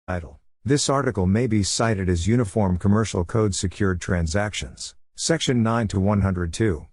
Title. This article may be cited as Uniform Commercial Code Secured Transactions, Section 9 to 102.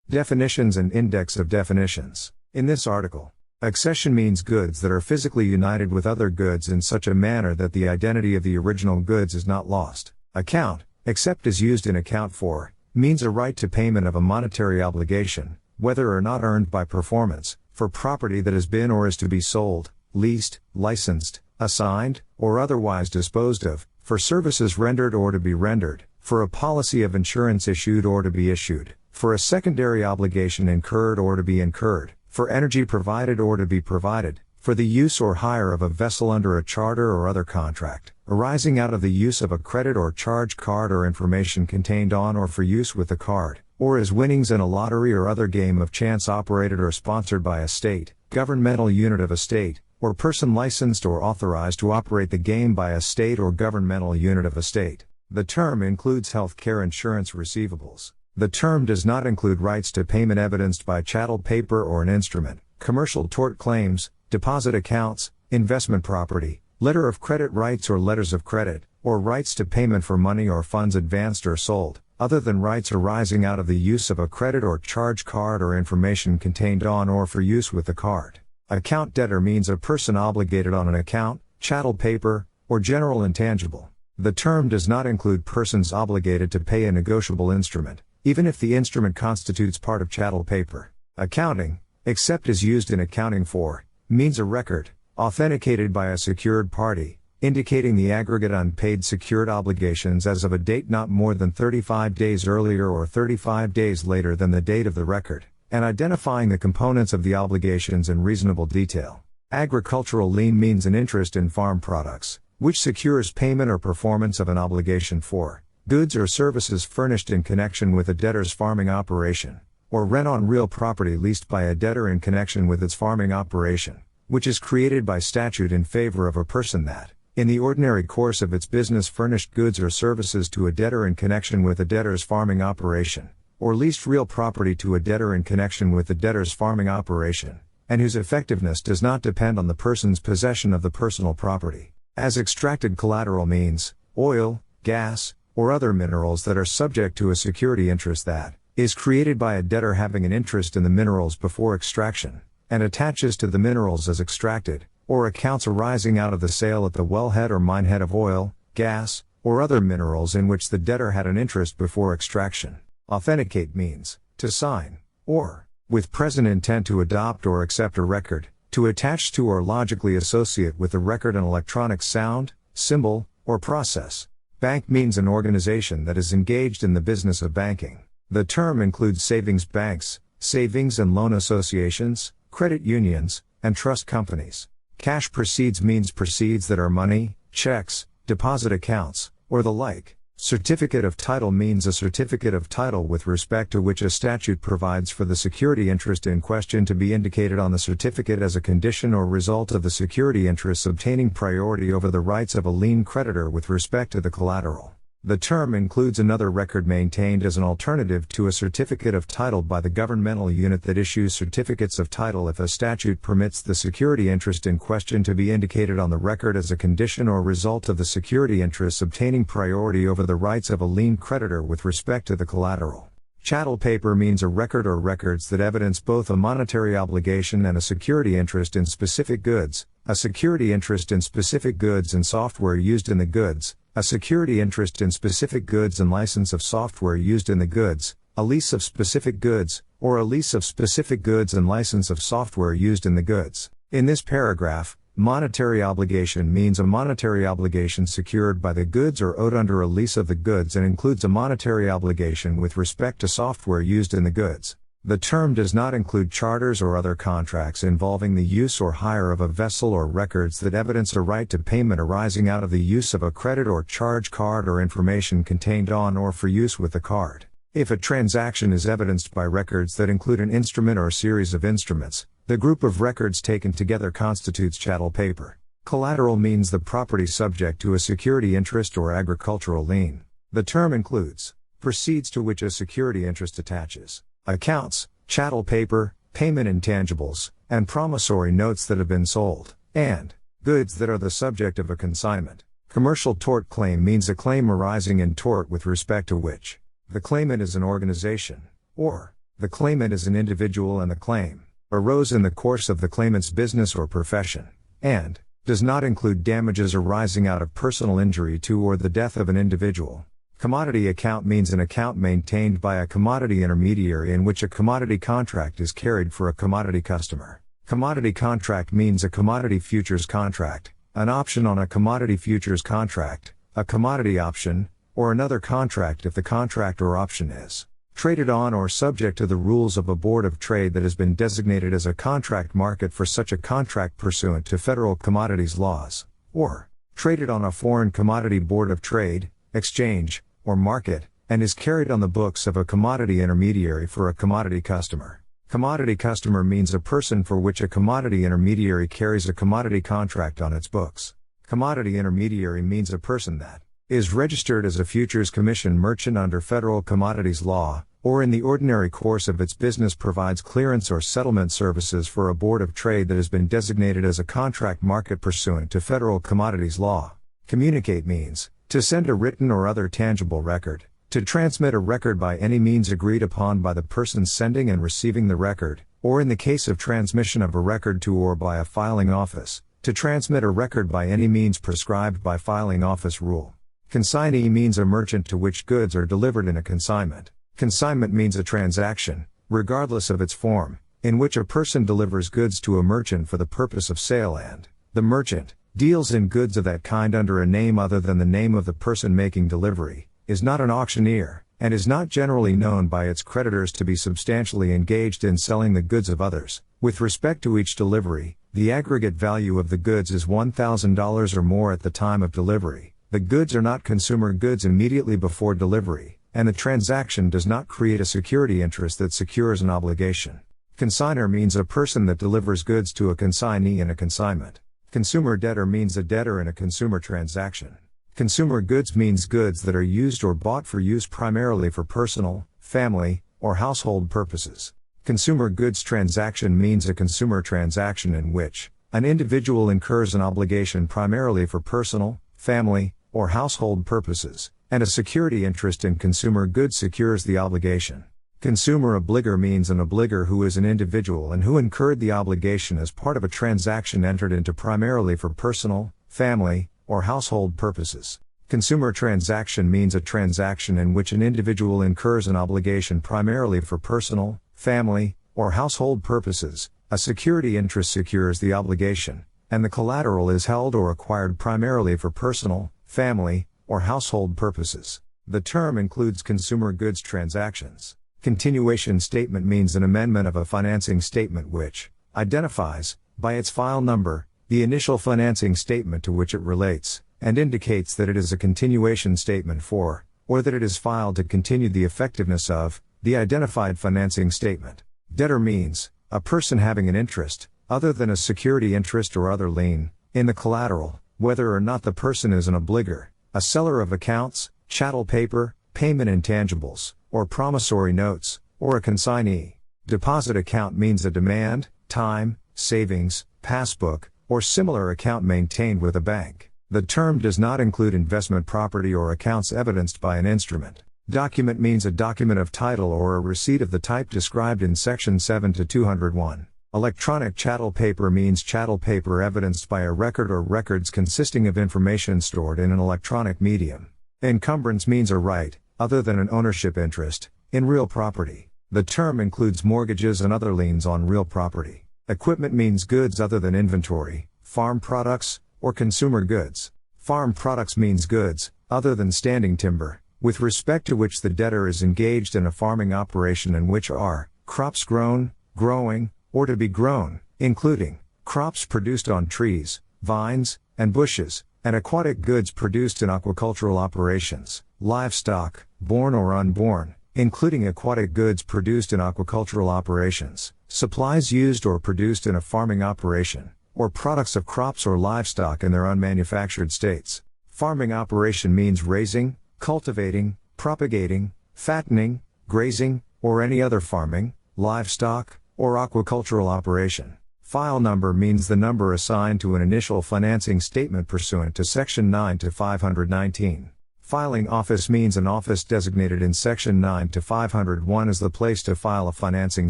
Definitions and Index of Definitions. In this article, accession means goods that are physically united with other goods in such a manner that the identity of the original goods is not lost. Account, except as used in account for, means a right to payment of a monetary obligation, whether or not earned by performance, for property that has been or is to be sold, leased, licensed, assigned, or otherwise disposed of, for services rendered or to be rendered, for a policy of insurance issued or to be issued, for a secondary obligation incurred or to be incurred, for energy provided or to be provided, for the use or hire of a vessel under a charter or other contract, arising out of the use of a credit or charge card or information contained on or for use with the card, or as winnings in a lottery or other game of chance operated or sponsored by a state, governmental unit of a state, or person licensed or authorized to operate the game by a state or governmental unit of a state. The term includes health care insurance receivables. The term does not include rights to payment evidenced by chattel paper or an instrument, commercial tort claims, deposit accounts, investment property, letter of credit rights or letters of credit, or rights to payment for money or funds advanced or sold, other than rights arising out of the use of a credit or charge card or information contained on or for use with the card. Account debtor means a person obligated on an account, chattel paper, or general intangible. The term does not include persons obligated to pay a negotiable instrument, even if the instrument constitutes part of chattel paper. Accounting, except as used in accounting for, means a record, authenticated by a secured party, indicating the aggregate unpaid secured obligations as of a date not more than 35 days earlier or 35 days later than the date of the record, and identifying the components of the obligations in reasonable detail. Agricultural lien means an interest in farm products, which secures payment or performance of an obligation for goods or services furnished in connection with a debtor's farming operation, or rent on real property leased by a debtor in connection with its farming operation, which is created by statute in favor of a person that, in the ordinary course of its business, furnished goods or services to a debtor in connection with a debtor's farming operation, or leased real property to a debtor in connection with the debtor's farming operation, and whose effectiveness does not depend on the person's possession of the personal property. As extracted collateral means, oil, gas, or other minerals that are subject to a security interest that is created by a debtor having an interest in the minerals before extraction, and attaches to the minerals as extracted, or accounts arising out of the sale at the wellhead or minehead of oil, gas, or other minerals in which the debtor had an interest before extraction. Authenticate means to sign, or, with present intent to adopt or accept a record, to attach to or logically associate with the record an electronic sound, symbol, or process. Bank means an organization that is engaged in the business of banking. The term includes savings banks, savings and loan associations, credit unions, and trust companies. Cash proceeds means proceeds that are money, checks, deposit accounts, or the like. Certificate of title means a certificate of title with respect to which a statute provides for the security interest in question to be indicated on the certificate as a condition or result of the security interests obtaining priority over the rights of a lien creditor with respect to the collateral. The term includes another record maintained as an alternative to a certificate of title by the governmental unit that issues certificates of title if a statute permits the security interest in question to be indicated on the record as a condition or result of the security interests obtaining priority over the rights of a lien creditor with respect to the collateral. Chattel paper means a record or records that evidence both a monetary obligation and a security interest in specific goods, a security interest in specific goods and software used in the goods, a security interest in specific goods and license of software used in the goods, a lease of specific goods, or a lease of specific goods and license of software used in the goods. In this paragraph, monetary obligation means a monetary obligation secured by the goods or owed under a lease of the goods and includes a monetary obligation with respect to software used in the goods. The term does not include charters or other contracts involving the use or hire of a vessel or records that evidence a right to payment arising out of the use of a credit or charge card or information contained on or for use with the card. If a transaction is evidenced by records that include an instrument or series of instruments, the group of records taken together constitutes chattel paper. Collateral means the property subject to a security interest or agricultural lien. The term includes proceeds to which a security interest attaches, accounts, chattel paper, payment intangibles, and promissory notes that have been sold, and Goods that are the subject of a consignment. Commercial tort claim means a claim arising in tort with respect to which the claimant is an organization, or the claimant is an individual and the claim arose in the course of the claimant's business or profession, and does not include damages arising out of personal injury to or the death of an individual. Commodity account means an account maintained by a commodity intermediary in which a commodity contract is carried for a commodity customer. Commodity contract means a commodity futures contract, an option on a commodity futures contract, a commodity option, or another contract if the contract or option is traded on or subject to the rules of a board of trade that has been designated as a contract market for such a contract pursuant to federal commodities laws, or traded on a foreign commodity board of trade, exchange, or market, and is carried on the books of a commodity intermediary for a commodity customer. Commodity customer means a person for which a commodity intermediary carries a commodity contract on its books. Commodity intermediary means a person that is registered as a Futures Commission merchant under federal commodities law, or in the ordinary course of its business provides clearance or settlement services for a board of trade that has been designated as a contract market pursuant to federal commodities law. Communicate means to send a written or other tangible record, to transmit a record by any means agreed upon by the person sending and receiving the record, or in the case of transmission of a record to or by a filing office, to transmit a record by any means prescribed by filing office rule. Consignee means a merchant to which goods are delivered in a consignment. Consignment means a transaction, regardless of its form, in which a person delivers goods to a merchant for the purpose of sale and the merchant deals in goods of that kind under a name other than the name of the person making delivery, is not an auctioneer, and is not generally known by its creditors to be substantially engaged in selling the goods of others. With respect to each delivery, the aggregate value of the goods is $1,000 or more at the time of delivery. The goods are not consumer goods immediately before delivery, and the transaction does not create a security interest that secures an obligation. Consignor means a person that delivers goods to a consignee in a consignment. Consumer debtor means a debtor in a consumer transaction. Consumer goods means goods that are used or bought for use primarily for personal, family, or household purposes. Consumer goods transaction means a consumer transaction in which an individual incurs an obligation primarily for personal, family, or household purposes, and a security interest in consumer goods secures the obligation. Consumer obligor means an obligor who is an individual and who incurred the obligation as part of a transaction entered into primarily for personal, family, or household purposes. Consumer transaction means a transaction in which an individual incurs an obligation primarily for personal, family, or household purposes, a security interest secures the obligation, and the collateral is held or acquired primarily for personal, family, or household purposes. The term includes consumer goods transactions. Continuation statement means an amendment of a financing statement which identifies, by its file number, the initial financing statement to which it relates, and indicates that it is a continuation statement for, or that it is filed to continue the effectiveness of, the identified financing statement. Debtor means a person having an interest, other than a security interest or other lien, in the collateral, whether or not the person is an obligor, a seller of accounts, chattel paper, payment intangibles, or promissory notes, or a consignee. Deposit account means a demand, time, savings, passbook, or similar account maintained with a bank. The term does not include investment property or accounts evidenced by an instrument. Document means a document of title or a receipt of the type described in Section 7 to 201. Electronic chattel paper means chattel paper evidenced by a record or records consisting of information stored in an electronic medium. Encumbrance means a right, other than an ownership interest, in real property. The term includes mortgages and other liens on real property. Equipment means goods other than inventory, farm products, or consumer goods. Farm products means goods, other than standing timber, with respect to which the debtor is engaged in a farming operation and which are crops grown, growing, or to be grown, including crops produced on trees, vines, and bushes, and aquatic goods produced in aquacultural operations, livestock, born or unborn, including aquatic goods produced in aquacultural operations, supplies used or produced in a farming operation, or products of crops or livestock in their unmanufactured states. Farming operation means raising, cultivating, propagating, fattening, grazing, or any other farming, livestock, or aquacultural operation. File number means the number assigned to an initial financing statement pursuant to Section 9 to 519. Filing office means an office designated in Section 9 to 501 as the place to file a financing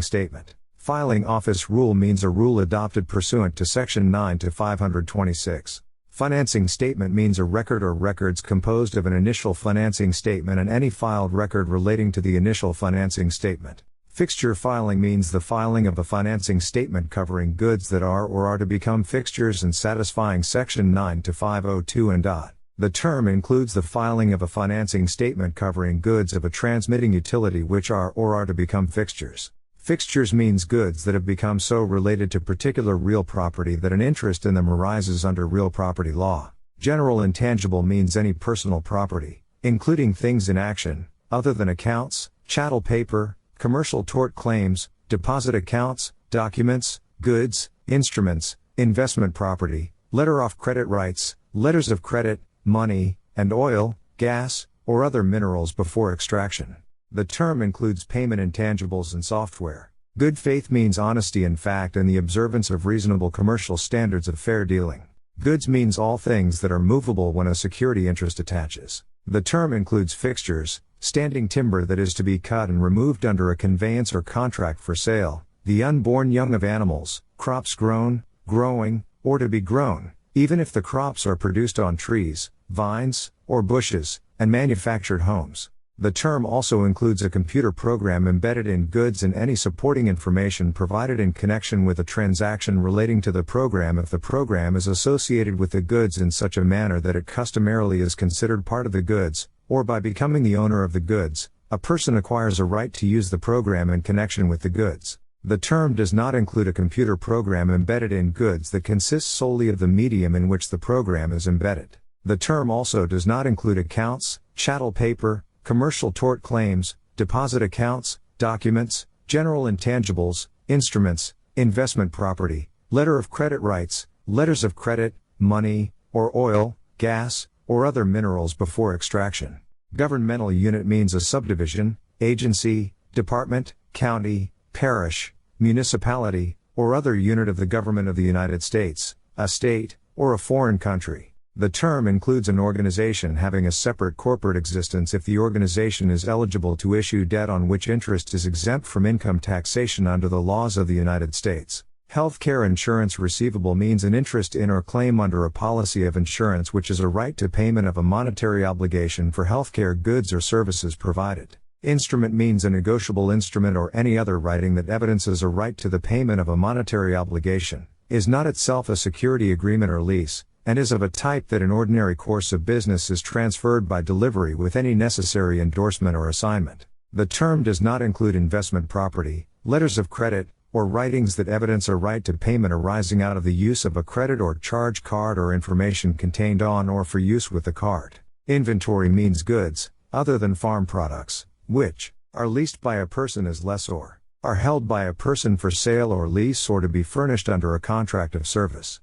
statement. Filing office rule means a rule adopted pursuant to Section 9 to 526. Financing statement means a record or records composed of an initial financing statement and any filed record relating to the initial financing statement. Fixture filing means the filing of a financing statement covering goods that are to become fixtures and satisfying Section 9 to 502 and dot. The term includes the filing of a financing statement covering goods of a transmitting utility which are to become fixtures. Fixtures means goods that have become so related to particular real property that an interest in them arises under real property law. General intangible means any personal property, including things in action, other than accounts, chattel paper, commercial tort claims, deposit accounts, documents, goods, instruments, investment property, letter of credit rights, letters of credit, money, and oil, gas, or other minerals before extraction. The term includes payment intangibles and software. Good faith means honesty in fact and the observance of reasonable commercial standards of fair dealing. Goods means all things that are movable when a security interest attaches. The term includes fixtures, standing timber that is to be cut and removed under a conveyance or contract for sale, the unborn young of animals, crops grown, growing, or to be grown, even if the crops are produced on trees, vines, or bushes, and manufactured homes. The term also includes a computer program embedded in goods and any supporting information provided in connection with a transaction relating to the program if the program is associated with the goods in such a manner that it customarily is considered part of the goods, or by becoming the owner of the goods, a person acquires a right to use the program in connection with the goods. The term does not include a computer program embedded in goods that consists solely of the medium in which the program is embedded. The term also does not include accounts, chattel paper, commercial tort claims, deposit accounts, documents, general intangibles, instruments, investment property, letter of credit rights, letters of credit, money, or oil, gas, or other minerals before extraction. Governmental unit means a subdivision, agency, department, county, parish, municipality, or other unit of the government of the United States, a state, or a foreign country. The term includes an organization having a separate corporate existence if the organization is eligible to issue debt on which interest is exempt from income taxation under the laws of the United States. Healthcare insurance receivable means an interest in or claim under a policy of insurance which is a right to payment of a monetary obligation for healthcare goods or services provided. Instrument means a negotiable instrument or any other writing that evidences a right to the payment of a monetary obligation, is not itself a security agreement or lease, and is of a type that in ordinary course of business is transferred by delivery with any necessary endorsement or assignment. The term does not include investment property, letters of credit, or writings that evidence a right to payment arising out of the use of a credit or charge card or information contained on or for use with the card. Inventory means goods, other than farm products, which are leased by a person as lessor, are held by a person for sale or lease or to be furnished under a contract of service.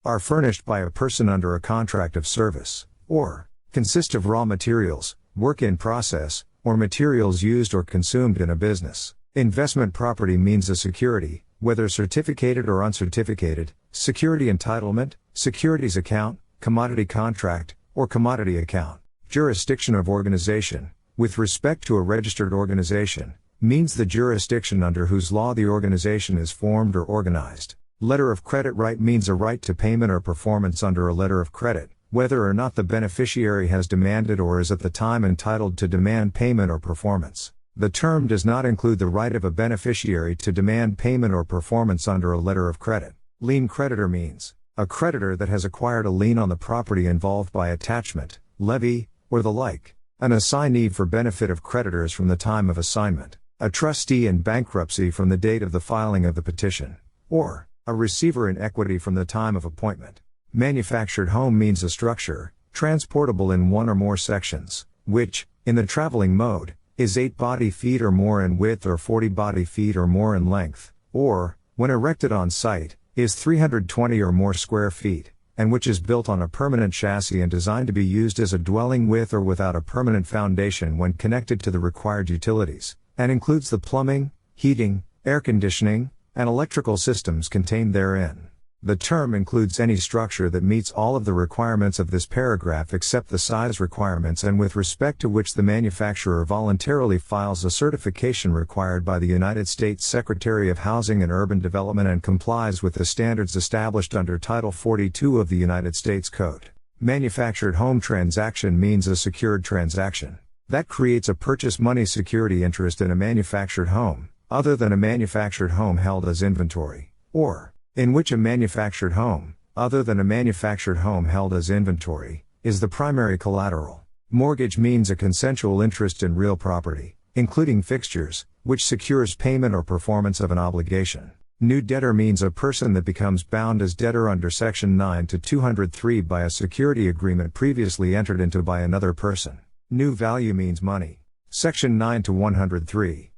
Are furnished by a person under a contract of service, or consist of raw materials, work in process, or materials used or consumed in a business. Investment property means a security, whether certificated or uncertificated, security entitlement, securities account, commodity contract, or commodity account. Jurisdiction of organization, with respect to a registered organization, means the jurisdiction under whose law the organization is formed or organized. Letter of credit right means a right to payment or performance under a letter of credit, whether or not the beneficiary has demanded or is at the time entitled to demand payment or performance. The term does not include the right of a beneficiary to demand payment or performance under a letter of credit. Lien creditor means a creditor that has acquired a lien on the property involved by attachment, levy, or the like. An assignee for benefit of creditors from the time of assignment. A trustee in bankruptcy from the date of the filing of the petition. Or a receiver in equity from the time of appointment. Manufactured home means a structure, transportable in one or more sections, which, in the traveling mode, is 8 body feet or more in width or 40 body feet or more in length, or, when erected on site, is 320 or more square feet, and which is built on a permanent chassis and designed to be used as a dwelling with or without a permanent foundation when connected to the required utilities, and includes the plumbing, heating, air conditioning, and electrical systems contained therein. The term includes any structure that meets all of the requirements of this paragraph except the size requirements and with respect to which the manufacturer voluntarily files a certification required by the United States Secretary of Housing and Urban Development and complies with the standards established under Title 42 of the United States Code. Manufactured home transaction means a secured transaction that creates a purchase money security interest in a manufactured home, other than a manufactured home held as inventory, or in which a manufactured home, other than a manufactured home held as inventory, is the primary collateral. Mortgage means a consensual interest in real property, including fixtures, which secures payment or performance of an obligation. New debtor means a person that becomes bound as debtor under Section 9 to 203 by a security agreement previously entered into by another person. New value means money. Section 9 to 103.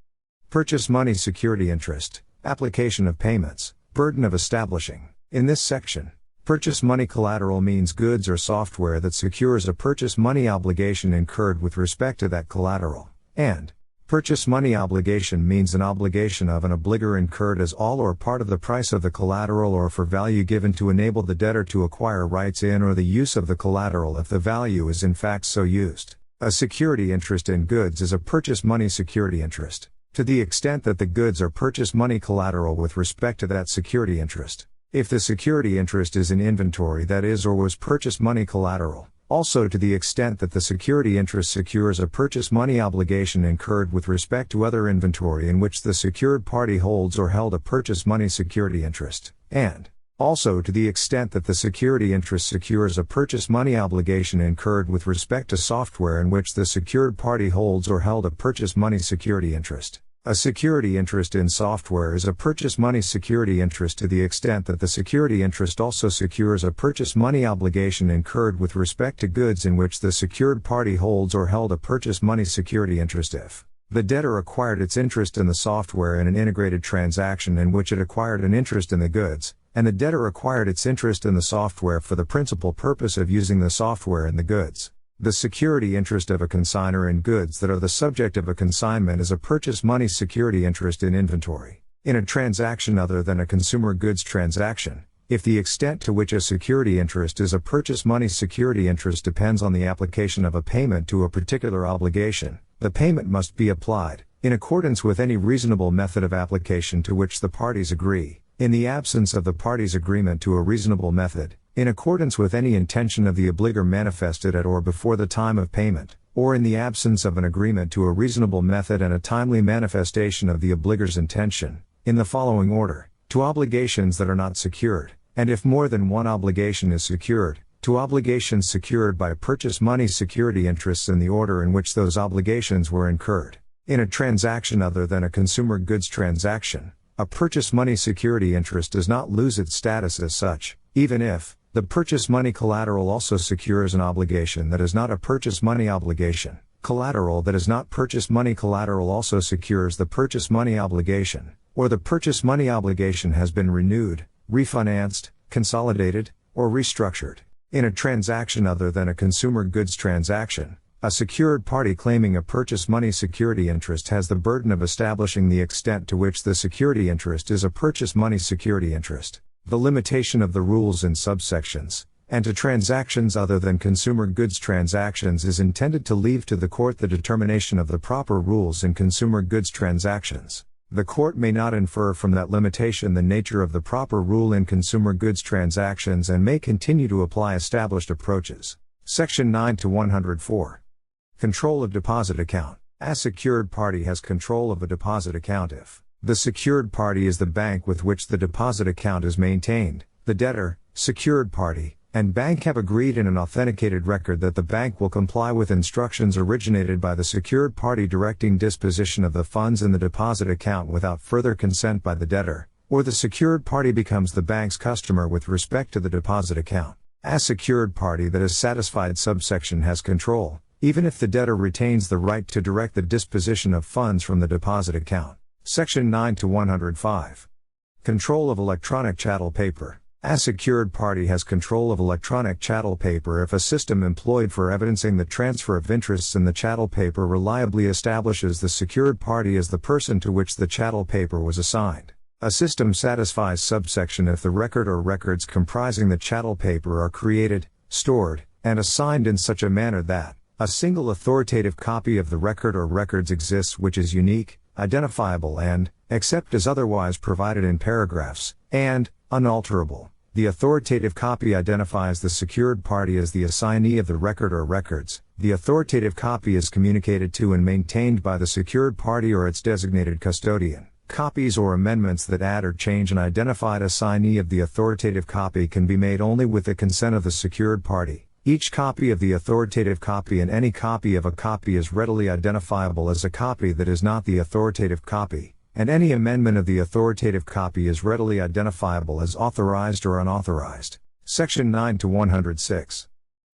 Purchase money security interest, application of payments, burden of establishing. In this section, purchase money collateral means goods or software that secures a purchase money obligation incurred with respect to that collateral, and purchase money obligation means an obligation of an obligor incurred as all or part of the price of the collateral or for value given to enable the debtor to acquire rights in or the use of the collateral if the value is in fact so used. A security interest in goods is a purchase money security interest, to the extent that the goods are purchase money collateral with respect to that security interest. If the security interest is in inventory that is or was purchase money collateral, also to the extent that the security interest secures a purchase money obligation incurred with respect to other inventory in which the secured party holds or held a purchase money security interest, and also to the extent that the security interest secures a purchase money obligation incurred with respect to software in which the secured party holds or held a purchase money security interest. A security interest in software is a purchase money security interest to the extent that the security interest also secures a purchase money obligation incurred with respect to goods in which the secured party holds or held a purchase money security interest if the debtor acquired its interest in the software in an integrated transaction in which it acquired an interest in the goods, and the debtor acquired its interest in the software for the principal purpose of using the software in the goods. The security interest of a consignor in goods that are the subject of a consignment is a purchase money security interest in inventory. In a transaction other than a consumer goods transaction, if the extent to which a security interest is a purchase money security interest depends on the application of a payment to a particular obligation, the payment must be applied, in accordance with any reasonable method of application to which the parties agree. In the absence of the parties' agreement to a reasonable method, in accordance with any intention of the obligor manifested at or before the time of payment, or in the absence of an agreement to a reasonable method and a timely manifestation of the obligor's intention, in the following order: to obligations that are not secured, and if more than one obligation is secured, to obligations secured by purchase money security interests in the order in which those obligations were incurred. In a transaction other than a consumer goods transaction, a purchase money security interest does not lose its status as such, even if the purchase money collateral also secures an obligation that is not a purchase money obligation. Collateral that is not purchase money collateral also secures the purchase money obligation, or the purchase money obligation has been renewed, refinanced, consolidated, or restructured. In a transaction other than a consumer goods transaction, a secured party claiming a purchase money security interest has the burden of establishing the extent to which the security interest is a purchase money security interest. The limitation of the rules in subsections, and to transactions other than consumer goods transactions is intended to leave to the court the determination of the proper rules in consumer goods transactions. The court may not infer from that limitation the nature of the proper rule in consumer goods transactions and may continue to apply established approaches. Section 9 to 104. Control of deposit account. A secured party has control of a deposit account if the secured party is the bank with which the deposit account is maintained, the debtor, secured party, and bank have agreed in an authenticated record that the bank will comply with instructions originated by the secured party directing disposition of the funds in the deposit account without further consent by the debtor, or the secured party becomes the bank's customer with respect to the deposit account. A secured party that is satisfied subsection has control, even if the debtor retains the right to direct the disposition of funds from the deposit account. Section 9 to 105. Control of electronic chattel paper. A secured party has control of electronic chattel paper if a system employed for evidencing the transfer of interests in the chattel paper reliably establishes the secured party as the person to which the chattel paper was assigned. A system satisfies subsection if the record or records comprising the chattel paper are created, stored, and assigned in such a manner that a single authoritative copy of the record or records exists which is unique, identifiable and, except as otherwise provided in paragraphs, and unalterable. The authoritative copy identifies the secured party as the assignee of the record or records. The authoritative copy is communicated to and maintained by the secured party or its designated custodian. Copies or amendments that add or change an identified assignee of the authoritative copy can be made only with the consent of the secured party. Each copy of the authoritative copy and any copy of a copy is readily identifiable as a copy that is not the authoritative copy, and any amendment of the authoritative copy is readily identifiable as authorized or unauthorized. Section 9 to 106.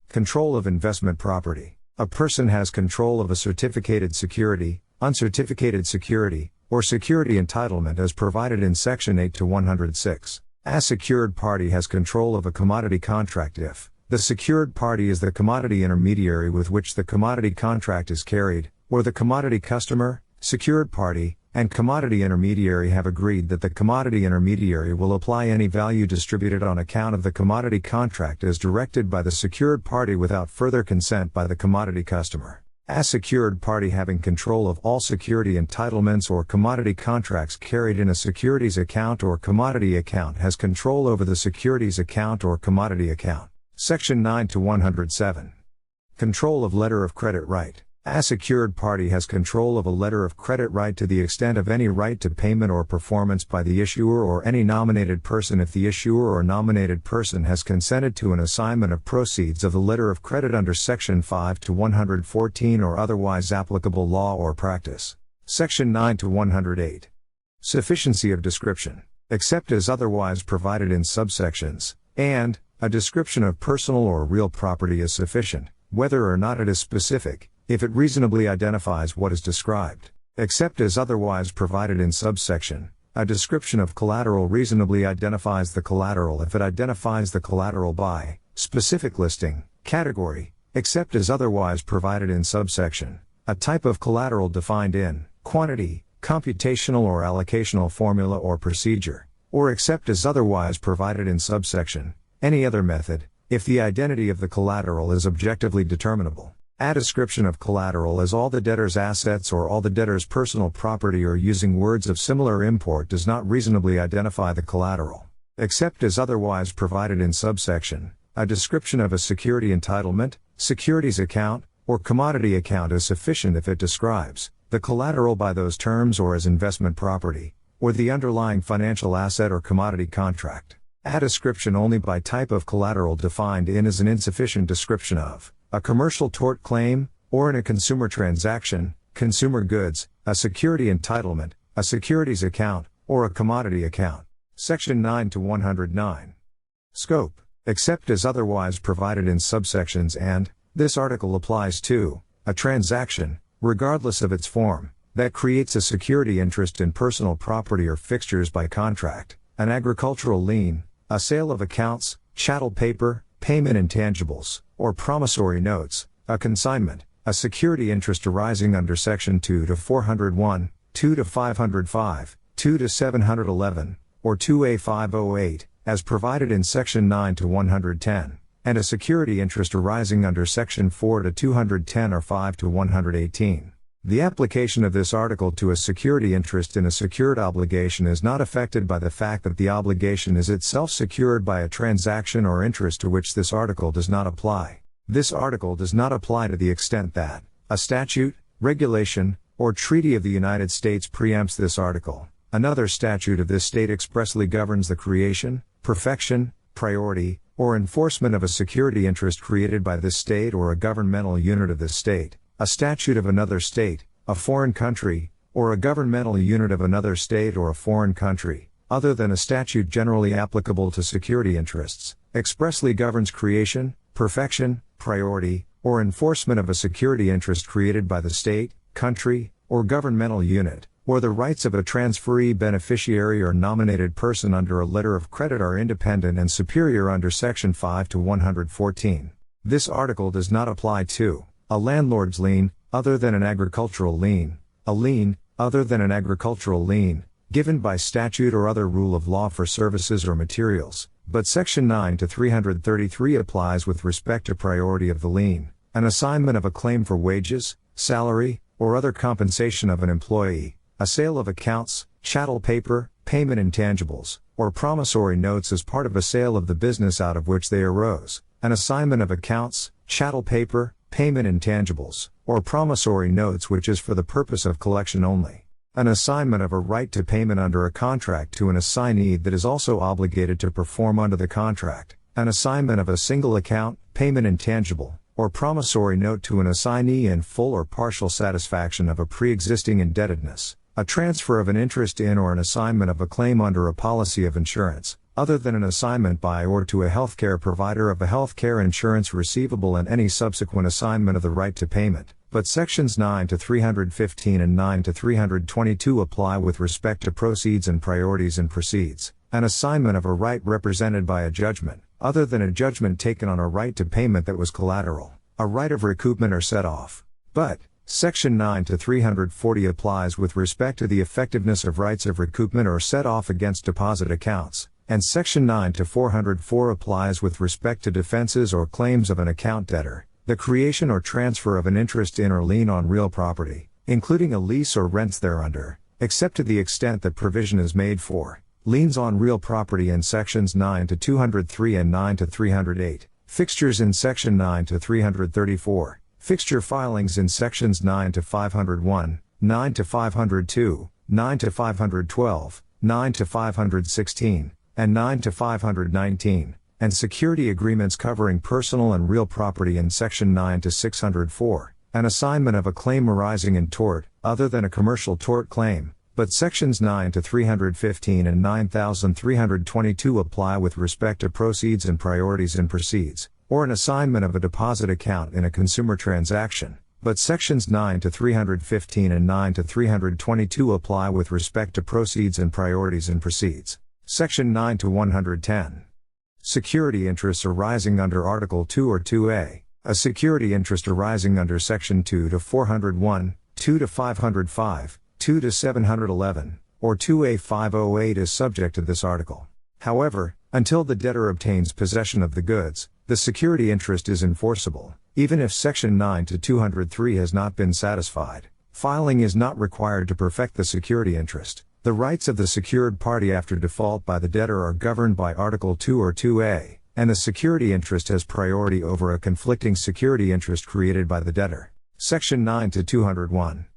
Control of investment property. A person has control of a certificated security, uncertificated security, or security entitlement as provided in Section 8 to 106. A secured party has control of a commodity contract if the secured party is the commodity intermediary with which the commodity contract is carried, or the commodity customer, secured party, and commodity intermediary have agreed that the commodity intermediary will apply any value distributed on account of the commodity contract as directed by the secured party without further consent by the commodity customer. A secured party having control of all security entitlements or commodity contracts carried in a securities account or commodity account has control over the securities account or commodity account. Section 9 to 107. Control of letter of credit right. A secured party has control of a letter of credit right to the extent of any right to payment or performance by the issuer or any nominated person if the issuer or nominated person has consented to an assignment of proceeds of the letter of credit under Section 5 to 114 or otherwise applicable law or practice. Section 9 to 108. Sufficiency of description. Except as otherwise provided in subsections, and a description of personal or real property is sufficient, whether or not it is specific, if it reasonably identifies what is described. Except as otherwise provided in subsection, a description of collateral reasonably identifies the collateral if it identifies the collateral by specific listing, category, except as otherwise provided in subsection, a type of collateral defined in quantity, computational or allocational formula or procedure, or except as otherwise provided in subsection, any other method, if the identity of the collateral is objectively determinable. A description of collateral as all the debtor's assets or all the debtor's personal property or using words of similar import does not reasonably identify the collateral. Except as otherwise provided in subsection, a description of a security entitlement, securities account, or commodity account is sufficient if it describes the collateral by those terms or as investment property, or the underlying financial asset or commodity contract. A description only by type of collateral defined in is an insufficient description of a commercial tort claim, or in a consumer transaction, consumer goods, a security entitlement, a securities account, or a commodity account. Section 9 to 109. Scope. Except as otherwise provided in subsections and, this article applies to, a transaction, regardless of its form, that creates a security interest in personal property or fixtures by contract, an agricultural lien, a sale of accounts, chattel paper, payment intangibles, or promissory notes, a consignment, a security interest arising under Section 2 to 401, 2 to 505, 2 to 711, or 2A 508, as provided in Section 9 to 110, and a security interest arising under Section 4 to 210 or 5 to 118. The application of this article to a security interest in a secured obligation is not affected by the fact that the obligation is itself secured by a transaction or interest to which this article does not apply. This article does not apply to the extent that a statute, regulation, or treaty of the United States preempts this article. Another statute of this state expressly governs the creation, perfection, priority, or enforcement of a security interest created by this state or a governmental unit of this state. A statute of another state, a foreign country, or a governmental unit of another state or a foreign country, other than a statute generally applicable to security interests, expressly governs creation, perfection, priority, or enforcement of a security interest created by the state, country, or governmental unit, or the rights of a transferee beneficiary or nominated person under a letter of credit are independent and superior under Section 5 to 114. This article does not apply to a landlord's lien, other than an agricultural lien, a lien, other than an agricultural lien, given by statute or other rule of law for services or materials, but Section 9 to 333 applies with respect to priority of the lien, an assignment of a claim for wages, salary, or other compensation of an employee, a sale of accounts, chattel paper, payment intangibles, or promissory notes as part of a sale of the business out of which they arose, an assignment of accounts, chattel paper, payment intangibles, or promissory notes which is for the purpose of collection only, an assignment of a right to payment under a contract to an assignee that is also obligated to perform under the contract, an assignment of a single account, payment intangible, or promissory note to an assignee in full or partial satisfaction of a pre-existing indebtedness, a transfer of an interest in or an assignment of a claim under a policy of insurance, other than an assignment by or to a healthcare provider of a healthcare insurance receivable and any subsequent assignment of the right to payment, but Sections 9 to 315 and 9 to 322 apply with respect to proceeds and priorities and proceeds, an assignment of a right represented by a judgment, other than a judgment taken on a right to payment that was collateral, a right of recoupment or set-off. But, Section 9 to 340 applies with respect to the effectiveness of rights of recoupment or set-off against deposit accounts, and Section 9 to 404 applies with respect to defenses or claims of an account debtor, the creation or transfer of an interest in or lien on real property, including a lease or rents thereunder, except to the extent that provision is made for liens on real property in Sections 9 to 203 and 9 to 308, fixtures in Section 9 to 334, fixture filings in Sections 9 to 501, 9 to 502, 9 to 512, 9 to 516, and 9 to 519, and security agreements covering personal and real property in Section 9 to 604, an assignment of a claim arising in tort, other than a commercial tort claim, but Sections 9 to 315 and 9322 apply with respect to proceeds and priorities and proceeds, or an assignment of a deposit account in a consumer transaction, but Sections 9 to 315 and 9 to 322 apply with respect to proceeds and priorities and proceeds. Section 9 to 110. Security interests arising under Article 2 or 2A. A security interest arising under Section 2 to 401, 2 to 505, 2 to 711, or 2A 508 is subject to this article. However, until the debtor obtains possession of the goods, the security interest is enforceable, even if Section 9 to 203 has not been satisfied. Filing is not required to perfect the security interest. The rights of the secured party after default by the debtor are governed by Article 2 or 2A, and the security interest has priority over a conflicting security interest created by the debtor. Section 9 to 201.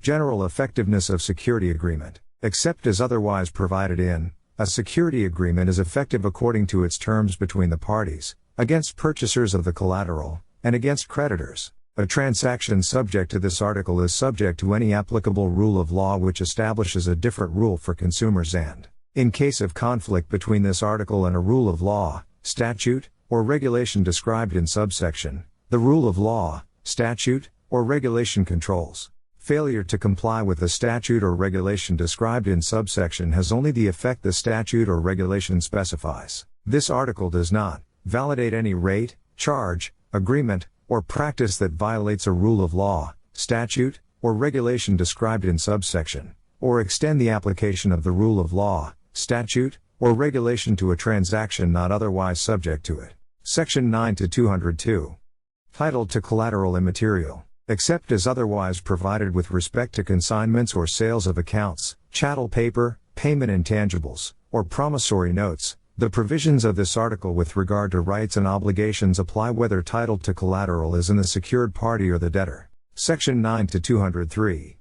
General effectiveness of security agreement. Except as otherwise provided in, a security agreement is effective according to its terms between the parties, against purchasers of the collateral, and against creditors. A transaction subject to this article is subject to any applicable rule of law which establishes a different rule for consumers and, in case of conflict between this article and a rule of law, statute, or regulation described in subsection, the rule of law, statute, or regulation controls. Failure to comply with the statute or regulation described in subsection has only the effect the statute or regulation specifies. This article does not validate any rate, charge, agreement, or practice that violates a rule of law, statute, or regulation described in subsection, or extend the application of the rule of law, statute, or regulation to a transaction not otherwise subject to it. Section 9 to 202. Title to collateral immaterial, except as otherwise provided with respect to consignments or sales of accounts, chattel paper, payment intangibles, or promissory notes. The provisions of this article with regard to rights and obligations apply whether title to collateral is in the secured party or the debtor. Section 9 to 203.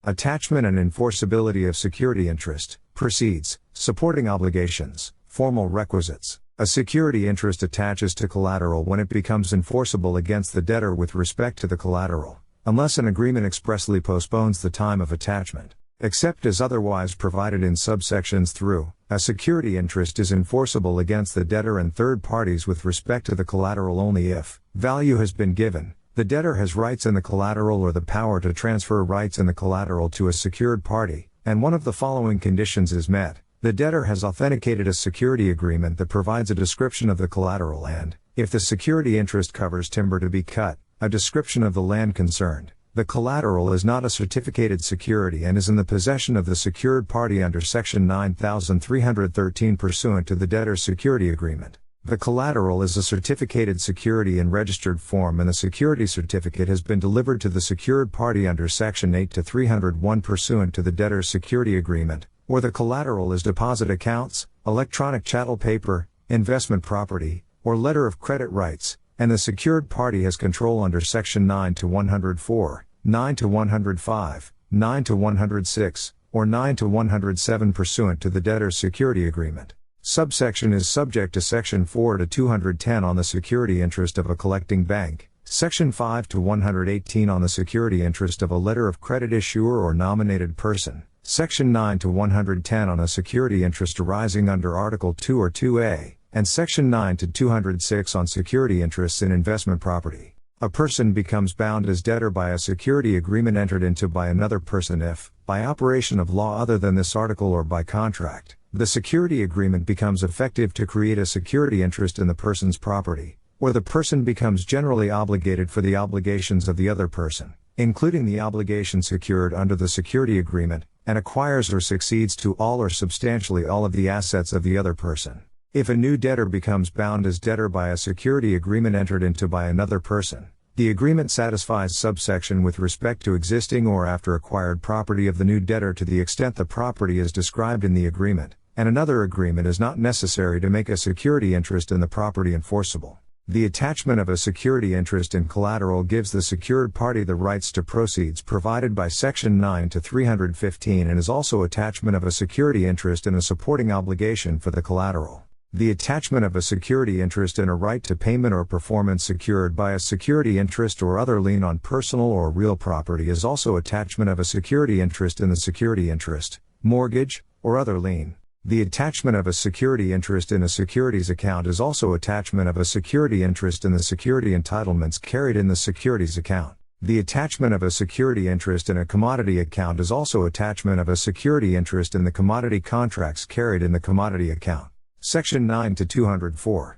Attachment and enforceability of security interest, proceeds, supporting obligations, formal requisites. A security interest attaches to collateral when it becomes enforceable against the debtor with respect to the collateral, unless an agreement expressly postpones the time of attachment. Except as otherwise provided in subsections through, a security interest is enforceable against the debtor and third parties with respect to the collateral only if value has been given, The debtor has rights in the collateral or the power to transfer rights in the collateral to a secured party, and one of the following conditions is met. The debtor has authenticated a security agreement that provides a description of the collateral and, if the security interest covers timber to be cut, a description of the land concerned. The collateral is not a certificated security and is in the possession of the secured party under Section 9313 pursuant to the debtor's security agreement. The collateral is a certificated security in registered form and the security certificate has been delivered to the secured party under Section 8-301 pursuant to the debtor's security agreement, or the collateral is deposit accounts, electronic chattel paper, investment property, or letter of credit rights, and the secured party has control under Section 9-104, 9-105, 9-106, or 9-107 pursuant to the debtor's security agreement. Subsection is subject to Section 4-210 on the security interest of a collecting bank, Section 5-118 on the security interest of a letter of credit issuer or nominated person, Section 9-110 on a security interest arising under Article 2 or 2A, and Section 9-206 on security interests in investment property. A person becomes bound as debtor by a security agreement entered into by another person if, by operation of law other than this article or by contract, the security agreement becomes effective to create a security interest in the person's property, or the person becomes generally obligated for the obligations of the other person, including the obligation secured under the security agreement, and acquires or succeeds to all or substantially all of the assets of the other person. If a new debtor becomes bound as debtor by a security agreement entered into by another person, the agreement satisfies subsection with respect to existing or after acquired property of the new debtor to the extent the property is described in the agreement, and another agreement is not necessary to make a security interest in the property enforceable. The attachment of a security interest in collateral gives the secured party the rights to proceeds provided by Section 9-315 and is also attachment of a security interest in a supporting obligation for the collateral. The attachment of a security interest in a right to payment or performance secured by a security interest or other lien on personal or real property is also attachment of a security interest in the security interest, mortgage, or other lien. The attachment of a security interest in a securities account is also attachment of a security interest in the security entitlements carried in the securities account. The attachment of a security interest in a commodity account is also attachment of a security interest in the commodity contracts carried in the commodity account. Section 9-204.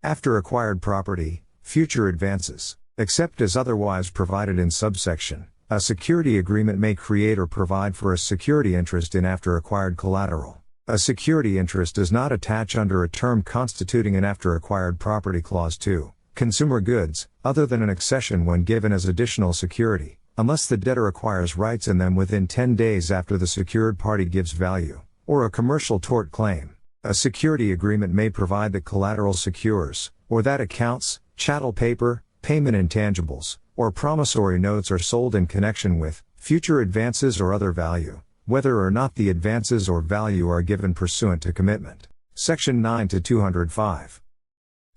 After acquired property, future advances, except as otherwise provided in subsection, a security agreement may create or provide for a security interest in after acquired collateral. A security interest does not attach under a term constituting an after acquired property clause to consumer goods, other than an accession when given as additional security, unless the debtor acquires rights in them within 10 days after the secured party gives value, or a commercial tort claim. A security agreement may provide that collateral secures, or that accounts, chattel paper, payment intangibles, or promissory notes are sold in connection with future advances or other value, whether or not the advances or value are given pursuant to commitment. Section 9-205.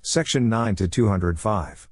Section 9-205.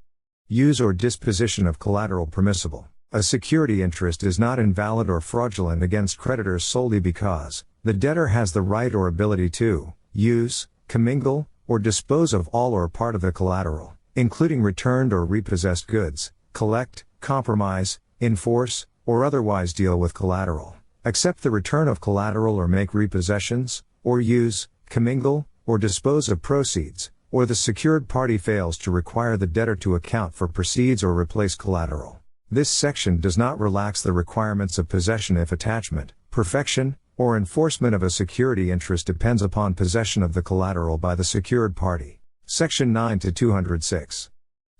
Use or disposition of collateral permissible. A security interest is not invalid or fraudulent against creditors solely because the debtor has the right or ability to use, commingle, or dispose of all or part of the collateral, including returned or repossessed goods, collect, compromise, enforce, or otherwise deal with collateral, accept the return of collateral or make repossessions, or use, commingle, or dispose of proceeds, or the secured party fails to require the debtor to account for proceeds or replace collateral. This section does not relax the requirements of possession if attachment, perfection, or enforcement of a security interest depends upon possession of the collateral by the secured party. Section 9-206.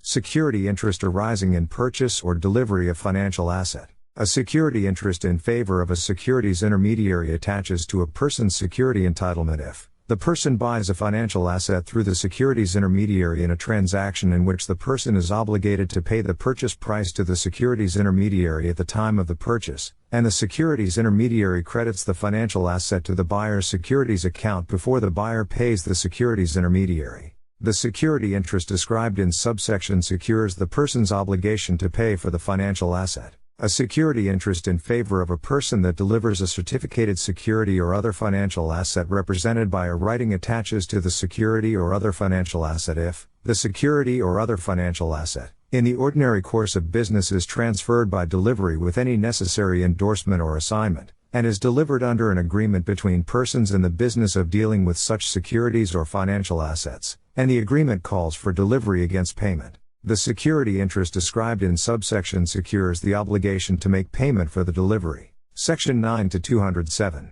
Security interest arising in purchase or delivery of financial asset. A security interest in favor of a securities intermediary attaches to a person's security entitlement if the person buys a financial asset through the securities intermediary in a transaction in which the person is obligated to pay the purchase price to the securities intermediary at the time of the purchase, and the securities intermediary credits the financial asset to the buyer's securities account before the buyer pays the securities intermediary. The security interest described in subsection secures the person's obligation to pay for the financial asset. A security interest in favor of a person that delivers a certificated security or other financial asset represented by a writing attaches to the security or other financial asset if the security or other financial asset in the ordinary course of business is transferred by delivery with any necessary endorsement or assignment, and is delivered under an agreement between persons in the business of dealing with such securities or financial assets, and the agreement calls for delivery against payment. The security interest described in subsection secures the obligation to make payment for the delivery. Section 9 to 207.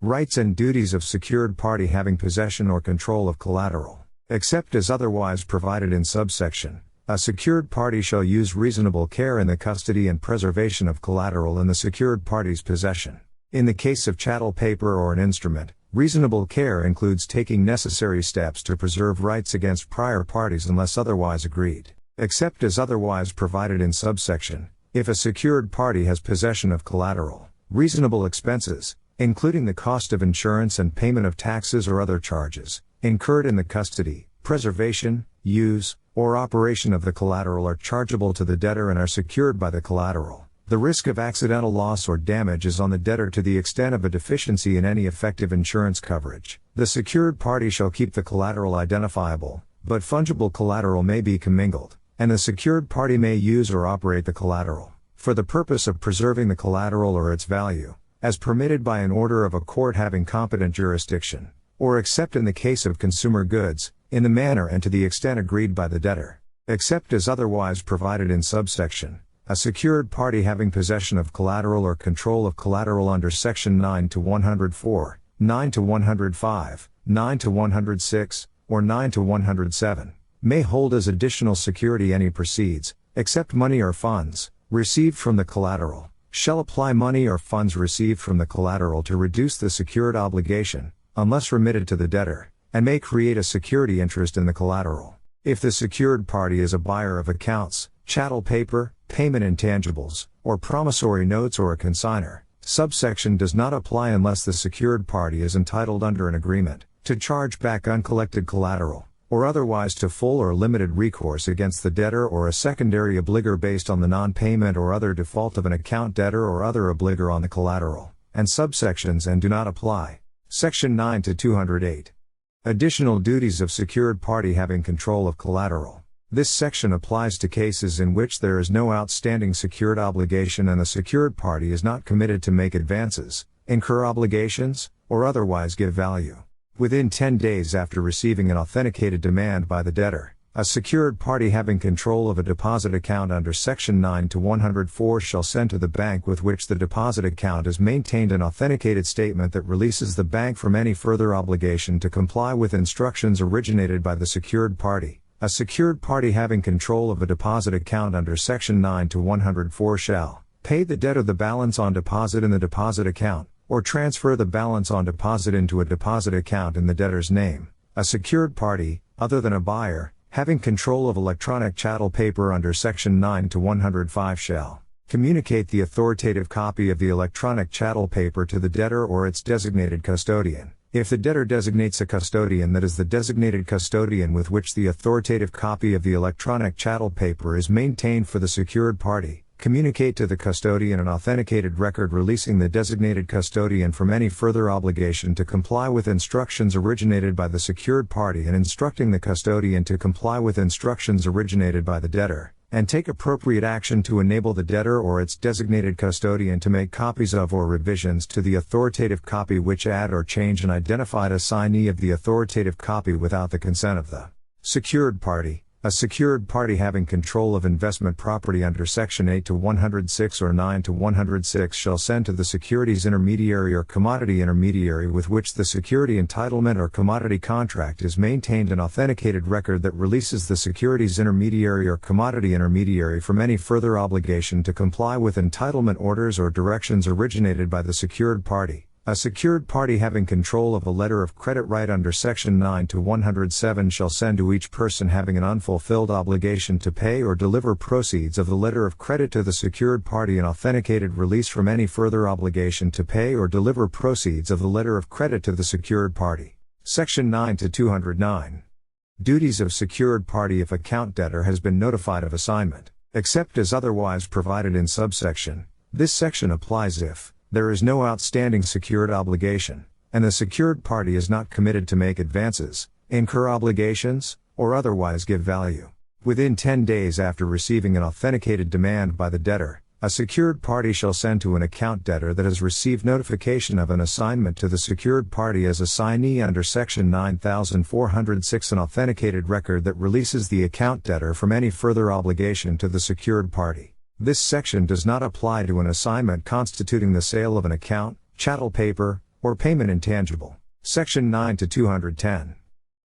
Rights and duties of secured party having possession or control of collateral. Except as otherwise provided in subsection, a secured party shall use reasonable care in the custody and preservation of collateral in the secured party's possession. In the case of chattel paper or an instrument, reasonable care includes taking necessary steps to preserve rights against prior parties unless otherwise agreed. Except as otherwise provided in subsection, if a secured party has possession of collateral, reasonable expenses, including the cost of insurance and payment of taxes or other charges, incurred in the custody, preservation, use, or operation of the collateral are chargeable to the debtor and are secured by the collateral. The risk of accidental loss or damage is on the debtor to the extent of a deficiency in any effective insurance coverage. The secured party shall keep the collateral identifiable, but fungible collateral may be commingled, and the secured party may use or operate the collateral for the purpose of preserving the collateral or its value, as permitted by an order of a court having competent jurisdiction, or except in the case of consumer goods, in the manner and to the extent agreed by the debtor. Except as otherwise provided in subsection, a secured party having possession of collateral or control of collateral under Section 9 to 104, 9 to 105, 9 to 106, or 9 to 107, may hold as additional security any proceeds, except money or funds, received from the collateral, shall apply money or funds received from the collateral to reduce the secured obligation, unless remitted to the debtor, and may create a security interest in the collateral. If the secured party is a buyer of accounts, chattel paper, payment intangibles, or promissory notes or a consignor, subsection does not apply unless the secured party is entitled under an agreement to charge back uncollected collateral, or otherwise to full or limited recourse against the debtor or a secondary obligor based on the non-payment or other default of an account debtor or other obligor on the collateral, and subsections and do not apply. Section 9 to 208. Additional duties of secured party having control of collateral. This section applies to cases in which there is no outstanding secured obligation and the secured party is not committed to make advances, incur obligations, or otherwise give value. Within 10 days after receiving an authenticated demand by the debtor, a secured party having control of a deposit account under Section 9 to 104 shall send to the bank with which the deposit account is maintained an authenticated statement that releases the bank from any further obligation to comply with instructions originated by the secured party. A secured party having control of a deposit account under Section 9 to 104 shall pay the debtor the balance on deposit in the deposit account, or transfer the balance on deposit into a deposit account in the debtor's name. A secured party, other than a buyer, having control of electronic chattel paper under Section 9 to 105 shall communicate the authoritative copy of the electronic chattel paper to the debtor or its designated custodian. If the debtor designates a custodian that is the designated custodian with which the authoritative copy of the electronic chattel paper is maintained for the secured party, communicate to the custodian an authenticated record releasing the designated custodian from any further obligation to comply with instructions originated by the secured party and instructing the custodian to comply with instructions originated by the debtor, and take appropriate action to enable the debtor or its designated custodian to make copies of or revisions to the authoritative copy which add or change an identified assignee of the authoritative copy without the consent of the secured party. A secured party having control of investment property under Section 8 to 106 or 9 to 106 shall send to the securities intermediary or commodity intermediary with which the security entitlement or commodity contract is maintained an authenticated record that releases the securities intermediary or commodity intermediary from any further obligation to comply with entitlement orders or directions originated by the secured party. A secured party having control of a letter of credit right under Section 9 to 107 shall send to each person having an unfulfilled obligation to pay or deliver proceeds of the letter of credit to the secured party an authenticated release from any further obligation to pay or deliver proceeds of the letter of credit to the secured party. Section 9 to 209. Duties of secured party if account debtor has been notified of assignment. Except as otherwise provided in subsection, this section applies if there is no outstanding secured obligation, and the secured party is not committed to make advances, incur obligations, or otherwise give value. Within 10 days after receiving an authenticated demand by the debtor, a secured party shall send to an account debtor that has received notification of an assignment to the secured party as assignee under Section 9406 an authenticated record that releases the account debtor from any further obligation to the secured party. This section does not apply to an assignment constituting the sale of an account, chattel paper, or payment intangible. Section 9 to 210.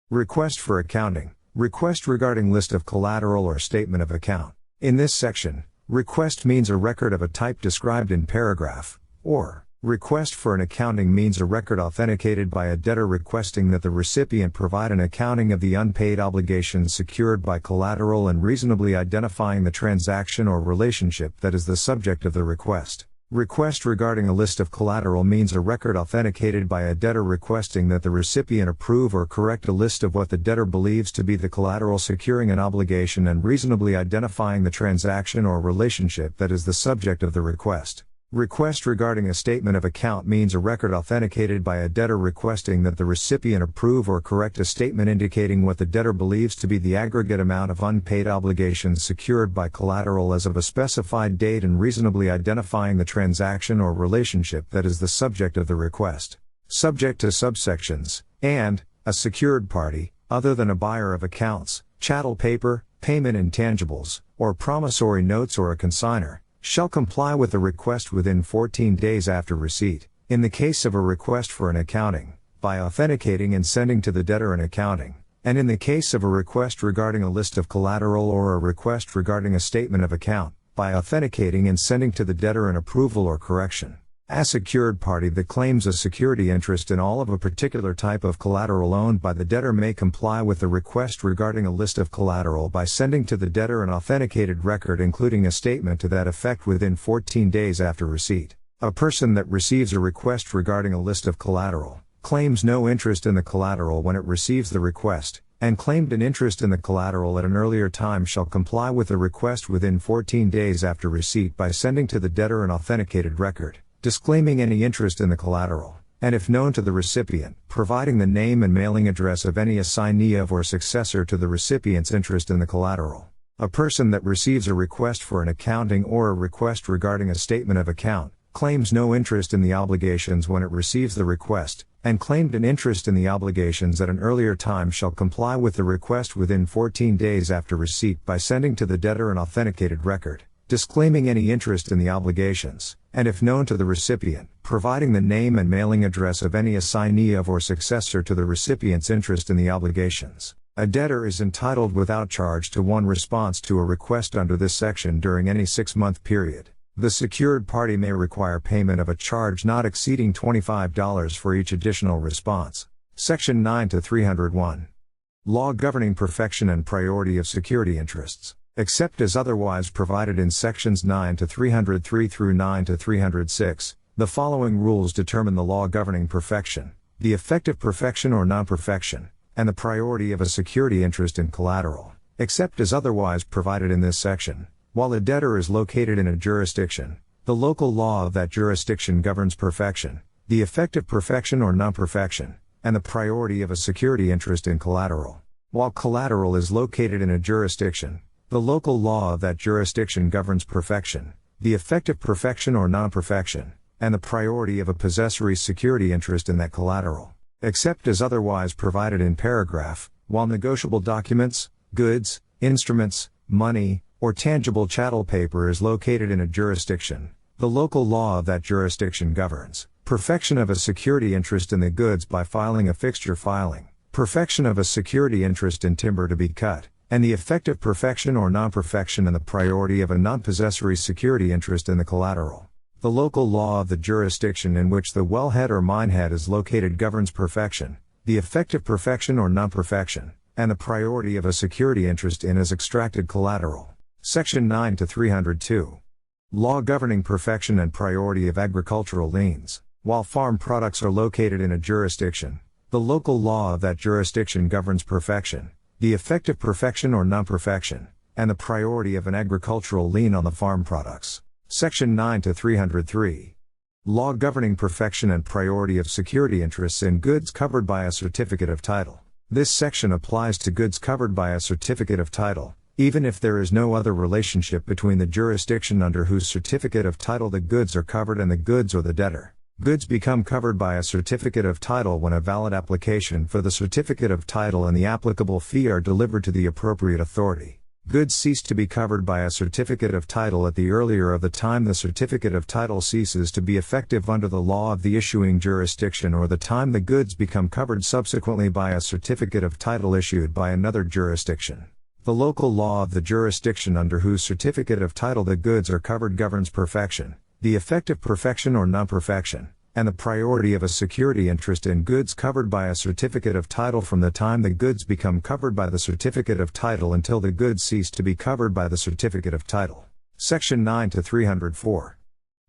Request for accounting. Request regarding list of collateral or statement of account. In this section, request means a record of a type described in paragraph, or request for an accounting means a record authenticated by a debtor requesting that the recipient provide an accounting of the unpaid obligations secured by collateral and reasonably identifying the transaction or relationship that is the subject of the request. Request regarding a list of collateral means a record authenticated by a debtor requesting that the recipient approve or correct a list of what the debtor believes to be the collateral securing an obligation and reasonably identifying the transaction or relationship that is the subject of the request. Request regarding a statement of account means a record authenticated by a debtor requesting that the recipient approve or correct a statement indicating what the debtor believes to be the aggregate amount of unpaid obligations secured by collateral as of a specified date and reasonably identifying the transaction or relationship that is the subject of the request. Subject to subsections, and, a secured party, other than a buyer of accounts, chattel paper, payment intangibles, or promissory notes or a consignor, shall comply with the request within 14 days after receipt, in the case of a request for an accounting, by authenticating and sending to the debtor an accounting, and in the case of a request regarding a list of collateral or a request regarding a statement of account, by authenticating and sending to the debtor an approval or correction. A secured party that claims a security interest in all of a particular type of collateral owned by the debtor may comply with the request regarding a list of collateral by sending to the debtor an authenticated record including a statement to that effect within 14 days after receipt. A person that receives a request regarding a list of collateral, claims no interest in the collateral when it receives the request, and claimed an interest in the collateral at an earlier time shall comply with the request within 14 days after receipt by sending to the debtor an authenticated record, disclaiming any interest in the collateral, and if known to the recipient, providing the name and mailing address of any assignee of or successor to the recipient's interest in the collateral. A person that receives a request for an accounting or a request regarding a statement of account, claims no interest in the obligations when it receives the request, and claimed an interest in the obligations at an earlier time shall comply with the request within 14 days after receipt by sending to the debtor an authenticated record, disclaiming any interest in the obligations, and if known to the recipient, providing the name and mailing address of any assignee of or successor to the recipient's interest in the obligations. A debtor is entitled without charge to one response to a request under this section during any 6-month period. The secured party may require payment of a charge not exceeding $25 for each additional response. Section 9 to 301. Law governing perfection and priority of security interests. Except as otherwise provided in sections 9 to 303 through 9 to 306, the following rules determine the law governing perfection, the effective perfection or non-perfection, and the priority of a security interest in collateral, except as otherwise provided in this section. While a debtor is located in a jurisdiction, the local law of that jurisdiction governs perfection, the effective perfection or non-perfection, and the priority of a security interest in collateral. While collateral is located in a jurisdiction, the local law of that jurisdiction governs perfection, the effective perfection or non-perfection, and the priority of a possessory security interest in that collateral. Except as otherwise provided in paragraph, while negotiable documents, goods, instruments, money, or tangible chattel paper is located in a jurisdiction, the local law of that jurisdiction governs perfection of a security interest in the goods by filing a fixture filing, perfection of a security interest in timber to be cut, and the effective perfection or non-perfection and the priority of a non-possessory security interest in the collateral. The local law of the jurisdiction in which the wellhead or minehead is located governs perfection, the effective perfection or non-perfection, and the priority of a security interest in as extracted collateral. Section 9 to 302. Law governing perfection and priority of agricultural liens. While farm products are located in a jurisdiction, the local law of that jurisdiction governs perfection, the effective perfection or non-perfection, and the priority of an agricultural lien on the farm products. Section 9 to 303. Law governing perfection and priority of security interests in goods covered by a certificate of title. This section applies to goods covered by a certificate of title, Even if there is no other relationship between the jurisdiction under whose certificate of title the goods are covered and the goods or the debtor. Goods become covered by a certificate of title when a valid application for the certificate of title and the applicable fee are delivered to the appropriate authority. Goods cease to be covered by a certificate of title at the earlier of the time the certificate of title ceases to be effective under the law of the issuing jurisdiction or the time the goods become covered subsequently by a certificate of title issued by another jurisdiction. The local law of the jurisdiction under whose certificate of title the goods are covered governs perfection, the effect of perfection or non-perfection, and the priority of a security interest in goods covered by a certificate of title from the time the goods become covered by the certificate of title until the goods cease to be covered by the certificate of title. Section 9 to 304.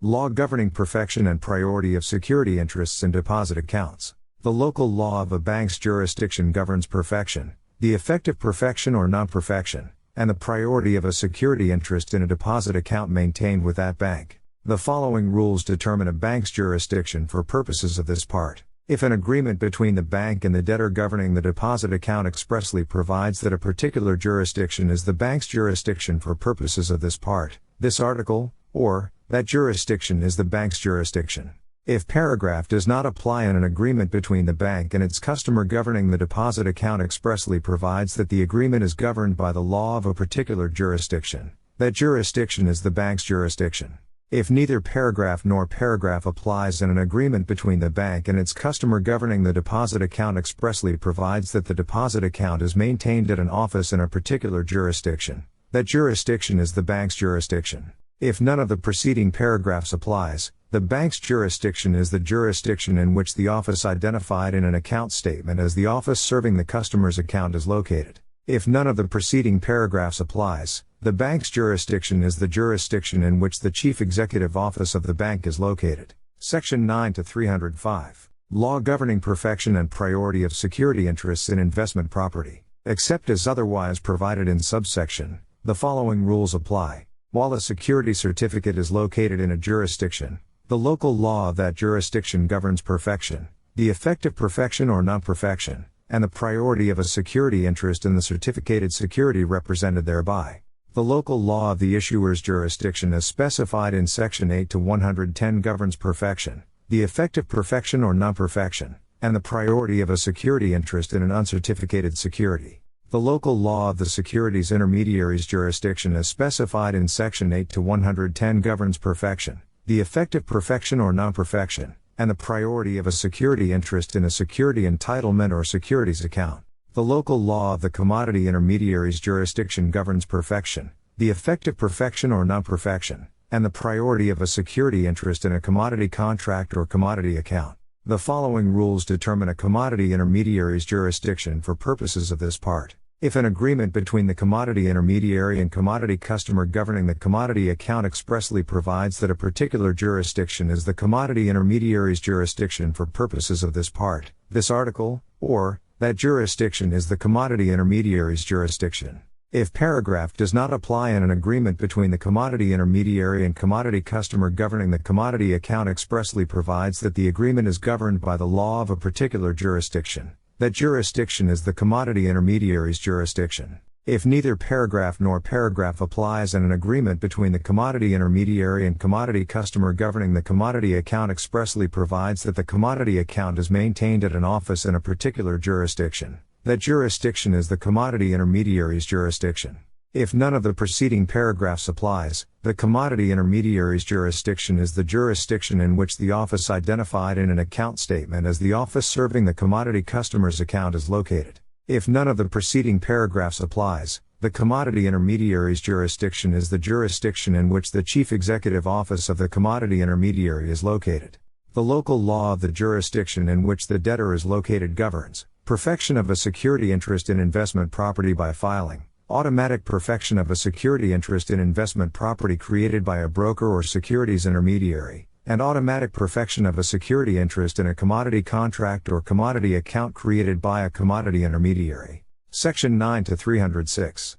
Law governing perfection and priority of security interests in deposit accounts. The local law of a bank's jurisdiction governs perfection, the effect of perfection or non-perfection, and the priority of a security interest in a deposit account maintained with that bank. The following rules determine a bank's jurisdiction for purposes of this part. If an agreement between the bank and the debtor governing the deposit account expressly provides that a particular jurisdiction is the bank's jurisdiction for purposes of this part, this article, or, that jurisdiction is the bank's jurisdiction. If paragraph does not apply and an agreement between the bank and its customer governing the deposit account expressly provides that the agreement is governed by the law of a particular jurisdiction, that jurisdiction is the bank's jurisdiction. If neither paragraph nor paragraph applies and an agreement between the bank and its customer governing the deposit account expressly provides that the deposit account is maintained at an office in a particular jurisdiction, that jurisdiction is the bank's jurisdiction. If none of the preceding paragraphs applies, the bank's jurisdiction is the jurisdiction in which the office identified in an account statement as the office serving the customer's account is located. If none of the preceding paragraphs applies, the bank's jurisdiction is the jurisdiction in which the chief executive office of the bank is located. Section 9 to 305. Law governing perfection and priority of security interests in investment property. Except as otherwise provided in subsection, the following rules apply. While a security certificate is located in a jurisdiction, the local law of that jurisdiction governs perfection, the effect of perfection or non-perfection, and the priority of a security interest in the certificated security represented thereby. The local law of the issuer's jurisdiction as specified in Section 8 to 110 governs perfection, the effect of perfection or non-perfection, and the priority of a security interest in an uncertificated security. The local law of the securities intermediary's jurisdiction as specified in Section 8 to 110 governs perfection, the effect of perfection or non-perfection, and the priority of a security interest in a security entitlement or securities account. The local law of the commodity intermediary's jurisdiction governs perfection, the effect of perfection or non-perfection, and the priority of a security interest in a commodity contract or commodity account. The following rules determine a commodity intermediary's jurisdiction for purposes of this part. If an agreement between the commodity intermediary and commodity customer governing the commodity account expressly provides that a particular jurisdiction is the commodity intermediary's jurisdiction for purposes of this part, this article, or, that jurisdiction is the commodity intermediary's jurisdiction. If paragraph does not apply and an agreement between the commodity intermediary and commodity customer governing the commodity account expressly provides that the agreement is governed by the law of a particular jurisdiction, that jurisdiction is the commodity intermediary's jurisdiction. If neither paragraph nor paragraph applies and an agreement between the commodity intermediary and commodity customer governing the commodity account expressly provides that the commodity account is maintained at an office in a particular jurisdiction, that jurisdiction is the commodity intermediary's jurisdiction. If none of the preceding paragraphs applies, the commodity intermediary's jurisdiction is the jurisdiction in which the office identified in an account statement as the office serving the commodity customer's account is located. If none of the preceding paragraphs applies, the commodity intermediary's jurisdiction is the jurisdiction in which the chief executive office of the commodity intermediary is located. The local law of the jurisdiction in which the debtor is located governs perfection of a security interest in investment property by filing, automatic perfection of a security interest in investment property created by a broker or securities intermediary, and automatic perfection of a security interest in a commodity contract or commodity account created by a commodity intermediary. Section 9 to 306.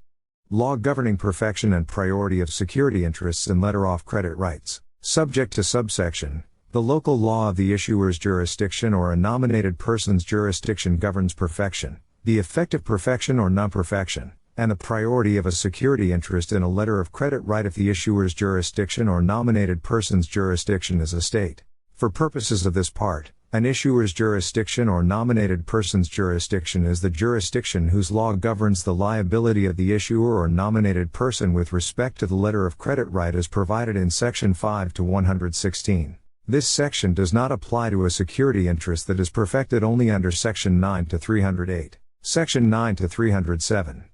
Law governing perfection and priority of security interests in letter-off credit rights. Subject to subsection, the local law of the issuer's jurisdiction or a nominated person's jurisdiction governs perfection, the effect of perfection or non-perfection, and the priority of a security interest in a letter of credit right if the issuer's jurisdiction or nominated person's jurisdiction is a state. For purposes of this part, an issuer's jurisdiction or nominated person's jurisdiction is the jurisdiction whose law governs the liability of the issuer or nominated person with respect to the letter of credit right as provided in Section 5 to 116. This section does not apply to a security interest that is perfected only under Section 9 to 308. Section 9 to 307.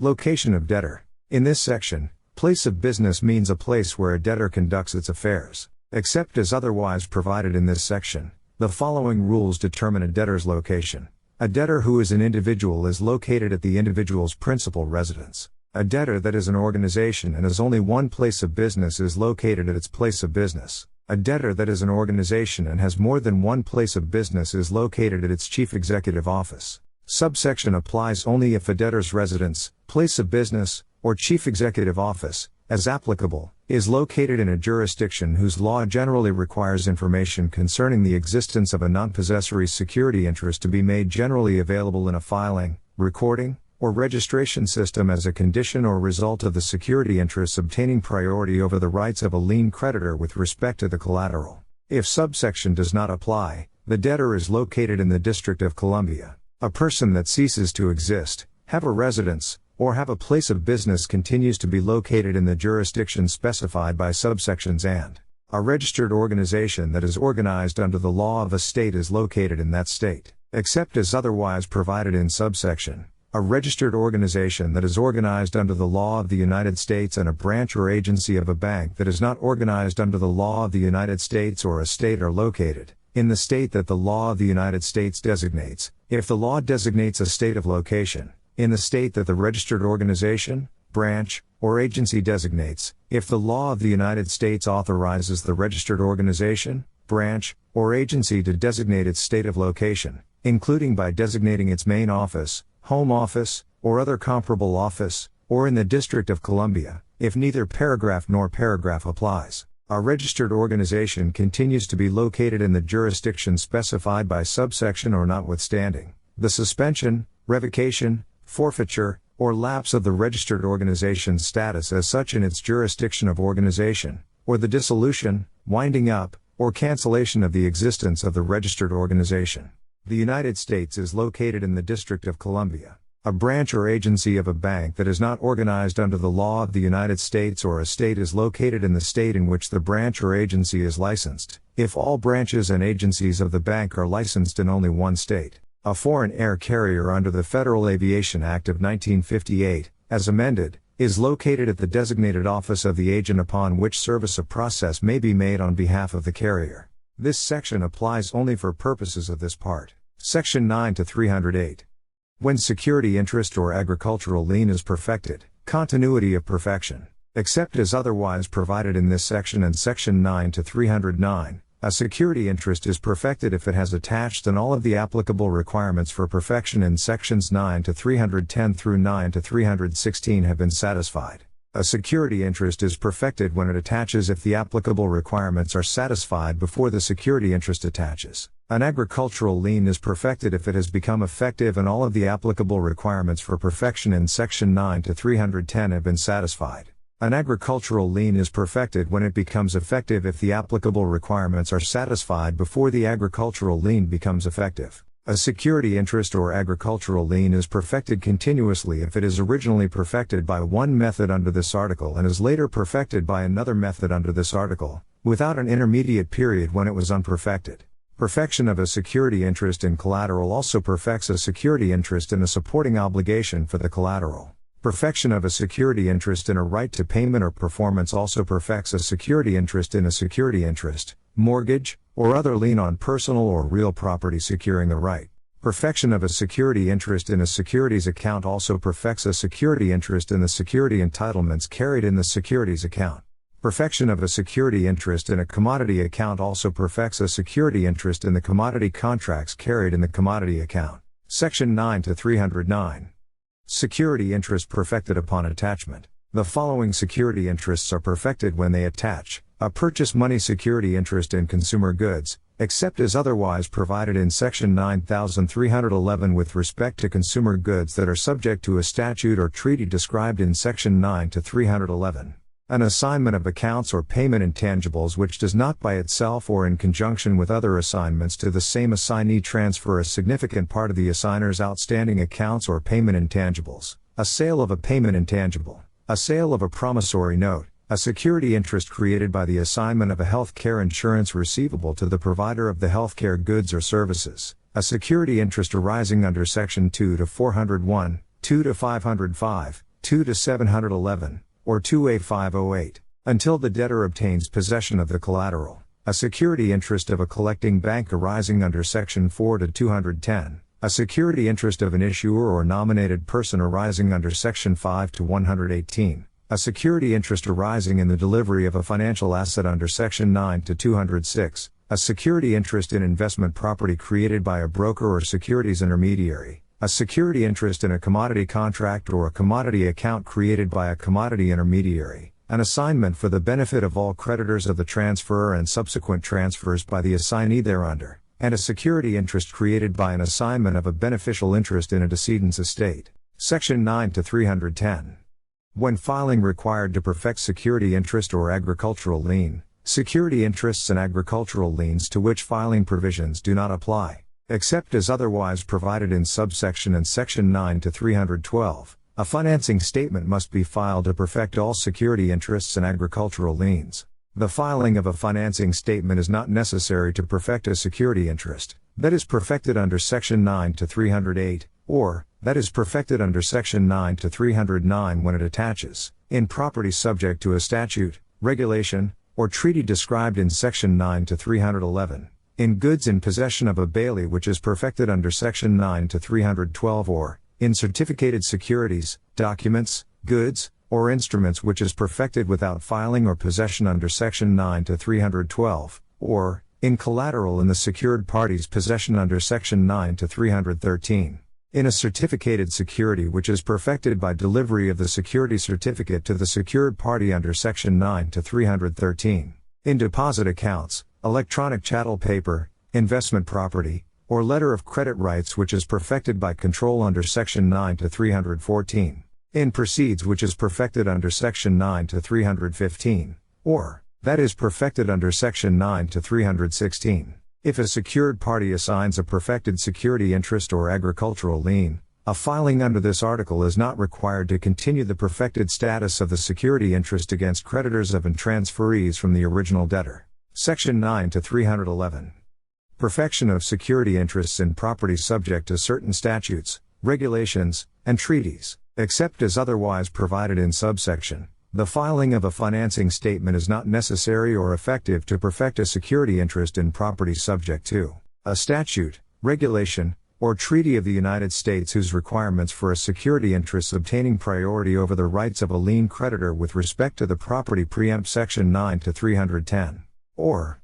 Location of debtor. In this section, place of business means a place where a debtor conducts its affairs. Except as otherwise provided in this section, the following rules determine a debtor's location. A debtor who is an individual is located at the individual's principal residence. A debtor that is an organization and has only one place of business is located at its place of business. A debtor that is an organization and has more than one place of business is located at its chief executive office. Subsection applies only if a debtor's residence, place of business, or chief executive office, as applicable, is located in a jurisdiction whose law generally requires information concerning the existence of a non-possessory security interest to be made generally available in a filing, recording, or registration system as a condition or result of the security interests obtaining priority over the rights of a lien creditor with respect to the collateral. If subsection does not apply, the debtor is located in the District of Columbia. A person that ceases to exist, have a residence, or have a place of business continues to be located in the jurisdiction specified by subsections and a registered organization that is organized under the law of a state is located in that state, except as otherwise provided in subsection. A registered organization that is organized under the law of the United States and a branch or agency of a bank that is not organized under the law of the United States or a state are located in the state that the law of the United States designates, if the law designates a state of location, in the state that the registered organization, branch, or agency designates, if the law of the United States authorizes the registered organization, branch, or agency to designate its state of location, including by designating its main office, home office, or other comparable office, or in the District of Columbia, if neither paragraph nor paragraph applies. A registered organization continues to be located in the jurisdiction specified by subsection or notwithstanding the suspension, revocation, forfeiture, or lapse of the registered organization's status as such in its jurisdiction of organization, or the dissolution, winding up, or cancellation of the existence of the registered organization. The United States is located in the District of Columbia. A branch or agency of a bank that is not organized under the law of the United States or a state is located in the state in which the branch or agency is licensed, if all branches and agencies of the bank are licensed in only one state. A foreign air carrier under the Federal Aviation Act of 1958, as amended, is located at the designated office of the agent upon which service a process may be made on behalf of the carrier. This section applies only for purposes of this part. Section 9 to 308. When security interest or agricultural lien is perfected, continuity of perfection. Except as otherwise provided in this section and Section 9 to 309, a security interest is perfected if it has attached and all of the applicable requirements for perfection in Sections 9 to 310 through 9 to 316 have been satisfied. A security interest is perfected when it attaches if the applicable requirements are satisfied before the security interest attaches. An agricultural lien is perfected if it has become effective and all of the applicable requirements for perfection in Section 9 to 310 have been satisfied. An agricultural lien is perfected when it becomes effective if the applicable requirements are satisfied before the agricultural lien becomes effective. A security interest or agricultural lien is perfected continuously if it is originally perfected by one method under this article and is later perfected by another method under this article, without an intermediate period when it was unperfected. Perfection of a security interest in collateral also perfects a security interest in a supporting obligation for the collateral. Perfection of a security interest in a right to payment or performance also perfects a security interest in a security interest, mortgage, or other lien on personal or real property securing the right. Perfection of a security interest in a securities account also perfects a security interest in the security entitlements carried in the securities account. Perfection of a security interest in a commodity account also perfects a security interest in the commodity contracts carried in the commodity account. Section 9 to 309. Security interest perfected upon attachment. The following security interests are perfected when they attach: a purchase money security interest in consumer goods, except as otherwise provided in Section 9311 with respect to consumer goods that are subject to a statute or treaty described in Section 9311. An assignment of accounts or payment intangibles which does not by itself or in conjunction with other assignments to the same assignee transfer a significant part of the assigner's outstanding accounts or payment intangibles, a sale of a payment intangible, a sale of a promissory note, a security interest created by the assignment of a health care insurance receivable to the provider of the health care goods or services, a security interest arising under Section 2 to 401, 2 to 505, 2 to 711, or 2A508, until the debtor obtains possession of the collateral, a security interest of a collecting bank arising under Section 4 to 210, a security interest of an issuer or nominated person arising under Section 5 to 118, a security interest arising in the delivery of a financial asset under Section 9 to 206, a security interest in investment property created by a broker or securities intermediary, a security interest in a commodity contract or a commodity account created by a commodity intermediary, an assignment for the benefit of all creditors of the transferor and subsequent transfers by the assignee thereunder, and a security interest created by an assignment of a beneficial interest in a decedent's estate. Section 9 to 310. When filing required to perfect security interest or agricultural lien, security interests and agricultural liens to which filing provisions do not apply, except as otherwise provided in subsection and Section 9 to 312, a financing statement must be filed to perfect all security interests and agricultural liens. The filing of a financing statement is not necessary to perfect a security interest, that is perfected under Section 9 to 308, or, that is perfected under Section 9 to 309 when it attaches, in property subject to a statute, regulation, or treaty described in Section 9 to 311. In goods in possession of a bailee which is perfected under Section 9 to 312 or, in certificated securities, documents, goods, or instruments which is perfected without filing or possession under Section 9 to 312, or, in collateral in the secured party's possession under Section 9 to 313. In a certificated security which is perfected by delivery of the security certificate to the secured party under Section 9 to 313. In deposit accounts, electronic chattel paper, investment property, or letter of credit rights which is perfected by control under Section 9 to 314. In proceeds which is perfected under Section 9 to 315, or, that is perfected under Section 9 to 316. If a secured party assigns a perfected security interest or agricultural lien, a filing under this article is not required to continue the perfected status of the security interest against creditors of and transferees from the original debtor. Section 9 to 311. Perfection of security interests in property subject to certain statutes, regulations, and treaties, except as otherwise provided in subsection. The filing of a financing statement is not necessary or effective to perfect a security interest in property subject to a statute, regulation, or treaty of the United States whose requirements for a security interest obtaining priority over the rights of a lien creditor with respect to the property preempt Section 9 to 310, or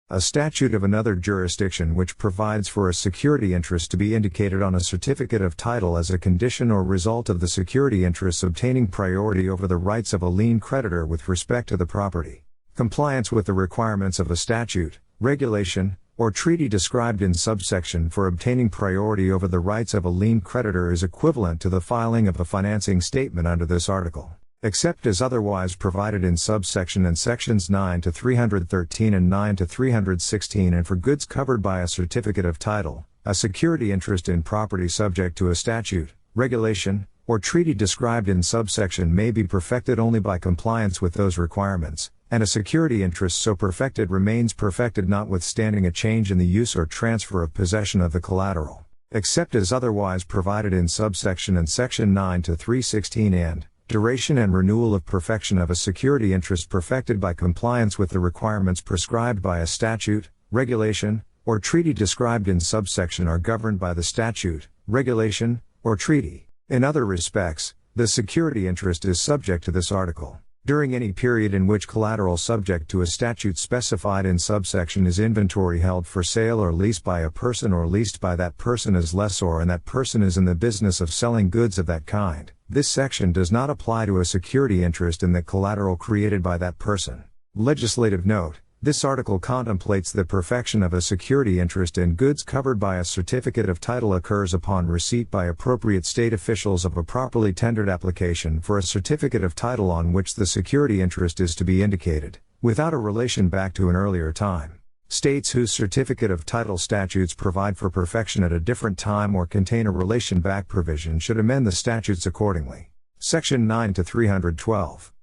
a statute of another jurisdiction which provides for a security interest to be indicated on a certificate of title as a condition or result of the security interests obtaining priority over the rights of a lien creditor with respect to the property. Compliance with the requirements of a statute, regulation, or treaty described in subsection for obtaining priority over the rights of a lien creditor is equivalent to the filing of a financing statement under this article, except as otherwise provided in subsection and sections 9 to 313 and 9 to 316, and for goods covered by a certificate of title, a security interest in property subject to a statute, regulation, or treaty described in subsection may be perfected only by compliance with those requirements, and a security interest so perfected remains perfected notwithstanding a change in the use or transfer of possession of the collateral, except as otherwise provided in subsection and section 9 to 316 and duration and renewal of perfection of a security interest perfected by compliance with the requirements prescribed by a statute, regulation, or treaty described in subsection are governed by the statute, regulation, or treaty. In other respects, the security interest is subject to this article. During any period in which collateral subject to a statute specified in subsection is inventory held for sale or lease by a person or leased by that person as lessor and that person is in the business of selling goods of that kind, this section does not apply to a security interest in the collateral created by that person. Legislative note: This article contemplates that perfection of a security interest in goods covered by a certificate of title occurs upon receipt by appropriate state officials of a properly tendered application for a certificate of title on which the security interest is to be indicated, without a relation back to an earlier time. States whose certificate of title statutes provide for perfection at a different time or contain a relation back provision should amend the statutes accordingly. Section 9 to 312.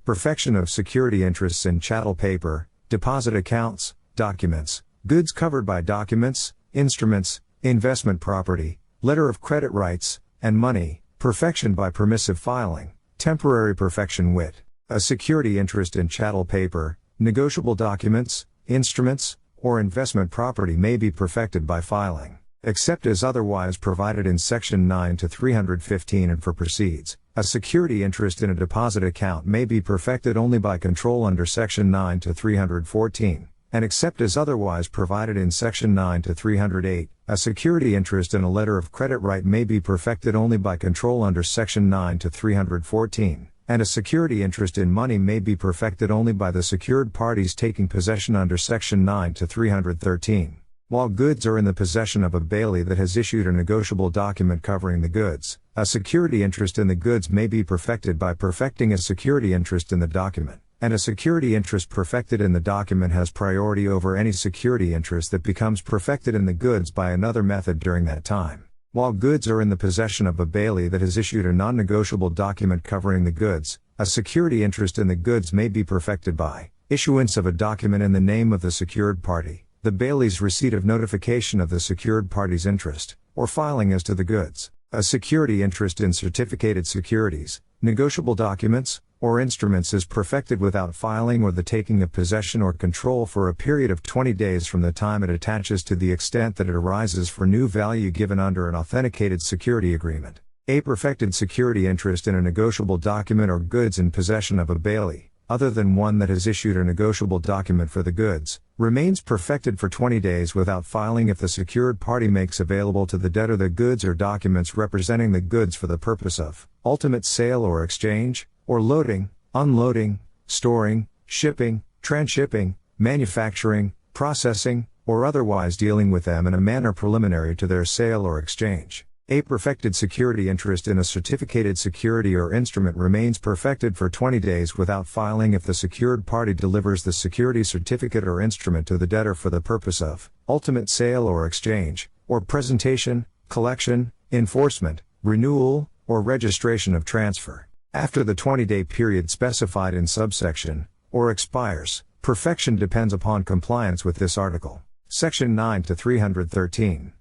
Perfection of security interests in chattel paper, deposit accounts, documents, goods covered by documents, instruments, investment property, letter of credit rights, and money, perfection by permissive filing, temporary perfection wit. A security interest in chattel paper, negotiable documents, instruments, or investment property may be perfected by filing, except as otherwise provided in Section 9 to 315 and for proceeds. A security interest in a deposit account may be perfected only by control under Section 9 to 314, and except as otherwise provided in Section 9 to 308, a security interest in a letter of credit right may be perfected only by control under Section 9 to 314, and a security interest in money may be perfected only by the secured parties taking possession under Section 9 to 313. While goods are in the possession of a bailee that has issued a negotiable document covering the goods, a security interest in the goods may be perfected by perfecting a security interest in the document, and a security interest perfected in the document has priority over any security interest that becomes perfected in the goods by another method during that time. While goods are in the possession of a bailee that has issued a non-negotiable document covering the goods, a security interest in the goods may be perfected by issuance of a document in the name of the secured party, the bailee's receipt of notification of the secured party's interest, or filing as to the goods. A security interest in certificated securities, negotiable documents, or instruments is perfected without filing or the taking of possession or control for a period of 20 days from the time it attaches to the extent that it arises for new value given under an authenticated security agreement. A perfected security interest in a negotiable document or goods in possession of a bailee, other than one that has issued a negotiable document for the goods, remains perfected for 20 days without filing if the secured party makes available to the debtor the goods or documents representing the goods for the purpose of ultimate sale or exchange, or loading, unloading, storing, shipping, transshipping, manufacturing, processing, or otherwise dealing with them in a manner preliminary to their sale or exchange. A perfected security interest in a certificated security or instrument remains perfected for 20 days without filing if the secured party delivers the security certificate or instrument to the debtor for the purpose of ultimate sale or exchange, or presentation, collection, enforcement, renewal, or registration of transfer. After the 20-day period specified in subsection, or expires, perfection depends upon compliance with this article. Section 9 to 313.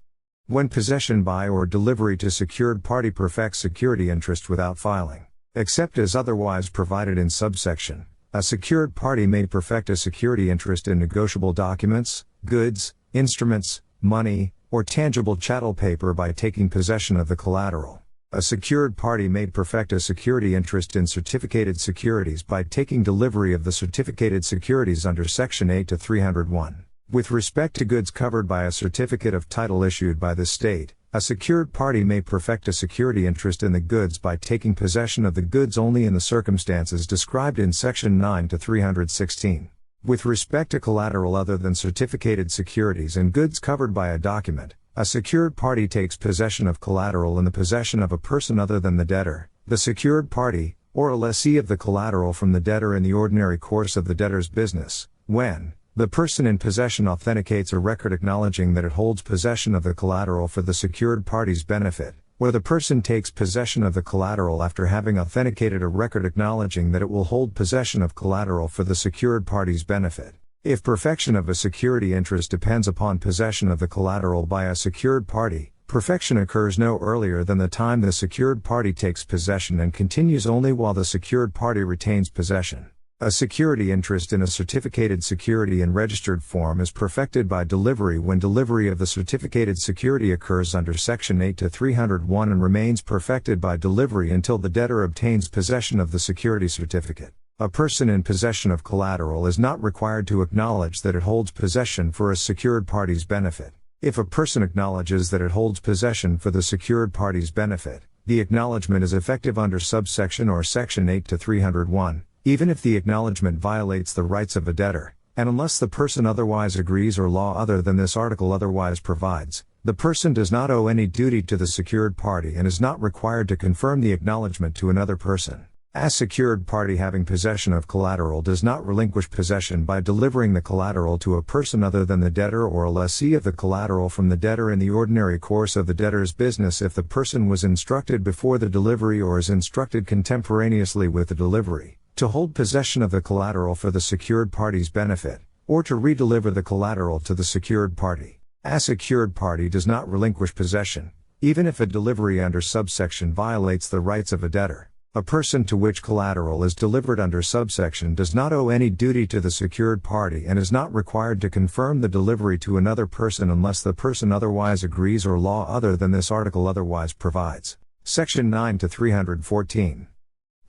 When possession by or delivery to secured party perfects security interest without filing, except as otherwise provided in subsection, a secured party may perfect a security interest in negotiable documents, goods, instruments, money, or tangible chattel paper by taking possession of the collateral. A secured party may perfect a security interest in certificated securities by taking delivery of the certificated securities under Section 8 to 301. With respect to goods covered by a certificate of title issued by the state, a secured party may perfect a security interest in the goods by taking possession of the goods only in the circumstances described in Section 9 to 316. With respect to collateral other than certificated securities and goods covered by a document, a secured party takes possession of collateral in the possession of a person other than the debtor, the secured party, or a lessee of the collateral from the debtor in the ordinary course of the debtor's business, when the person in possession authenticates a record acknowledging that it holds possession of the collateral for the secured party's benefit, or the person takes possession of the collateral after having authenticated a record acknowledging that it will hold possession of collateral for the secured party's benefit. If perfection of a security interest depends upon possession of the collateral by a secured party, perfection occurs no earlier than the time the secured party takes possession and continues only while the secured party retains possession. A security interest in a certificated security in registered form is perfected by delivery when delivery of the certificated security occurs under Section 8 to 301 and remains perfected by delivery until the debtor obtains possession of the security certificate. A person in possession of collateral is not required to acknowledge that it holds possession for a secured party's benefit. If a person acknowledges that it holds possession for the secured party's benefit, the acknowledgement is effective under subsection or Section 8 to 301. Even if the acknowledgement violates the rights of a debtor, and unless the person otherwise agrees or law other than this article otherwise provides, the person does not owe any duty to the secured party and is not required to confirm the acknowledgement to another person. A secured party having possession of collateral does not relinquish possession by delivering the collateral to a person other than the debtor or a lessee of the collateral from the debtor in the ordinary course of the debtor's business if the person was instructed before the delivery or is instructed contemporaneously with the delivery, to hold possession of the collateral for the secured party's benefit, or to redeliver the collateral to the secured party. A secured party does not relinquish possession, even if a delivery under subsection violates the rights of a debtor. A person to which collateral is delivered under subsection does not owe any duty to the secured party and is not required to confirm the delivery to another person unless the person otherwise agrees or law other than this article otherwise provides. Section 9 to 314.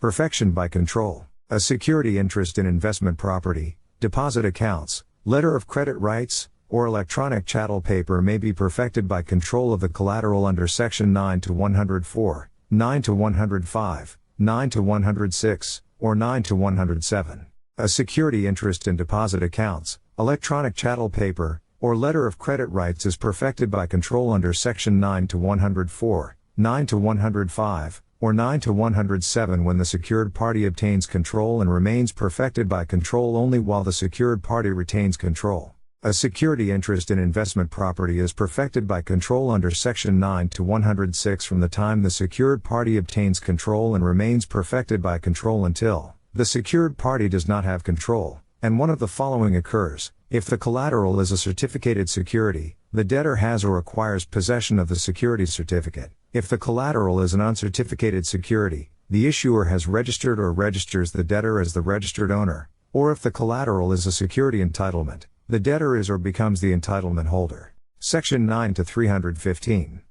Perfection by control. A security interest in investment property, deposit accounts, letter of credit rights, or electronic chattel paper may be perfected by control of the collateral under Section 9 to 104, 9 to 105, 9 to 106, or 9 to 107. A security interest in deposit accounts, electronic chattel paper, or letter of credit rights is perfected by control under Section 9 to 104, 9 to 105, or 9 to 107 when the secured party obtains control and remains perfected by control only while the secured party retains control. A security interest in investment property is perfected by control under Section 9 to 106 from the time the secured party obtains control and remains perfected by control until the secured party does not have control, and one of the following occurs. If the collateral is a certificated security, the debtor has or acquires possession of the security certificate. If the collateral is an uncertificated security, the issuer has registered or registers the debtor as the registered owner, or if the collateral is a security entitlement, the debtor is or becomes the entitlement holder. Section 9 to 315.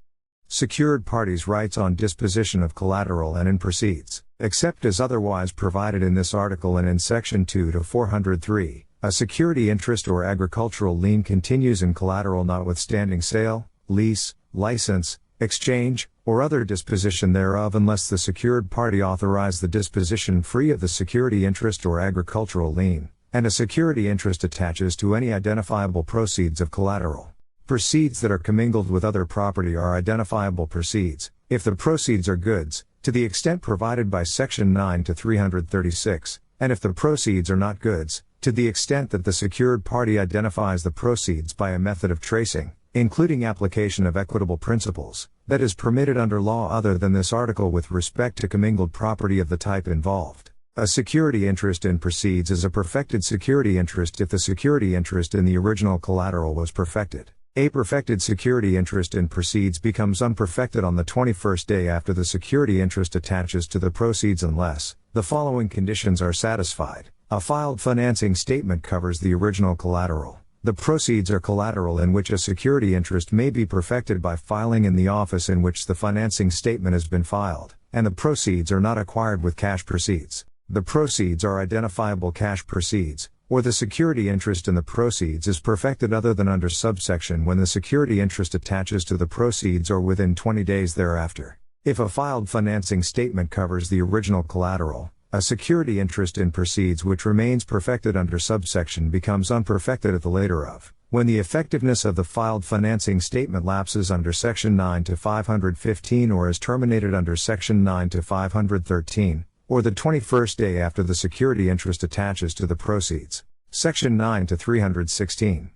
Secured parties' rights on disposition of collateral and in proceeds, except as otherwise provided in this article and in Section 2 to 403. A security interest or agricultural lien continues in collateral notwithstanding sale, lease, license, exchange, or other disposition thereof unless the secured party authorize the disposition free of the security interest or agricultural lien, and a security interest attaches to any identifiable proceeds of collateral. Proceeds that are commingled with other property are identifiable proceeds, if the proceeds are goods, to the extent provided by Section 9 to 336, and if the proceeds are not goods, to the extent that the secured party identifies the proceeds by a method of tracing, including application of equitable principles, that is permitted under law other than this article with respect to commingled property of the type involved. A security interest in proceeds is a perfected security interest if the security interest in the original collateral was perfected. A perfected security interest in proceeds becomes unperfected on the 21st day after the security interest attaches to the proceeds unless the following conditions are satisfied. A filed financing statement covers the original collateral. The proceeds are collateral in which a security interest may be perfected by filing in the office in which the financing statement has been filed, and the proceeds are not acquired with cash proceeds. The proceeds are identifiable cash proceeds, or the security interest in the proceeds is perfected other than under subsection when the security interest attaches to the proceeds or within 20 days thereafter. If a filed financing statement covers the original collateral, a security interest in proceeds which remains perfected under subsection becomes unperfected at the later of, when the effectiveness of the filed financing statement lapses under Section 9 to 515 or is terminated under Section 9 to 513, or the 21st day after the security interest attaches to the proceeds. Section 9 to 316.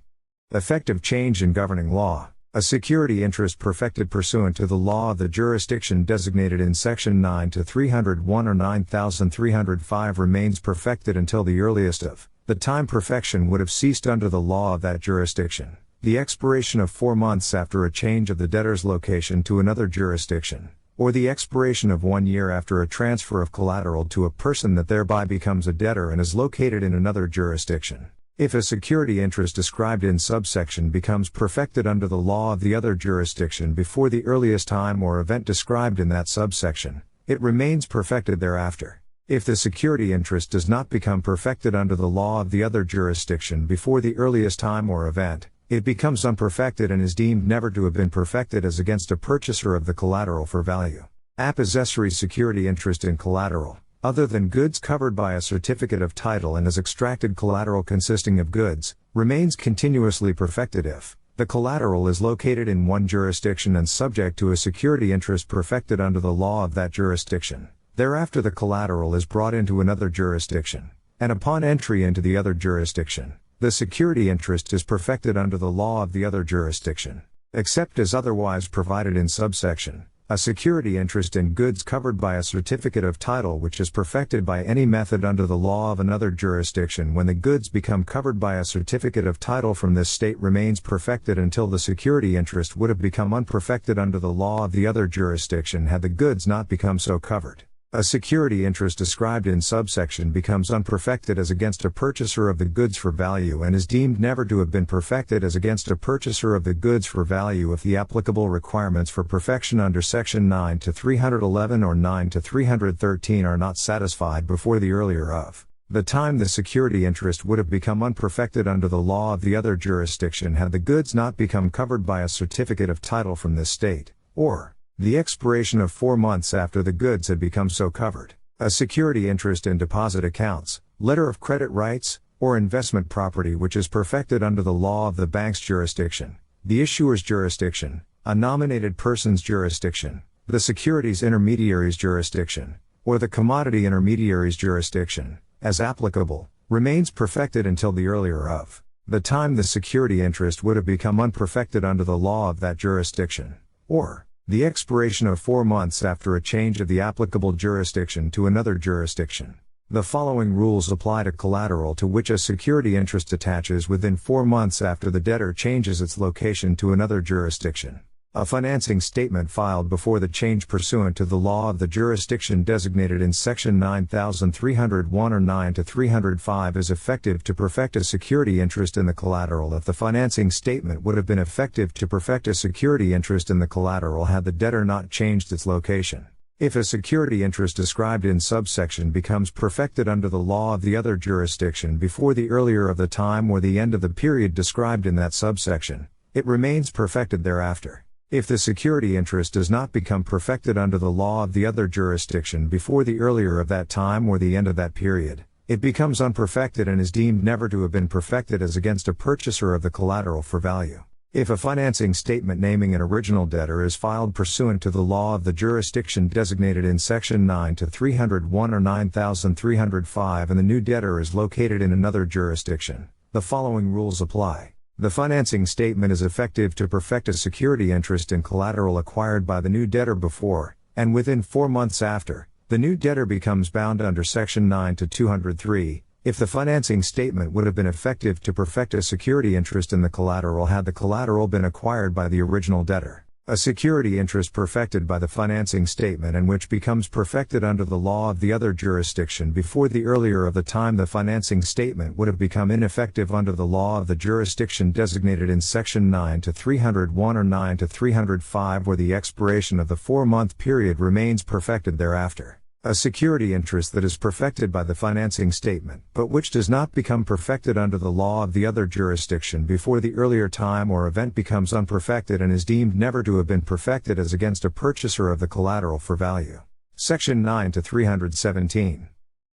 Effective change in governing law. A security interest perfected pursuant to the law of the jurisdiction designated in Section 9 to 301 or 9305 remains perfected until the earliest of the time perfection would have ceased under the law of that jurisdiction, the expiration of 4 months after a change of the debtor's location to another jurisdiction, or the expiration of 1 year after a transfer of collateral to a person that thereby becomes a debtor and is located in another jurisdiction. If a security interest described in subsection becomes perfected under the law of the other jurisdiction before the earliest time or event described in that subsection, it remains perfected thereafter. If the security interest does not become perfected under the law of the other jurisdiction before the earliest time or event, it becomes unperfected and is deemed never to have been perfected as against a purchaser of the collateral for value. A possessory security interest in collateral. other than goods covered by a certificate of title and as extracted collateral consisting of goods, remains continuously perfected if the collateral is located in one jurisdiction and subject to a security interest perfected under the law of that jurisdiction. Thereafter the collateral is brought into another jurisdiction, and upon entry into the other jurisdiction, the security interest is perfected under the law of the other jurisdiction, except as otherwise provided in subsection. A security interest in goods covered by a certificate of title which is perfected by any method under the law of another jurisdiction when the goods become covered by a certificate of title from this state remains perfected until the security interest would have become unperfected under the law of the other jurisdiction had the goods not become so covered. A security interest described in subsection becomes unperfected as against a purchaser of the goods for value and is deemed never to have been perfected as against a purchaser of the goods for value if the applicable requirements for perfection under section 9 to 311 or 9 to 313 are not satisfied before the earlier of the time the security interest would have become unperfected under the law of the other jurisdiction had the goods not become covered by a certificate of title from this state, or the expiration of 4 months after the goods had become so covered. A security interest in deposit accounts, letter of credit rights, or investment property which is perfected under the law of the bank's jurisdiction, the issuer's jurisdiction, a nominated person's jurisdiction, the securities intermediary's jurisdiction, or the commodity intermediary's jurisdiction, as applicable, remains perfected until the earlier of the time the security interest would have become unperfected under the law of that jurisdiction, or the expiration of 4 months after a change of the applicable jurisdiction to another jurisdiction. The following rules apply to collateral to which a security interest attaches within 4 months after the debtor changes its location to another jurisdiction. A financing statement filed before the change pursuant to the law of the jurisdiction designated in section 9301 or 9 to 305 is effective to perfect a security interest in the collateral if the financing statement would have been effective to perfect a security interest in the collateral had the debtor not changed its location. If a security interest described in subsection becomes perfected under the law of the other jurisdiction before the earlier of the time or the end of the period described in that subsection, it remains perfected thereafter. If the security interest does not become perfected under the law of the other jurisdiction before the earlier of that time or the end of that period, it becomes unperfected and is deemed never to have been perfected as against a purchaser of the collateral for value. If a financing statement naming an original debtor is filed pursuant to the law of the jurisdiction designated in section 9 to 301 or 9305 and the new debtor is located in another jurisdiction, the following rules apply. The financing statement is effective to perfect a security interest in collateral acquired by the new debtor before, and within 4 months after, the new debtor becomes bound under section 9 to 203, if the financing statement would have been effective to perfect a security interest in the collateral had the collateral been acquired by the original debtor. A security interest perfected by the financing statement and which becomes perfected under the law of the other jurisdiction before the earlier of the time the financing statement would have become ineffective under the law of the jurisdiction designated in section 9 to 301 or 9 to 305 where the expiration of the 4-month period remains perfected thereafter. A security interest that is perfected by the financing statement, but which does not become perfected under the law of the other jurisdiction before the earlier time or event becomes unperfected and is deemed never to have been perfected as against a purchaser of the collateral for value. Section 9 to 317.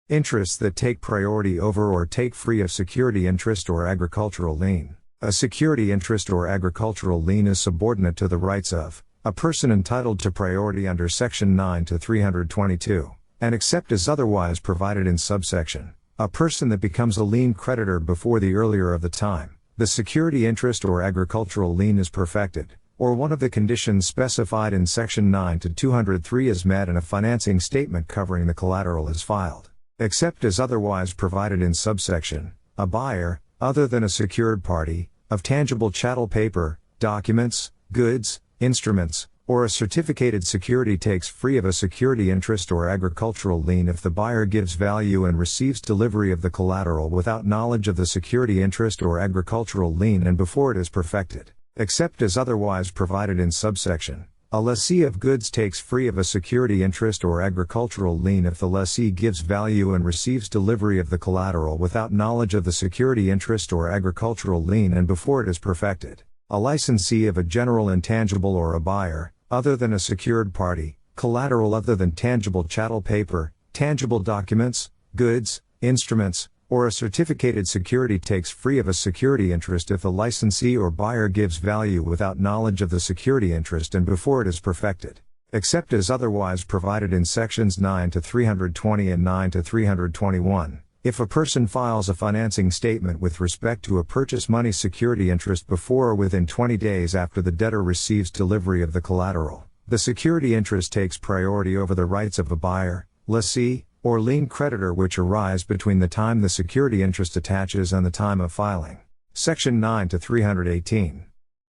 Interests that take priority over or take free of security interest or agricultural lien. A security interest or agricultural lien is subordinate to the rights of a person entitled to priority under section 9 to 322, and except as otherwise provided in subsection, a person that becomes a lien creditor before the earlier of the time, the security interest or agricultural lien is perfected, or one of the conditions specified in section 9 to 203 is met and a financing statement covering the collateral is filed. Except as otherwise provided in subsection, a buyer, other than a secured party, of tangible chattel paper, documents, goods, instruments, or a certificated security takes free of a security interest or agricultural lien if the buyer gives value and receives delivery of the collateral without knowledge of the security interest or agricultural lien and before it is perfected. Except as otherwise provided in subsection, a lessee of goods takes free of a security interest or agricultural lien if the lessee gives value and receives delivery of the collateral without knowledge of the security interest or agricultural lien and before it is perfected. A licensee of a general intangible or a buyer, other than a secured party, collateral other than tangible chattel paper, tangible documents, goods, instruments, or a certificated security takes free of a security interest if the licensee or buyer gives value without knowledge of the security interest and before it is perfected, except as otherwise provided in sections 9 to 320 and 9 to 321. If a person files a financing statement with respect to a purchase money security interest before or within 20 days after the debtor receives delivery of the collateral, the security interest takes priority over the rights of a buyer, lessee, or lien creditor which arise between the time the security interest attaches and the time of filing. Section 9 to 318.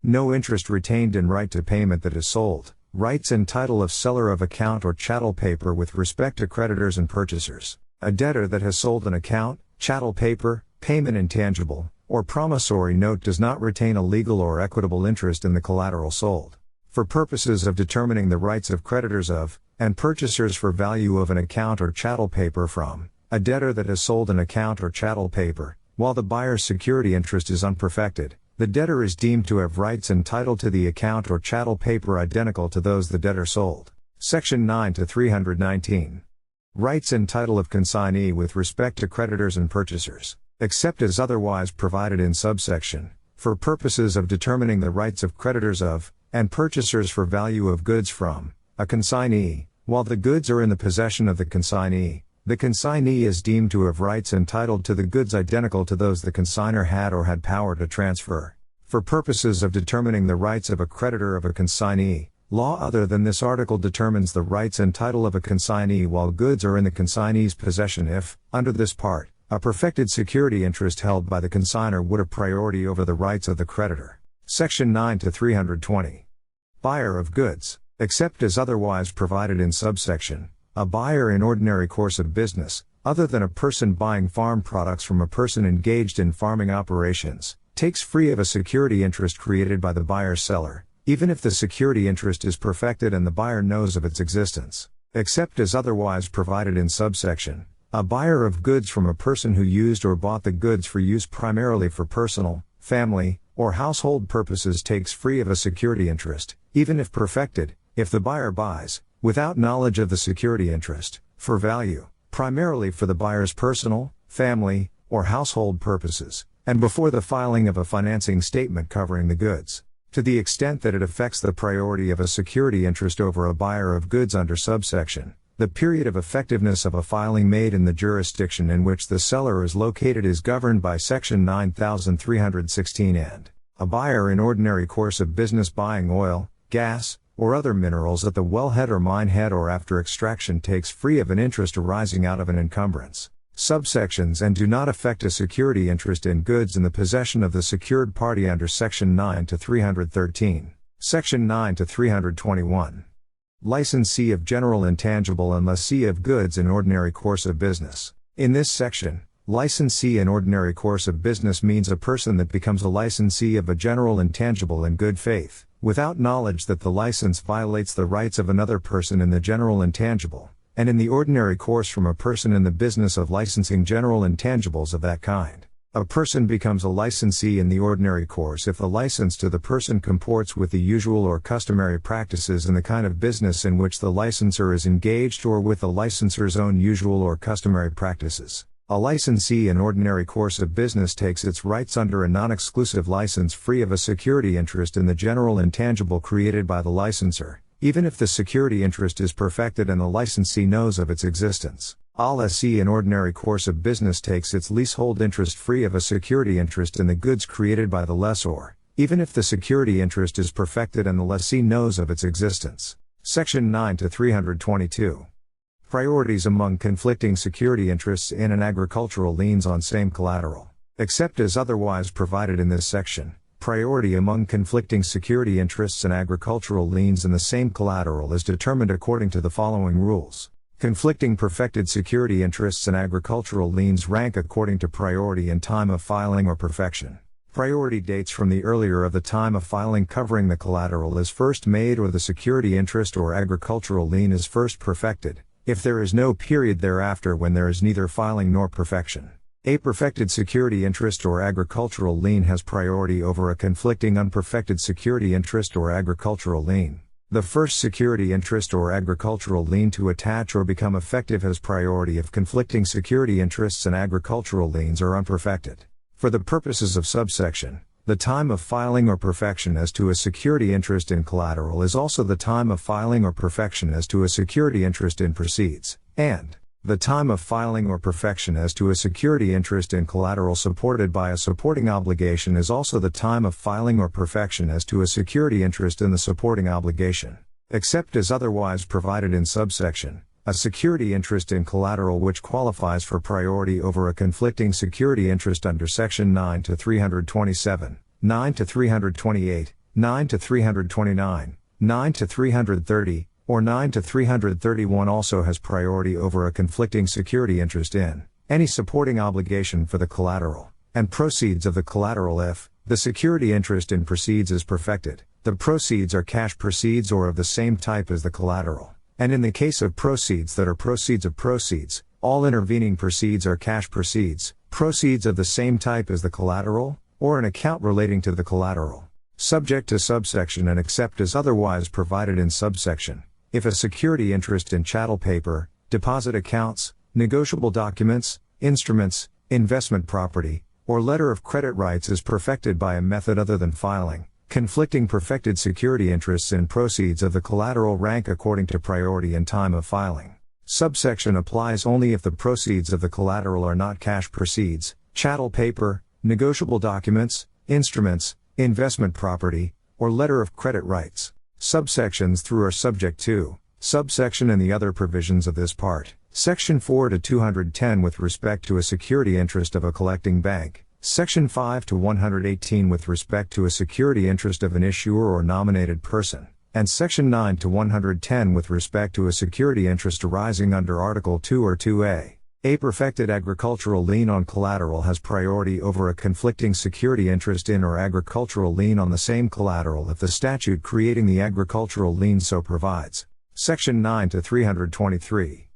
No interest retained in right to payment that is sold, rights and title of seller of account or chattel paper with respect to creditors and purchasers. A debtor that has sold an account, chattel paper, payment intangible, or promissory note does not retain a legal or equitable interest in the collateral sold. For purposes of determining the rights of creditors of, and purchasers for value of an account or chattel paper from, a debtor that has sold an account or chattel paper, while the buyer's security interest is unperfected, the debtor is deemed to have rights and title to the account or chattel paper identical to those the debtor sold. Section 9 to 319. Rights and title of consignee with respect to creditors and purchasers, except as otherwise provided in subsection, for purposes of determining the rights of creditors of, and purchasers for value of goods from, a consignee, while the goods are in the possession of the consignee is deemed to have rights entitled to the goods identical to those the consignor had or had power to transfer. For purposes of determining the rights of a creditor of a consignee, law other than this article determines the rights and title of a consignee while goods are in the consignee's possession if, under this part, a perfected security interest held by the consignor would have priority over the rights of the creditor. Section 9 to 320. Buyer of goods. Except as otherwise provided in subsection, a buyer in ordinary course of business, other than a person buying farm products from a person engaged in farming operations, takes free of a security interest created by the buyer's seller, even if the security interest is perfected and the buyer knows of its existence. Except as otherwise provided in subsection, a buyer of goods from a person who used or bought the goods for use primarily for personal, family, or household purposes takes free of a security interest, even if perfected, if the buyer buys, without knowledge of the security interest, for value, primarily for the buyer's personal, family, or household purposes, and before the filing of a financing statement covering the goods, to the extent that it affects the priority of a security interest over a buyer of goods under subsection. The period of effectiveness of a filing made in the jurisdiction in which the seller is located is governed by Section 9316 and a buyer in ordinary course of business buying oil, gas, or other minerals at the wellhead or mine head or after extraction takes free of an interest arising out of an encumbrance. Subsections and do not affect a security interest in goods in the possession of the secured party under Section 9 to 313. Section 9 to 321. Licensee of general intangible and lessee of goods in ordinary course of business. In this section, licensee in ordinary course of business means a person that becomes a licensee of a general intangible in good faith, without knowledge that the license violates the rights of another person in the general intangible, and in the ordinary course from a person in the business of licensing general intangibles of that kind. A person becomes a licensee in the ordinary course if the license to the person comports with the usual or customary practices in the kind of business in which the licensor is engaged or with the licensor's own usual or customary practices. A licensee in ordinary course of business takes its rights under a non-exclusive license free of a security interest in the general intangible created by the licensor, even if the security interest is perfected and the licensee knows of its existence. A lessee in ordinary course of business takes its leasehold interest free of a security interest in the goods created by the lessor, even if the security interest is perfected and the lessee knows of its existence. Section 9 to 322. Priorities among conflicting security interests in and agricultural liens on same collateral. Except as otherwise provided in this section, priority among conflicting security interests and agricultural liens in the same collateral is determined according to the following rules. Conflicting perfected security interests and agricultural liens rank according to priority and time of filing or perfection. Priority dates from the earlier of the time of filing covering the collateral is first made or the security interest or agricultural lien is first perfected, if there is no period thereafter when there is neither filing nor perfection. A perfected security interest or agricultural lien has priority over a conflicting unperfected security interest or agricultural lien. The first security interest or agricultural lien to attach or become effective has priority if conflicting security interests and agricultural liens are unperfected. For the purposes of subsection, the time of filing or perfection as to a security interest in collateral is also the time of filing or perfection as to a security interest in proceeds, and the time of filing or perfection as to a security interest in collateral supported by a supporting obligation is also the time of filing or perfection as to a security interest in the supporting obligation, except as otherwise provided in subsection. A security interest in collateral which qualifies for priority over a conflicting security interest under Section 9 to 327, 9 to 328, 9 to 329, 9 to 330, or 9 to 331 also has priority over a conflicting security interest in any supporting obligation for the collateral and proceeds of the collateral if the security interest in proceeds is perfected. The proceeds are cash proceeds or of the same type as the collateral, and in the case of proceeds that are proceeds of proceeds, all intervening proceeds are cash proceeds, proceeds of the same type as the collateral, or an account relating to the collateral. Subject to subsection and except as otherwise provided in subsection. If a security interest in chattel paper, deposit accounts, negotiable documents, instruments, investment property, or letter of credit rights is perfected by a method other than filing, conflicting perfected security interests in proceeds of the collateral rank according to priority and time of filing. Subsection applies only if the proceeds of the collateral are not cash proceeds, chattel paper, negotiable documents, instruments, investment property, or letter of credit rights. Subsections through are subject to subsection and the other provisions of this part. Section 4 to 210 with respect to a security interest of a collecting bank. Section 5 to 118 with respect to a security interest of an issuer or nominated person. And Section 9 to 110 with respect to a security interest arising under Article 2 or 2A. A perfected agricultural lien on collateral has priority over a conflicting security interest in or agricultural lien on the same collateral if the statute creating the agricultural lien so provides. Section 9 to 323.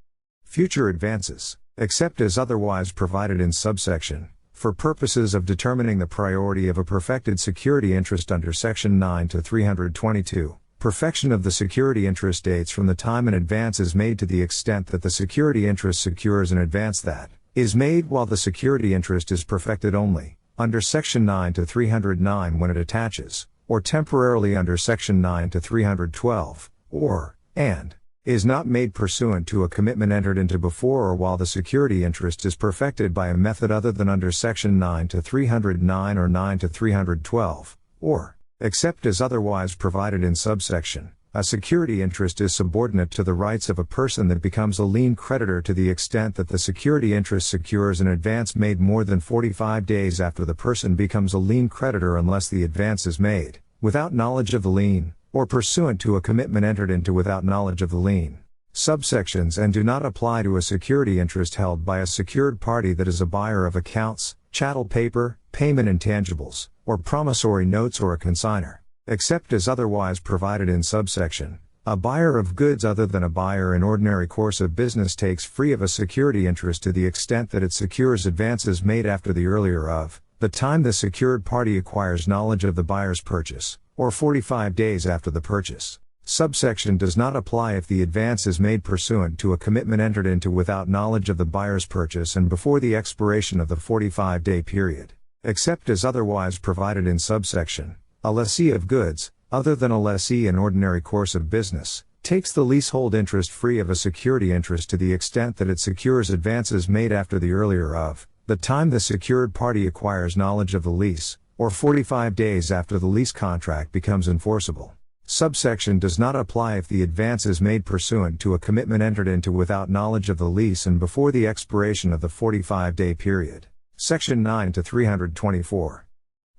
Future advances, except as otherwise provided in subsection, for purposes of determining the priority of a perfected security interest under Section 9 to 322. Perfection of the security interest dates from the time an advance is made to the extent that the security interest secures an advance that is made while the security interest is perfected only, under Section 9 to 309 when it attaches, or temporarily under Section 9 to 312, or, and, is not made pursuant to a commitment entered into before or while the security interest is perfected by a method other than under Section 9 to 309 or 9 to 312, or, except as otherwise provided in subsection, a security interest is subordinate to the rights of a person that becomes a lien creditor to the extent that the security interest secures an advance made more than 45 days after the person becomes a lien creditor unless the advance is made without knowledge of the lien, or pursuant to a commitment entered into without knowledge of the lien. Subsections and do not apply to a security interest held by a secured party that is a buyer of accounts, chattel paper, payment intangibles, or promissory notes or a consignor, except as otherwise provided in subsection. A buyer of goods other than a buyer in ordinary course of business takes free of a security interest to the extent that it secures advances made after the earlier of the time the secured party acquires knowledge of the buyer's purchase, or 45 days after the purchase. Subsection does not apply if the advance is made pursuant to a commitment entered into without knowledge of the buyer's purchase and before the expiration of the 45-day period, except as otherwise provided in subsection. A lessee of goods, other than a lessee in ordinary course of business, takes the leasehold interest free of a security interest to the extent that it secures advances made after the earlier of the time the secured party acquires knowledge of the lease, or 45 days after the lease contract becomes enforceable. Subsection does not apply if the advance is made pursuant to a commitment entered into without knowledge of the lease and before the expiration of the 45-day period. Section 9 to 324.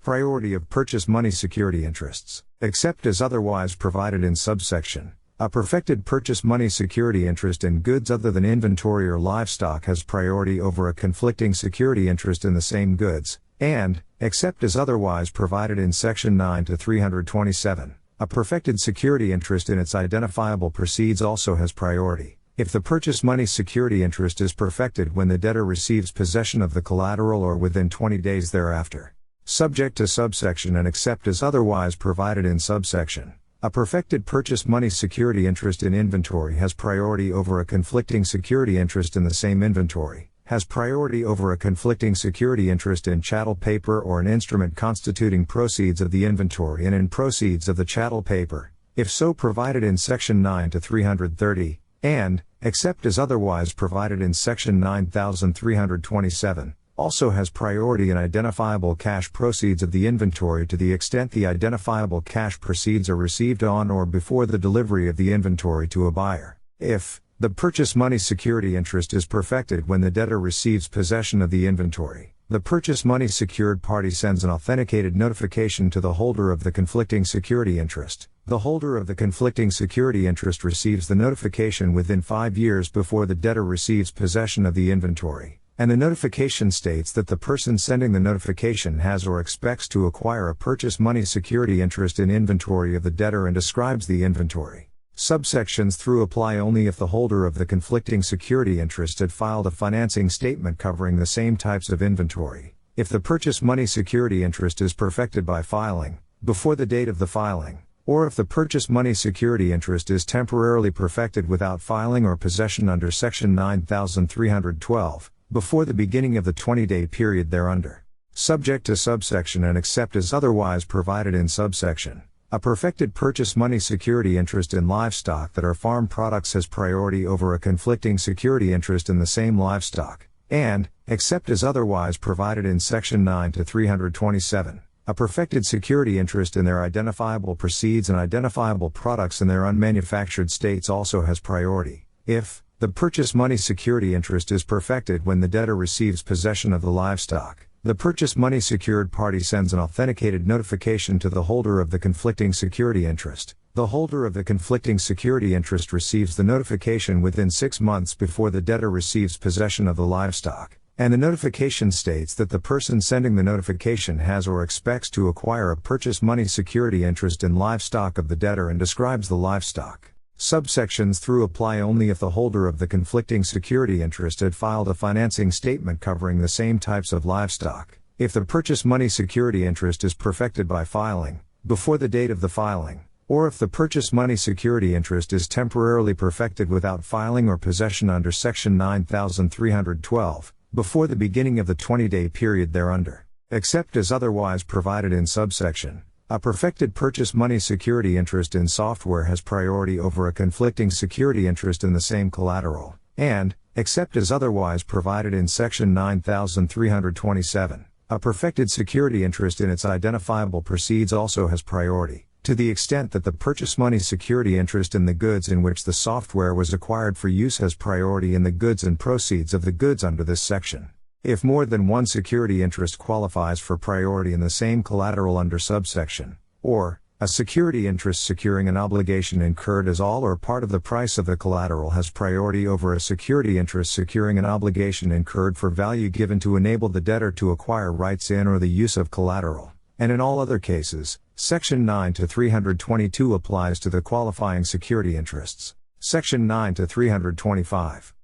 Priority of purchase money security interests, except as otherwise provided in subsection. A perfected purchase money security interest in goods other than inventory or livestock has priority over a conflicting security interest in the same goods, and, except as otherwise provided in Section 9 to 327, a perfected security interest in its identifiable proceeds also has priority, if the purchase money security interest is perfected when the debtor receives possession of the collateral or within 20 days thereafter. Subject to subsection and except as otherwise provided in subsection. A perfected purchase money security interest in inventory has priority over a conflicting security interest in the same inventory, has priority over a conflicting security interest in chattel paper or an instrument constituting proceeds of the inventory and in proceeds of the chattel paper, if so provided in Section 9 to 330, and, except as otherwise provided in Section 9327, also has priority in identifiable cash proceeds of the inventory to the extent the identifiable cash proceeds are received on or before the delivery of the inventory to a buyer. If the purchase money security interest is perfected when the debtor receives possession of the inventory, the purchase money secured party sends an authenticated notification to the holder of the conflicting security interest. The holder of the conflicting security interest receives the notification within 5 years before the debtor receives possession of the inventory, and the notification states that the person sending the notification has or expects to acquire a purchase money security interest in inventory of the debtor and describes the inventory. Subsections through apply only if the holder of the conflicting security interest had filed a financing statement covering the same types of inventory, if the purchase money security interest is perfected by filing, before the date of the filing, or if the purchase money security interest is temporarily perfected without filing or possession under Section 9312, before the beginning of the 20-day period thereunder. Subject to subsection and except as otherwise provided in subsection. A perfected purchase money security interest in livestock that are farm products has priority over a conflicting security interest in the same livestock, and, except as otherwise provided in Section 9 to 327, a perfected security interest in their identifiable proceeds and identifiable products in their unmanufactured states also has priority, if the purchase money security interest is perfected when the debtor receives possession of the livestock. The purchase money secured party sends an authenticated notification to the holder of the conflicting security interest. The holder of the conflicting security interest receives the notification within 6 months before the debtor receives possession of the livestock, and the notification states that the person sending the notification has or expects to acquire a purchase money security interest in livestock of the debtor and describes the livestock. Subsections through apply only if the holder of the conflicting security interest had filed a financing statement covering the same types of livestock, if the purchase money security interest is perfected by filing, before the date of the filing, or if the purchase money security interest is temporarily perfected without filing or possession under Section 9312, before the beginning of the 20-day period thereunder, except as otherwise provided in subsection. A perfected purchase money security interest in software has priority over a conflicting security interest in the same collateral, and, except as otherwise provided in Section 9327, a perfected security interest in its identifiable proceeds also has priority, to the extent that the purchase money security interest in the goods in which the software was acquired for use has priority in the goods and proceeds of the goods under this section. If more than one security interest qualifies for priority in the same collateral under subsection, or, a security interest securing an obligation incurred as all or part of the price of the collateral has priority over a security interest securing an obligation incurred for value given to enable the debtor to acquire rights in or the use of collateral, and in all other cases, Section 9 to 322 applies to the qualifying security interests. Section 9 to 325.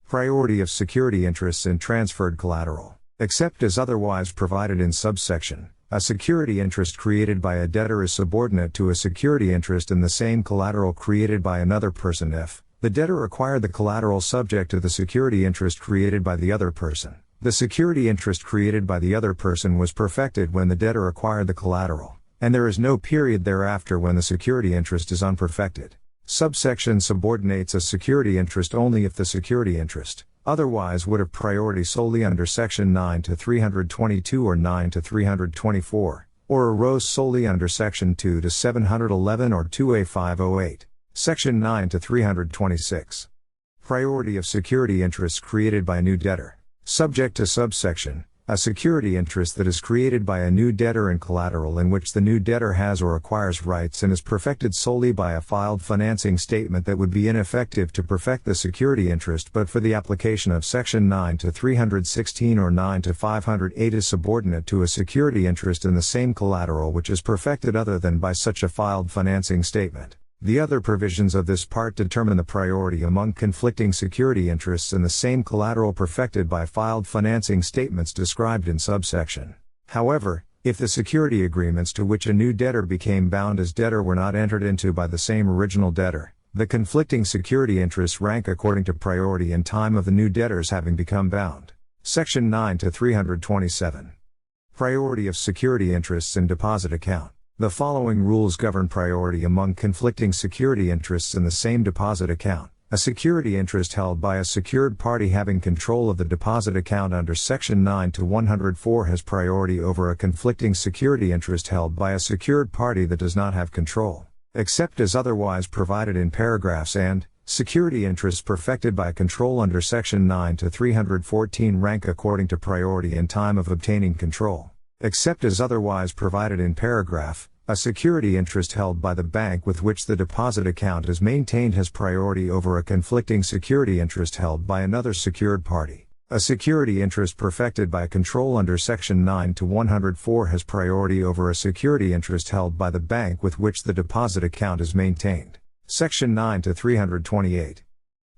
Priority of security interests in transferred collateral. Except as otherwise provided in subsection, a security interest created by a debtor is subordinate to a security interest in the same collateral created by another person if the debtor acquired the collateral subject to the security interest created by the other person. The security interest created by the other person was perfected when the debtor acquired the collateral, and there is no period thereafter when the security interest is unperfected. Subsection subordinates a security interest only if the security interest, otherwise would have priority solely under Section 9 to 322 or 9 to 324, or arose solely under Section 2 to 711 or 2A508. Section 9 to 326. Priority of security interests created by a new debtor. Subject to subsection, a security interest that is created by a new debtor in collateral in which the new debtor has or acquires rights and is perfected solely by a filed financing statement that would be ineffective to perfect the security interest but for the application of Section 9 to 316 or 9 to 508 is subordinate to a security interest in the same collateral which is perfected other than by such a filed financing statement. The other provisions of this part determine the priority among conflicting security interests in the same collateral perfected by filed financing statements described in subsection. However, If the security agreements to which a new debtor became bound as debtor were not entered into by the same original debtor, the conflicting security interests rank according to priority in time of the new debtors having become bound. Section 9 to 327. Priority of security interests in deposit account. The following rules govern priority among conflicting security interests in the same deposit account. A security interest held by a secured party having control of the deposit account under Section 9 to 104 has priority over a conflicting security interest held by a secured party that does not have control, except as otherwise provided in paragraphs and, security interests perfected by control under Section 9 to 314 rank according to priority in time of obtaining control, except as otherwise provided in paragraph. A security interest held by the bank with which the deposit account is maintained has priority over a conflicting security interest held by another secured party. A security interest perfected by control under Section 9 to 104 has priority over a security interest held by the bank with which the deposit account is maintained. Section 9 to 328.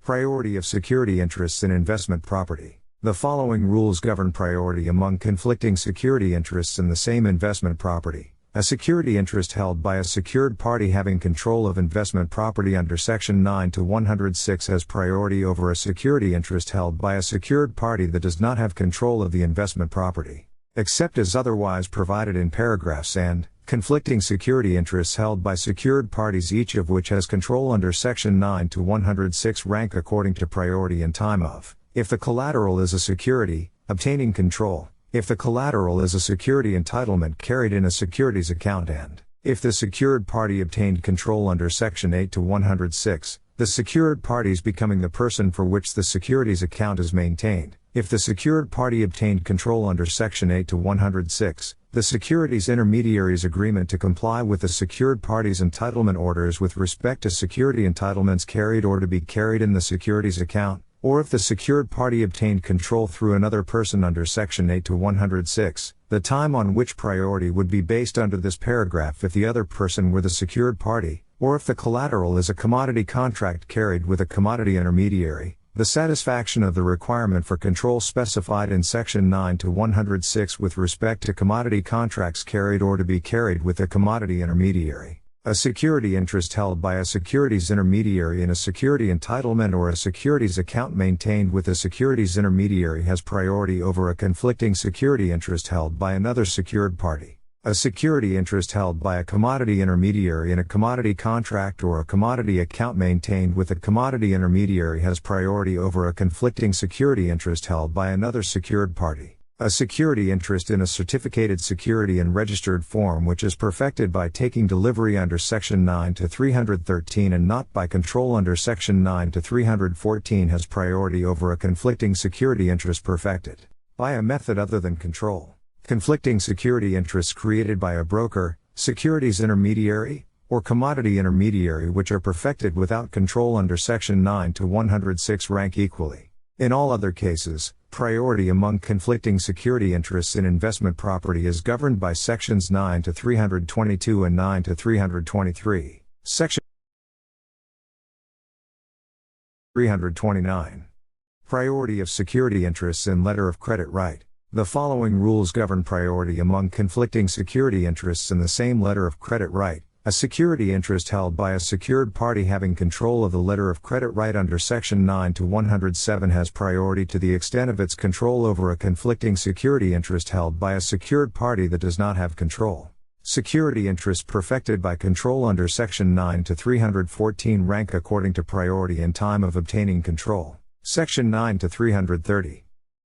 Priority of security interests in investment property. The following rules govern priority among conflicting security interests in the same investment property. A security interest held by a secured party having control of investment property under Section 9 to 106 has priority over a security interest held by a secured party that does not have control of the investment property, except as otherwise provided in paragraphs and, conflicting security interests held by secured parties each of which has control under Section 9 to 106 rank according to priority in time of, if the collateral is a security, obtaining control, if the collateral is a security entitlement carried in a securities account and, if the secured party obtained control under Section 8 to 106, the secured parties becoming the person for which the securities account is maintained, if the secured party obtained control under Section 8 to 106, the securities intermediary's agreement to comply with the secured party's entitlement orders with respect to security entitlements carried or to be carried in the securities account, or if the secured party obtained control through another person under Section 8 to 106, the time on which priority would be based under this paragraph if the other person were the secured party, or if the collateral is a commodity contract carried with a commodity intermediary, the satisfaction of the requirement for control specified in Section 9 to 106 with respect to commodity contracts carried or to be carried with a commodity intermediary. A security interest held by a securities intermediary in a security entitlement or a securities account maintained with a securities intermediary has priority over a conflicting security interest held by another secured party. A security interest held by a commodity intermediary in a commodity contract or a commodity account maintained with a commodity intermediary has priority over a conflicting security interest held by another secured party. A security interest in a certificated security in registered form which is perfected by taking delivery under Section 9 to 313 and not by control under Section 9 to 314 has priority over a conflicting security interest perfected by a method other than control. Conflicting security interests created by a broker, securities intermediary, or commodity intermediary which are perfected without control under Section 9 to 106 rank equally. In all other cases, priority among conflicting security interests in investment property is governed by Sections 9 to 322 and 9 to 323. Section 329. Priority of security interests in letter of credit right. The following rules govern priority among conflicting security interests in the same letter of credit right. A security interest held by a secured party having control of the letter of credit right under Section 9 to 107 has priority to the extent of its control over a conflicting security interest held by a secured party that does not have control. Security interests perfected by control under Section 9 to 314 rank according to priority in time of obtaining control. Section 9 to 330.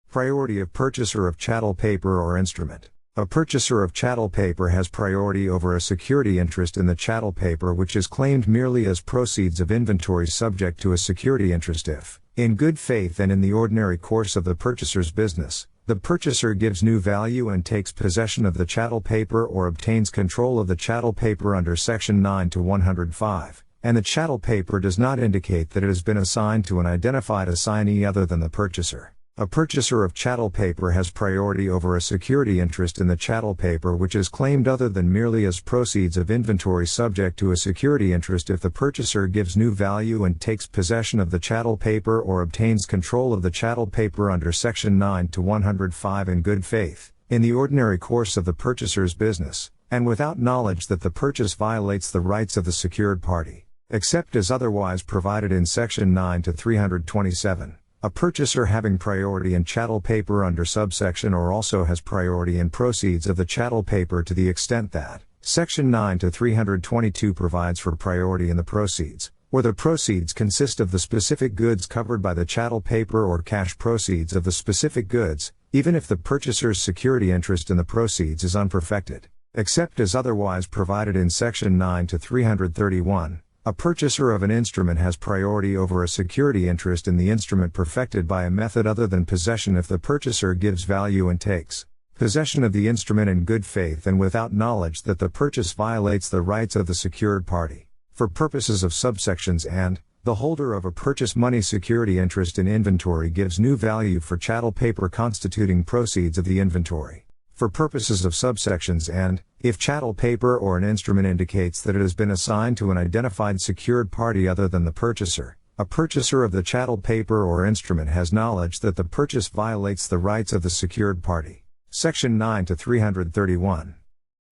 Priority of purchaser of chattel paper or instrument. A purchaser of chattel paper has priority over a security interest in the chattel paper which is claimed merely as proceeds of inventory subject to a security interest if, in good faith and in the ordinary course of the purchaser's business, the purchaser gives new value and takes possession of the chattel paper or obtains control of the chattel paper under Section 9 to 105, and the chattel paper does not indicate that it has been assigned to an identified assignee other than the purchaser. A purchaser of chattel paper has priority over a security interest in the chattel paper which is claimed other than merely as proceeds of inventory subject to a security interest if the purchaser gives new value and takes possession of the chattel paper or obtains control of the chattel paper under Section 9 to 105 in good faith, in the ordinary course of the purchaser's business, and without knowledge that the purchase violates the rights of the secured party, except as otherwise provided in Section 9 to 327. A purchaser having priority in chattel paper under subsection or also has priority in proceeds of the chattel paper to the extent that Section 9 to 322 provides for priority in the proceeds, or the proceeds consist of the specific goods covered by the chattel paper or cash proceeds of the specific goods, even if the purchaser's security interest in the proceeds is unperfected, except as otherwise provided in Section 9 to 331. A purchaser of an instrument has priority over a security interest in the instrument perfected by a method other than possession if the purchaser gives value and takes possession of the instrument in good faith and without knowledge that the purchase violates the rights of the secured party. For purposes of subsections and, the holder of a purchase money security interest in inventory gives new value for chattel paper constituting proceeds of the inventory. For purposes of subsections and, if chattel paper or an instrument indicates that it has been assigned to an identified secured party other than the purchaser, a purchaser of the chattel paper or instrument has knowledge that the purchase violates the rights of the secured party. Section 9 to 331.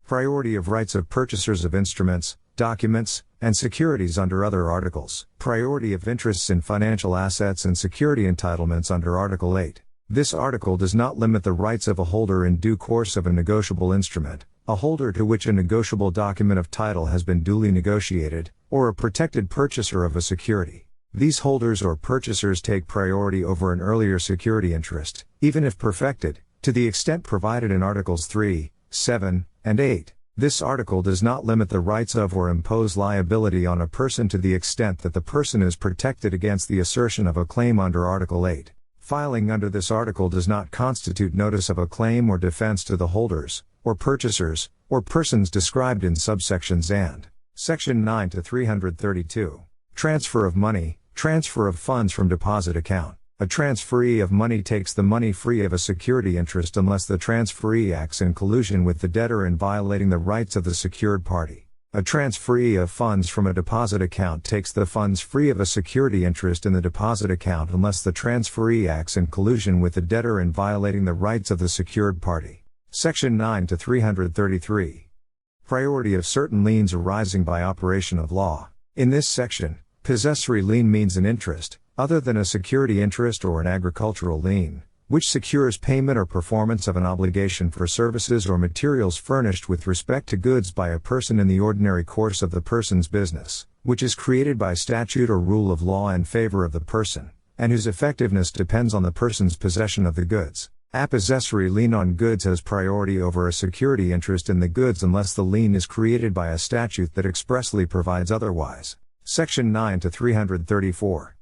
Priority of rights of purchasers of instruments, documents, and securities under other articles. Priority of interests in financial assets and security entitlements under Article 8. This article does not limit the rights of a holder in due course of a negotiable instrument, a holder to which a negotiable document of title has been duly negotiated, or a protected purchaser of a security. These holders or purchasers take priority over an earlier security interest, even if perfected, to the extent provided in Articles 3, 7, and 8. This article does not limit the rights of or impose liability on a person to the extent that the person is protected against the assertion of a claim under Article 8. Filing under this article does not constitute notice of a claim or defense to the holders, or purchasers, or persons described in subsections and Section 9 to 332. Transfer of money, transfer of funds from deposit account. A transferee of money takes the money free of a security interest unless the transferee acts in collusion with the debtor in violating the rights of the secured party. A transferee of funds from a deposit account takes the funds free of a security interest in the deposit account unless the transferee acts in collusion with the debtor in violating the rights of the secured party. Section 9 to 333. Priority of certain liens arising by operation of law. In this section, possessory lien means an interest, other than a security interest or an agricultural lien, which secures payment or performance of an obligation for services or materials furnished with respect to goods by a person in the ordinary course of the person's business, which is created by statute or rule of law in favor of the person, and whose effectiveness depends on the person's possession of the goods. A possessory lien on goods has priority over a security interest in the goods unless the lien is created by a statute that expressly provides otherwise. Section 9 to 334.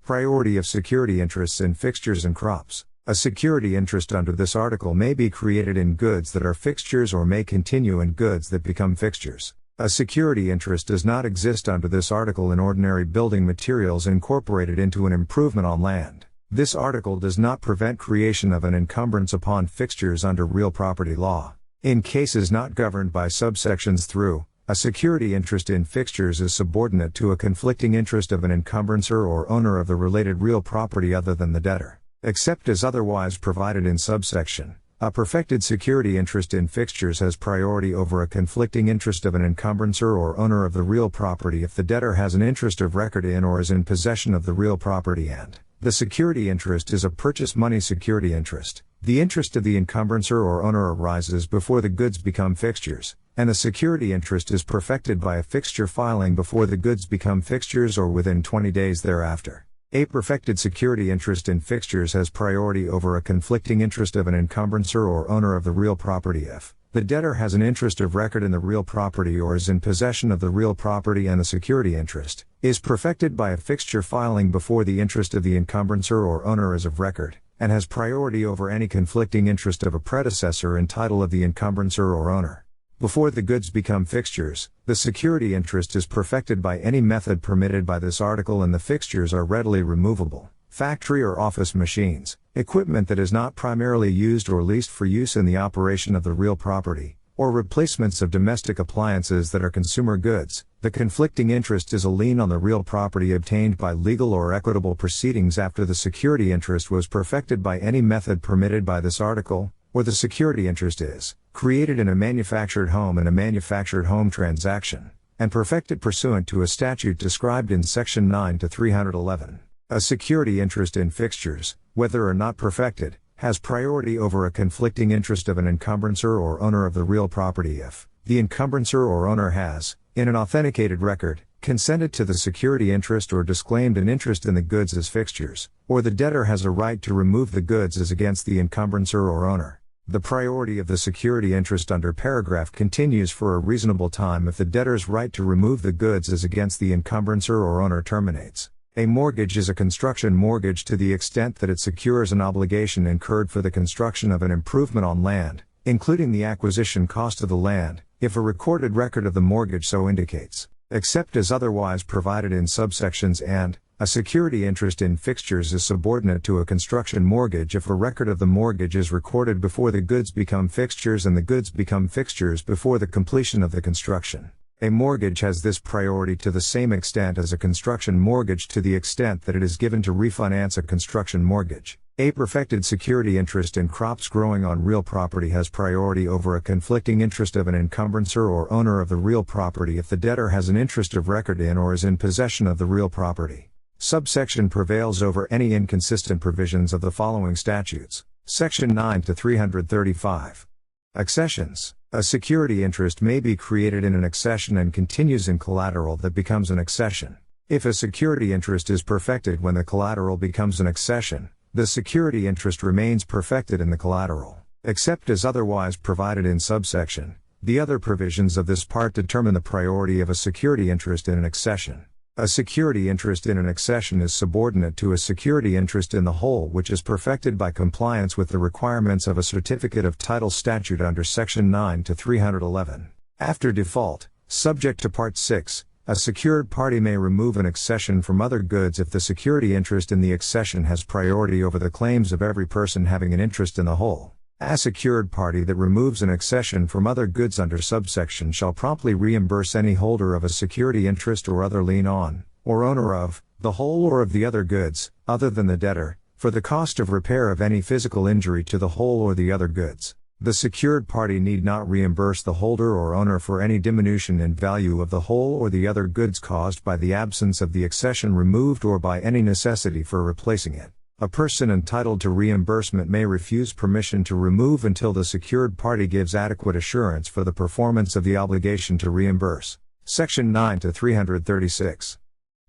Priority of security interests in fixtures and crops. A security interest under this article may be created in goods that are fixtures or may continue in goods that become fixtures. A security interest does not exist under this article in ordinary building materials incorporated into an improvement on land. This article does not prevent creation of an encumbrance upon fixtures under real property law. In cases not governed by subsections through, a security interest in fixtures is subordinate to a conflicting interest of an encumbrancer or owner of the related real property other than the debtor. Except as otherwise provided in subsection, a perfected security interest in fixtures has priority over a conflicting interest of an encumbrancer or owner of the real property if the debtor has an interest of record in or is in possession of the real property and the security interest is a purchase money security interest. The interest of the encumbrancer or owner arises before the goods become fixtures, and the security interest is perfected by a fixture filing before the goods become fixtures or within 20 days thereafter. A perfected security interest in fixtures has priority over a conflicting interest of an encumbrancer or owner of the real property if the debtor has an interest of record in the real property or is in possession of the real property and the security interest is perfected by a fixture filing before the interest of the encumbrancer or owner is of record, and has priority over any conflicting interest of a predecessor in title of the encumbrancer or owner. Before the goods become fixtures, the security interest is perfected by any method permitted by this article and the fixtures are readily removable. Factory or office machines, equipment that is not primarily used or leased for use in the operation of the real property, or replacements of domestic appliances that are consumer goods. The conflicting interest is a lien on the real property obtained by legal or equitable proceedings after the security interest was perfected by any method permitted by this article, or the security interest is created in a manufactured home in a manufactured home transaction, and perfected pursuant to a statute described in Section 9 to 311. A security interest in fixtures, whether or not perfected, has priority over a conflicting interest of an encumbrancer or owner of the real property if the encumbrancer or owner has, in an authenticated record, consented to the security interest or disclaimed an interest in the goods as fixtures, or the debtor has a right to remove the goods as against the encumbrancer or owner. The priority of the security interest under paragraph continues for a reasonable time if the debtor's right to remove the goods as against the encumbrancer or owner terminates. A mortgage is a construction mortgage to the extent that it secures an obligation incurred for the construction of an improvement on land, including the acquisition cost of the land, if a recorded record of the mortgage so indicates, except as otherwise provided in subsections and, a security interest in fixtures is subordinate to a construction mortgage if a record of the mortgage is recorded before the goods become fixtures and the goods become fixtures before the completion of the construction. A mortgage has this priority to the same extent as a construction mortgage to the extent that it is given to refinance a construction mortgage. A perfected security interest in crops growing on real property has priority over a conflicting interest of an encumbrancer or owner of the real property if the debtor has an interest of record in or is in possession of the real property. Subsection prevails over any inconsistent provisions of the following statutes. Section 9 to 335. Accessions. A security interest may be created in an accession and continues in collateral that becomes an accession. If a security interest is perfected when the collateral becomes an accession, the security interest remains perfected in the collateral, except as otherwise provided in subsection. The other provisions of this part determine the priority of a security interest in an accession. A security interest in an accession is subordinate to a security interest in the whole which is perfected by compliance with the requirements of a certificate of title statute under Section 9 to 311. After default, subject to Part 6, a secured party may remove an accession from other goods if the security interest in the accession has priority over the claims of every person having an interest in the whole. A secured party that removes an accession from other goods under subsection shall promptly reimburse any holder of a security interest or other lien on, or owner of, the whole or of the other goods, other than the debtor, for the cost of repair of any physical injury to the whole or the other goods. The secured party need not reimburse the holder or owner for any diminution in value of the whole or the other goods caused by the absence of the accession removed or by any necessity for replacing it. A person entitled to reimbursement may refuse permission to remove until the secured party gives adequate assurance for the performance of the obligation to reimburse. Section 9 to 336.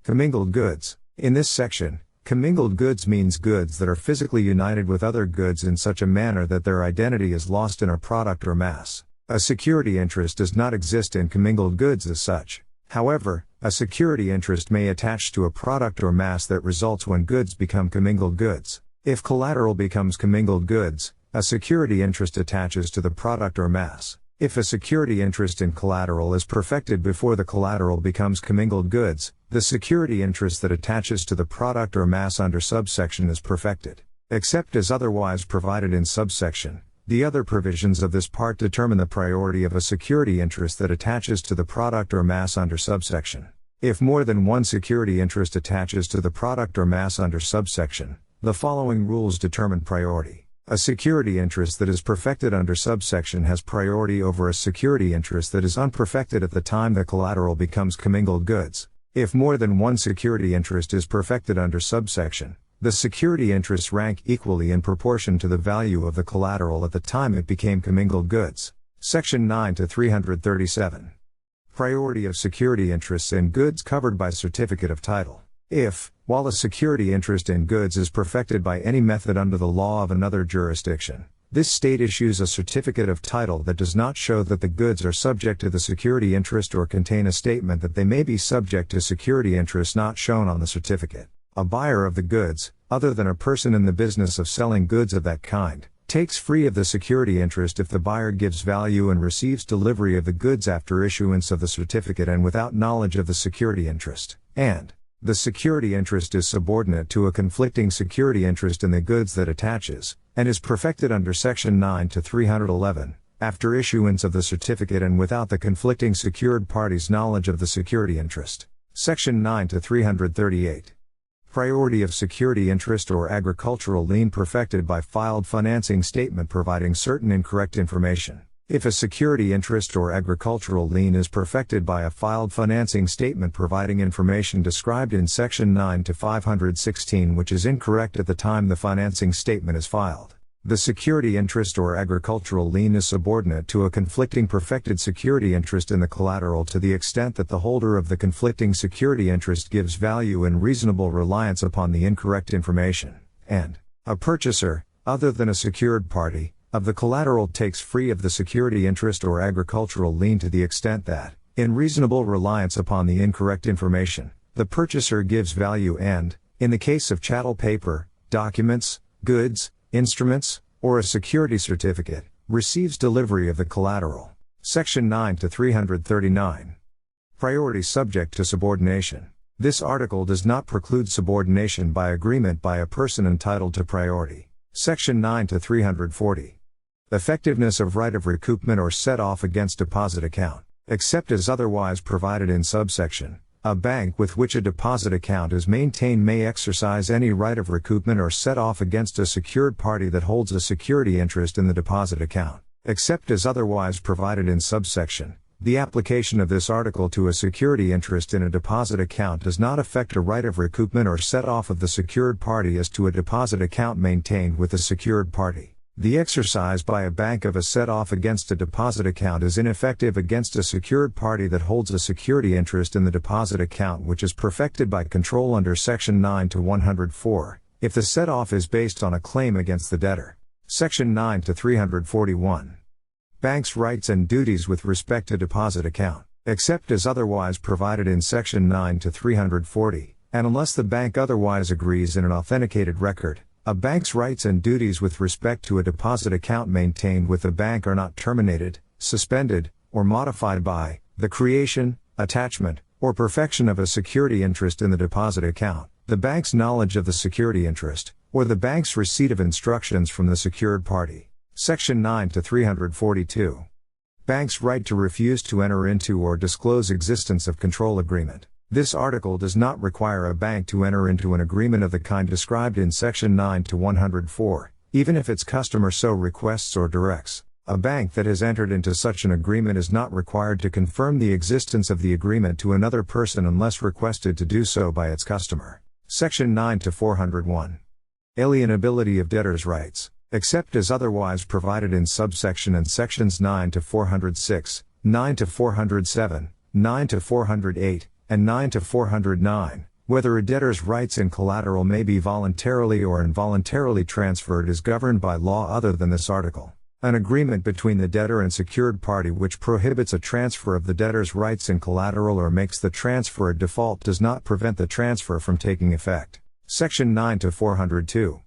Commingled goods. In this section, commingled goods means goods that are physically united with other goods in such a manner that their identity is lost in a product or mass. A security interest does not exist in commingled goods as such. However, a security interest may attach to a product or mass that results when goods become commingled goods. If collateral becomes commingled goods, a security interest attaches to the product or mass. If a security interest in collateral is perfected before the collateral becomes commingled goods, the security interest that attaches to the product or mass under subsection is perfected, except as otherwise provided in subsection. The other provisions of this part determine the priority of a security interest that attaches to the product or mass under subsection. If more than one security interest attaches to the product or mass under subsection, the following rules determine priority. A security interest that is perfected under subsection has priority over a security interest that is unperfected at the time the collateral becomes commingled goods. If more than one security interest is perfected under subsection, the security interests rank equally in proportion to the value of the collateral at the time it became commingled goods. Section 9 to 337. Priority of security interests in goods covered by certificate of title. If, while a security interest in goods is perfected by any method under the law of another jurisdiction, this state issues a certificate of title that does not show that the goods are subject to the security interest or contain a statement that they may be subject to security interests not shown on the certificate, a buyer of the goods, other than a person in the business of selling goods of that kind, takes free of the security interest if the buyer gives value and receives delivery of the goods after issuance of the certificate and without knowledge of the security interest, and the security interest is subordinate to a conflicting security interest in the goods that attaches, and is perfected under Section 9 to 311, after issuance of the certificate and without the conflicting secured party's knowledge of the security interest. Section 9 to 338. Priority of security interest or agricultural lien perfected by filed financing statement providing certain incorrect information. If a security interest or agricultural lien is perfected by a filed financing statement providing information described in Section 9 to 516 which is incorrect at the time the financing statement is filed, the security interest or agricultural lien is subordinate to a conflicting perfected security interest in the collateral to the extent that the holder of the conflicting security interest gives value in reasonable reliance upon the incorrect information, and a purchaser, other than a secured party, of the collateral takes free of the security interest or agricultural lien to the extent that, in reasonable reliance upon the incorrect information, the purchaser gives value and, in the case of chattel paper, documents, goods, instruments, or a security certificate, receives delivery of the collateral. Section 9 to 339. Priority subject to subordination. This article does not preclude subordination by agreement by a person entitled to priority. Section 9 to 340. Effectiveness of right of recoupment or set off against deposit account, except as otherwise provided in subsection. A bank with which a deposit account is maintained may exercise any right of recoupment or set off against a secured party that holds a security interest in the deposit account, except as otherwise provided in subsection. The application of this article to a security interest in a deposit account does not affect a right of recoupment or set off of the secured party as to a deposit account maintained with the secured party. The exercise by a bank of a set-off against a deposit account is ineffective against a secured party that holds a security interest in the deposit account which is perfected by control under Section 9 to 104, if the set-off is based on a claim against the debtor. Section 9 to 341. Bank's rights and duties with respect to deposit account, except as otherwise provided in Section 9 to 340, and unless the bank otherwise agrees in an authenticated record, a bank's rights and duties with respect to a deposit account maintained with the bank are not terminated, suspended, or modified by the creation, attachment, or perfection of a security interest in the deposit account, the bank's knowledge of the security interest, or the bank's receipt of instructions from the secured party. Section 9 to 342. Bank's right to refuse to enter into or disclose existence of control agreement. This article does not require a bank to enter into an agreement of the kind described in Section 9 to 104, even if its customer so requests or directs. A bank that has entered into such an agreement is not required to confirm the existence of the agreement to another person unless requested to do so by its customer. Section 9 to 401. Alienability of debtors' rights, except as otherwise provided in subsection and sections 9 to 406, 9 to 407, 9 to 408, and 9 to 409, whether a debtor's rights in collateral may be voluntarily or involuntarily transferred is governed by law other than this article. An agreement between the debtor and secured party which prohibits a transfer of the debtor's rights in collateral or makes the transfer a default does not prevent the transfer from taking effect. Section 9 to 402.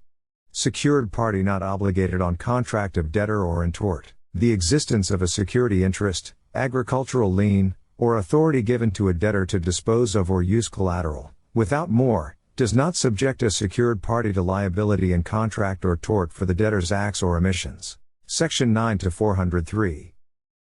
Secured party not obligated on contract of debtor or in tort. The existence of a security interest, agricultural lien, or authority given to a debtor to dispose of or use collateral, without more, does not subject a secured party to liability in contract or tort for the debtor's acts or omissions. Section 9 to 403.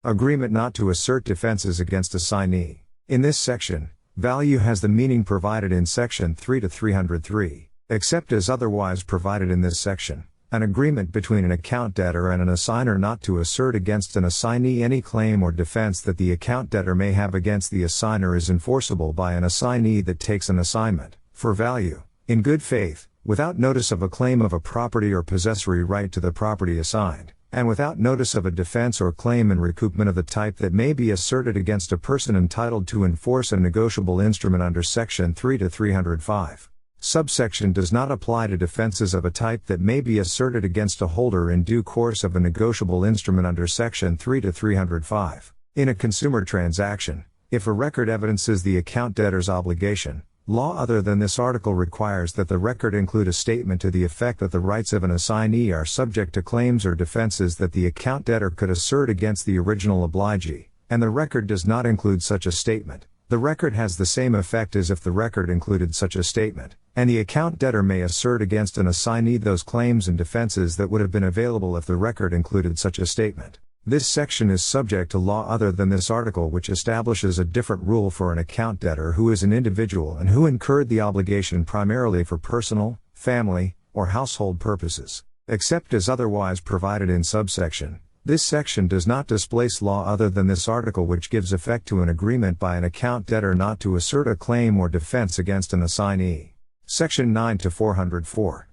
Agreement not to assert defenses against assignee. In this section, value has the meaning provided in Section 3 to 303, except as otherwise provided in this section. An agreement between an account debtor and an assigner not to assert against an assignee any claim or defense that the account debtor may have against the assigner is enforceable by an assignee that takes an assignment, for value, in good faith, without notice of a claim of a property or possessory right to the property assigned, and without notice of a defense or claim in recoupment of the type that may be asserted against a person entitled to enforce a negotiable instrument under Section 3 to 305. Subsection does not apply to defenses of a type that may be asserted against a holder in due course of a negotiable instrument under Section 3 to 305. In a consumer transaction, if a record evidences the account debtor's obligation, law other than this article requires that the record include a statement to the effect that the rights of an assignee are subject to claims or defenses that the account debtor could assert against the original obligee, and the record does not include such a statement. The record has the same effect as if the record included such a statement, and the account debtor may assert against an assignee those claims and defenses that would have been available if the record included such a statement. This section is subject to law other than this article, which establishes a different rule for an account debtor who is an individual and who incurred the obligation primarily for personal, family, or household purposes, except as otherwise provided in subsection. This section does not displace law other than this article, which gives effect to an agreement by an account debtor not to assert a claim or defense against an assignee. Section 9 to 404.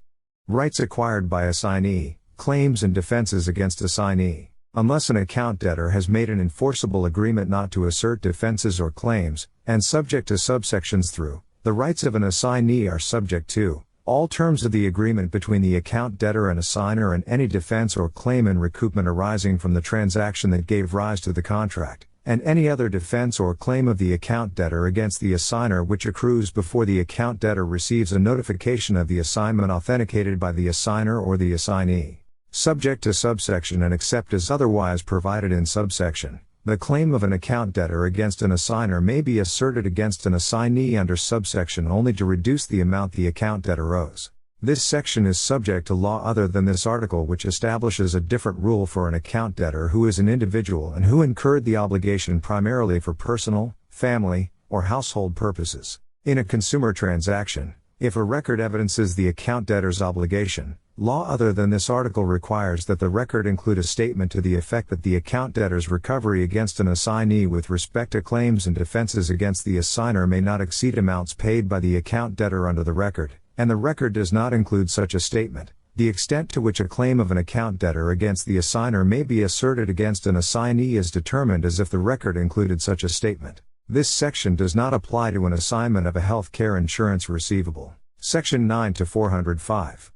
Rights acquired by assignee, claims and defenses against assignee. Unless an account debtor has made an enforceable agreement not to assert defenses or claims, and subject to subsections through, the rights of an assignee are subject to all terms of the agreement between the account debtor and assigner, and any defense or claim and recoupment arising from the transaction that gave rise to the contract, and any other defense or claim of the account debtor against the assigner which accrues before the account debtor receives a notification of the assignment authenticated by the assigner or the assignee. Subject to subsection and except as otherwise provided in subsection, the claim of an account debtor against an assigner may be asserted against an assignee under subsection only to reduce the amount the account debtor owes. This section is subject to law other than this article, which establishes a different rule for an account debtor who is an individual and who incurred the obligation primarily for personal, family, or household purposes. In a consumer transaction, if a record evidences the account debtor's obligation, law other than this article requires that the record include a statement to the effect that the account debtor's recovery against an assignee with respect to claims and defenses against the assigner may not exceed amounts paid by the account debtor under the record, and the record does not include such a statement. The extent to which a claim of an account debtor against the assigner may be asserted against an assignee is determined as if the record included such a statement. This section does not apply to an assignment of a health care insurance receivable. Section 9 to 405.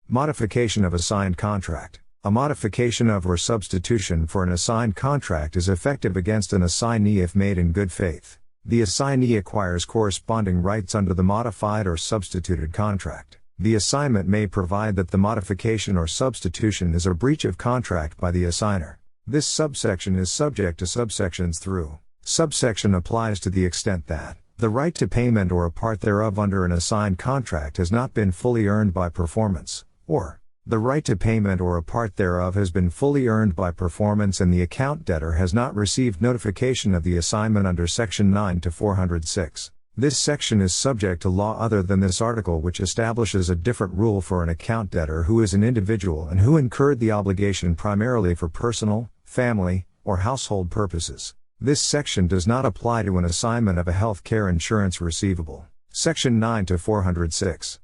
Modification of assigned contract. A modification of or substitution for an assigned contract is effective against an assignee if made in good faith. The assignee acquires corresponding rights under the modified or substituted contract. The assignment may provide that the modification or substitution is a breach of contract by the assigner. This subsection is subject to subsections through. Subsection applies to the extent that the right to payment or a part thereof under an assigned contract has not been fully earned by performance, or the right to payment or a part thereof has been fully earned by performance and the account debtor has not received notification of the assignment under Section 9 to 406. This section is subject to law other than this article, which establishes a different rule for an account debtor who is an individual and who incurred the obligation primarily for personal, family, or household purposes. This section does not apply to an assignment of a health care insurance receivable. Section 9 to 406.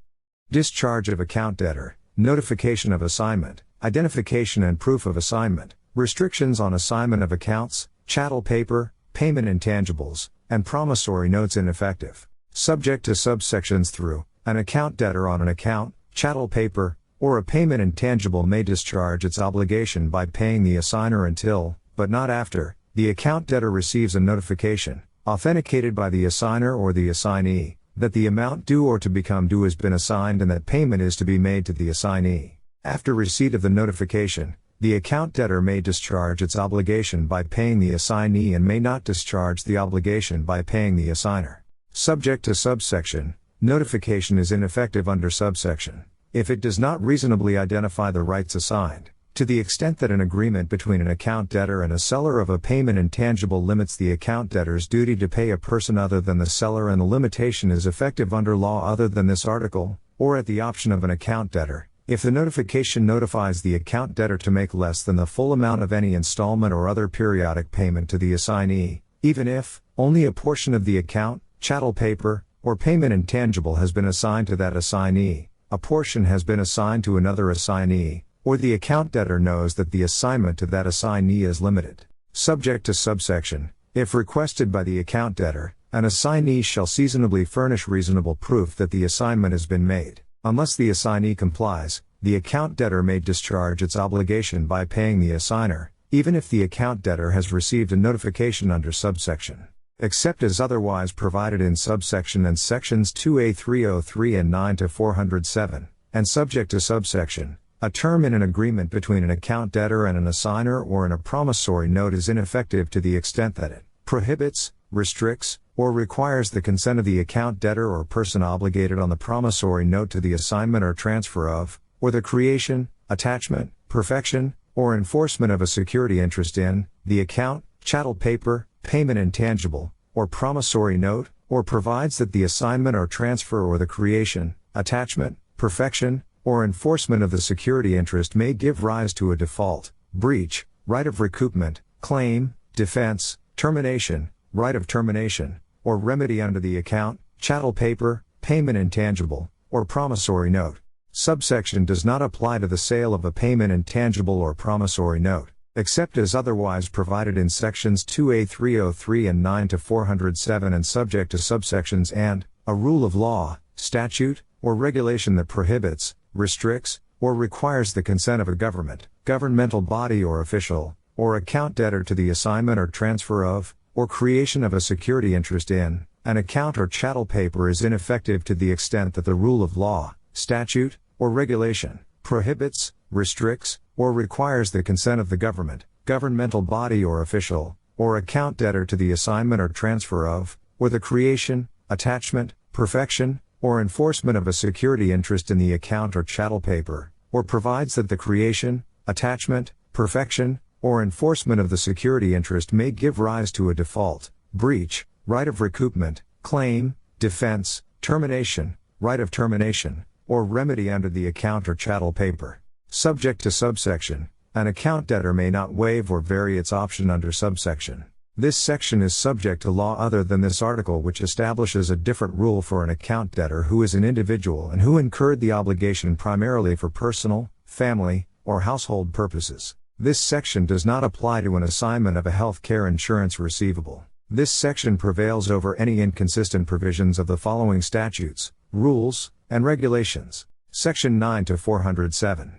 Discharge of account debtor, notification of assignment, identification and proof of assignment, restrictions on assignment of accounts, chattel paper, payment intangibles, and promissory notes ineffective. Subject to subsections through. An account debtor on an account, chattel paper, or a payment intangible may discharge its obligation by paying the assigner until, but not after, the account debtor receives a notification, authenticated by the assigner or the assignee, that the amount due or to become due has been assigned and that payment is to be made to the assignee. After receipt of the notification, the account debtor may discharge its obligation by paying the assignee and may not discharge the obligation by paying the assigner. Subject to subsection, notification is ineffective under subsection, if it does not reasonably identify the rights assigned. To the extent that an agreement between an account debtor and a seller of a payment intangible limits the account debtor's duty to pay a person other than the seller and the limitation is effective under law other than this article, or at the option of an account debtor, if the notification notifies the account debtor to make less than the full amount of any installment or other periodic payment to the assignee, even if only a portion of the account, chattel paper, or payment intangible has been assigned to that assignee, a portion has been assigned to another assignee, or the account debtor knows that the assignment to that assignee is limited. Subject to subsection, if requested by the account debtor, an assignee shall seasonably furnish reasonable proof that the assignment has been made. Unless the assignee complies, the account debtor may discharge its obligation by paying the assigner, even if the account debtor has received a notification under subsection, except as otherwise provided in subsection and sections 2A303 and 9 to 407, and subject to subsection. A term in an agreement between an account debtor and an assigner or in a promissory note is ineffective to the extent that it prohibits, restricts, or requires the consent of the account debtor or person obligated on the promissory note to the assignment or transfer of, or the creation, attachment, perfection, or enforcement of a security interest in the account, chattel paper, payment intangible, or promissory note, or provides that the assignment or transfer or the creation, attachment, perfection, or enforcement of the security interest may give rise to a default, breach, right of recoupment, claim, defense, termination, right of termination, or remedy under the account, chattel paper, payment intangible, or promissory note. Subsection does not apply to the sale of a payment intangible or promissory note, except as otherwise provided in sections 2A303 and 9-407 and subject to subsections and, a rule of law, statute, or regulation that prohibits, restricts, or requires the consent of a government, governmental body or official, or account debtor to the assignment or transfer of, or creation of a security interest in, an account or chattel paper is ineffective to the extent that the rule of law, statute, or regulation, prohibits, restricts, or requires the consent of the government, governmental body or official, or account debtor to the assignment or transfer of, or the creation, attachment, perfection, or enforcement of a security interest in the account or chattel paper, or provides that the creation, attachment, perfection, or enforcement of the security interest may give rise to a default, breach, right of recoupment, claim, defense, termination, right of termination, or remedy under the account or chattel paper. Subject to subsection, an account debtor may not waive or vary its option under subsection. This section is subject to law other than this article, which establishes a different rule for an account debtor who is an individual and who incurred the obligation primarily for personal, family, or household purposes. This section does not apply to an assignment of a health care insurance receivable. This section prevails over any inconsistent provisions of the following statutes, rules, and regulations. Section 9-407.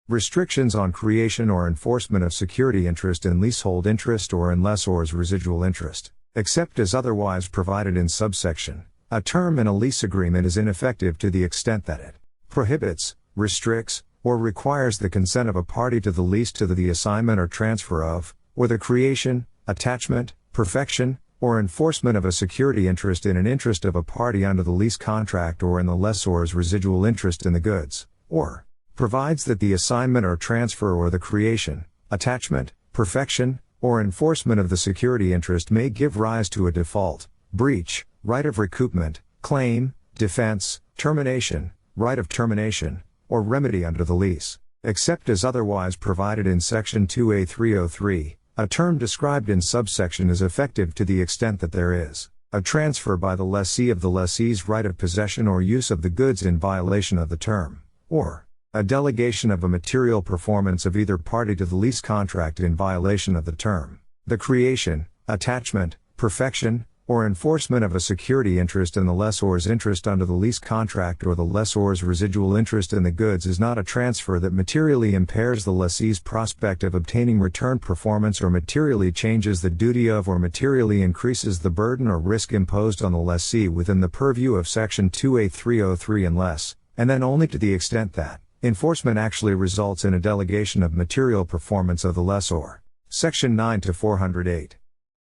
Restrictions on creation or enforcement of security interest in leasehold interest or in lessor's residual interest. Except as otherwise provided in subsection, a term in a lease agreement is ineffective to the extent that it prohibits, restricts, or requires the consent of a party to the lease to the assignment or transfer of, or the creation, attachment, perfection, or enforcement of a security interest in an interest of a party under the lease contract or in the lessor's residual interest in the goods, or provides that the assignment or transfer or the creation, attachment, perfection, or enforcement of the security interest may give rise to a default, breach, right of recoupment, claim, defense, termination, right of termination, or remedy under the lease, except as otherwise provided in section 2A303. A term described in subsection is effective to the extent that there is a transfer by the lessee of the lessee's right of possession or use of the goods in violation of the term, or a delegation of a material performance of either party to the lease contract in violation of the term. The creation, attachment, perfection, or enforcement of a security interest in the lessor's interest under the lease contract or the lessor's residual interest in the goods is not a transfer that materially impairs the lessee's prospect of obtaining return performance or materially changes the duty of or materially increases the burden or risk imposed on the lessee within the purview of section 2A303 unless, and then only to the extent that, enforcement actually results in a delegation of material performance of the lessor. Section 9-408.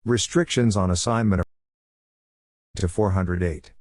Restrictions on assignment to 408.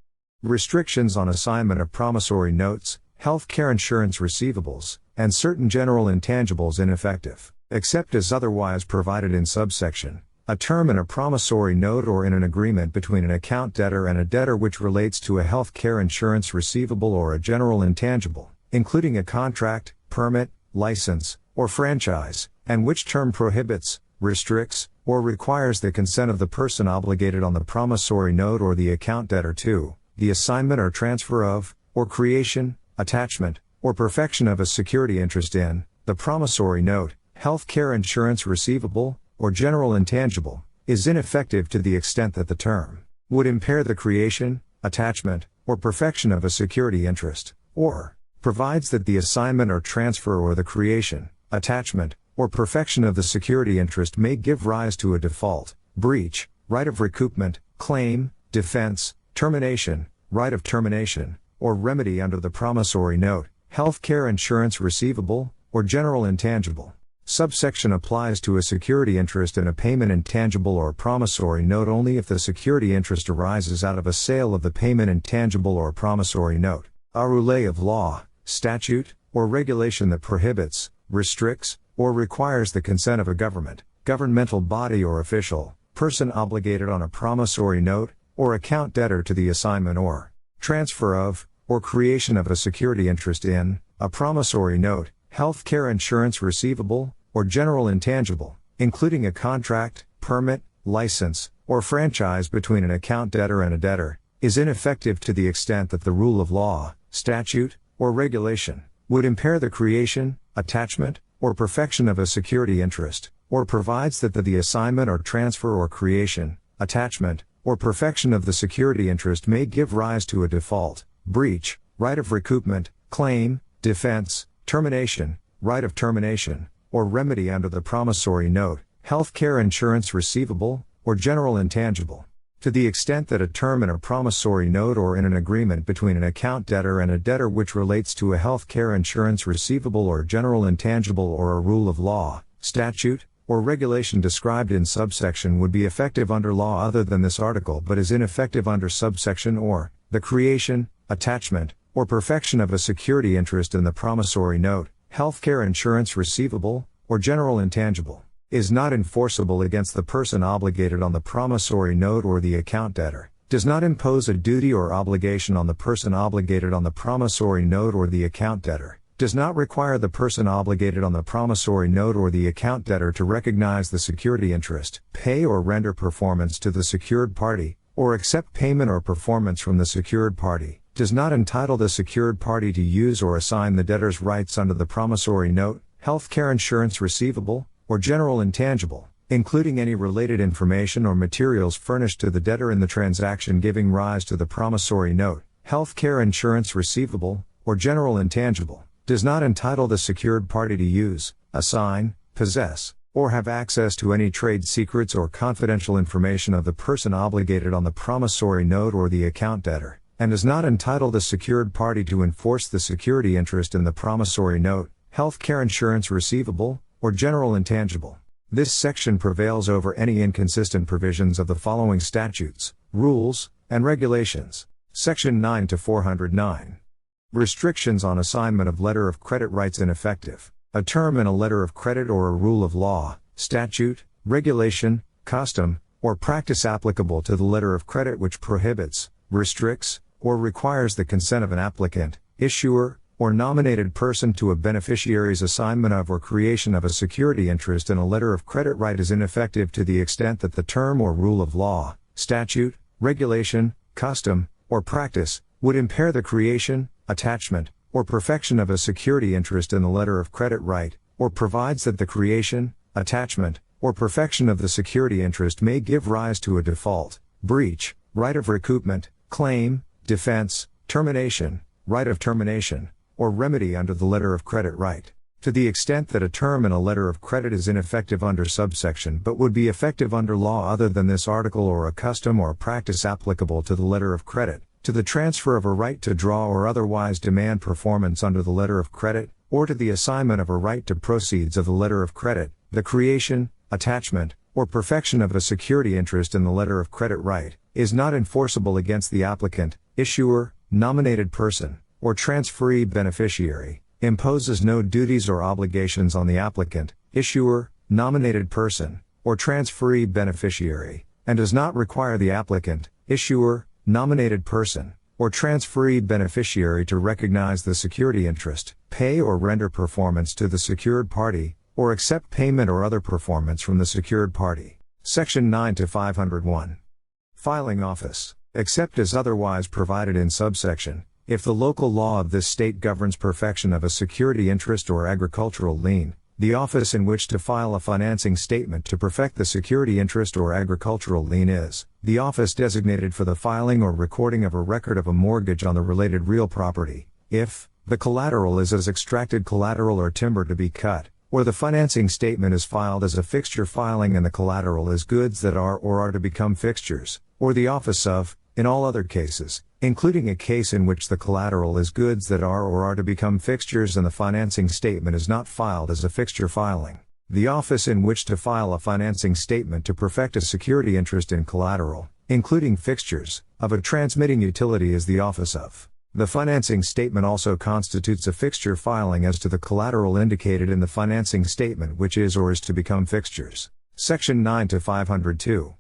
Restrictions on assignment of promissory notes, health care insurance receivables, and certain general intangibles ineffective, except as otherwise provided in subsection, a term in a promissory note or in an agreement between an account debtor and a debtor which relates to a health care insurance receivable or a general intangible, including a contract, permit, license, or franchise, and which term prohibits, restricts, or requires the consent of the person obligated on the promissory note or the account debtor to, the assignment or transfer of, or creation, attachment, or perfection of a security interest in, the promissory note, health care insurance receivable, or general intangible, is ineffective to the extent that the term would impair the creation, attachment, or perfection of a security interest, or provides that the assignment or transfer or the creation, attachment, or perfection of the security interest may give rise to a default, breach, right of recoupment, claim, defense, termination, right of termination, or remedy under the promissory note, health care insurance receivable, or general intangible. Subsection applies to a security interest in a payment intangible or promissory note only if the security interest arises out of a sale of the payment intangible or promissory note, a rule of law, statute, or regulation that prohibits, restricts, or requires the consent of a government, governmental body or official, person obligated on a promissory note, or account debtor to the assignment or transfer of, or creation of a security interest in, a promissory note, health care insurance receivable, or general intangible, including a contract, permit, license, or franchise between an account debtor and a debtor, is ineffective to the extent that the rule of law, statute, or regulation would impair the creation, attachment, or perfection of a security interest, or provides that the assignment or transfer or creation, attachment, or perfection of the security interest may give rise to a default, breach, right of recoupment, claim, defense, termination, right of termination, or remedy under the promissory note, health care insurance receivable, or general intangible. To the extent that a term in a promissory note or in an agreement between an account debtor and a debtor which relates to a health care insurance receivable or general intangible or a rule of law, statute, or regulation described in subsection would be effective under law other than this article but is ineffective under subsection or, the creation, attachment, or perfection of a security interest in the promissory note, health care insurance receivable, or general intangible, is not enforceable against the person obligated on the promissory note or the account debtor, does not impose a duty or obligation on the person obligated on the promissory note or the account debtor, does not require the person obligated on the promissory note or the account debtor to recognize the security interest, pay or render performance to the secured party, or accept payment or performance from the secured party, does not entitle the secured party to use or assign the debtor's rights under the promissory note, health care insurance receivable, or general intangible, including any related information or materials furnished to the debtor in the transaction giving rise to the promissory note, health care insurance receivable, or general intangible, does not entitle the secured party to use, assign, possess, or have access to any trade secrets or confidential information of the person obligated on the promissory note or the account debtor, and does not entitle the secured party to enforce the security interest in the promissory note, health care insurance receivable, or general intangible. This section prevails over any inconsistent provisions of the following statutes, rules, and regulations. Section 9 to 409. Restrictions on assignment of letter of credit rights ineffective. A term in a letter of credit or a rule of law, statute, regulation, custom, or practice applicable to the letter of credit which prohibits, restricts, or requires the consent of an applicant, issuer, or nominated person to a beneficiary's assignment of or creation of a security interest in a letter of credit right is ineffective to the extent that the term or rule of law, statute, regulation, custom, or practice would impair the creation, attachment, or perfection of a security interest in the letter of credit right, or provides that the creation, attachment, or perfection of the security interest may give rise to a default, breach, right of recoupment, claim, defense, termination, right of termination, or remedy under the letter of credit right. To the extent that a term in a letter of credit is ineffective under subsection but would be effective under law other than this article or a custom or practice applicable to the letter of credit, to the transfer of a right to draw or otherwise demand performance under the letter of credit, or to the assignment of a right to proceeds of the letter of credit, the creation, attachment, or perfection of a security interest in the letter of credit right, is not enforceable against the applicant, issuer, nominated person, or transferee beneficiary, imposes no duties or obligations on the applicant, issuer, nominated person, or transferee beneficiary, and does not require the applicant, issuer, nominated person, or transferee beneficiary to recognize the security interest, pay or render performance to the secured party, or accept payment or other performance from the secured party. Section 9 to 501. Filing office. Except as otherwise provided in subsection, if the local law of this state governs perfection of a security interest or agricultural lien, the office in which to file a financing statement to perfect the security interest or agricultural lien is the office designated for the filing or recording of a record of a mortgage on the related real property, if the collateral is as extracted collateral or timber to be cut, or the financing statement is filed as a fixture filing and the collateral is goods that are or are to become fixtures, or the office of, in all other cases, including a case in which the collateral is goods that are or are to become fixtures and the financing statement is not filed as a fixture filing. The office in which to file a financing statement to perfect a security interest in collateral, including fixtures, of a transmitting utility is the office of The financing statement also constitutes a fixture filing as to the collateral indicated in the financing statement which is or is to become fixtures. Section 9 to 502.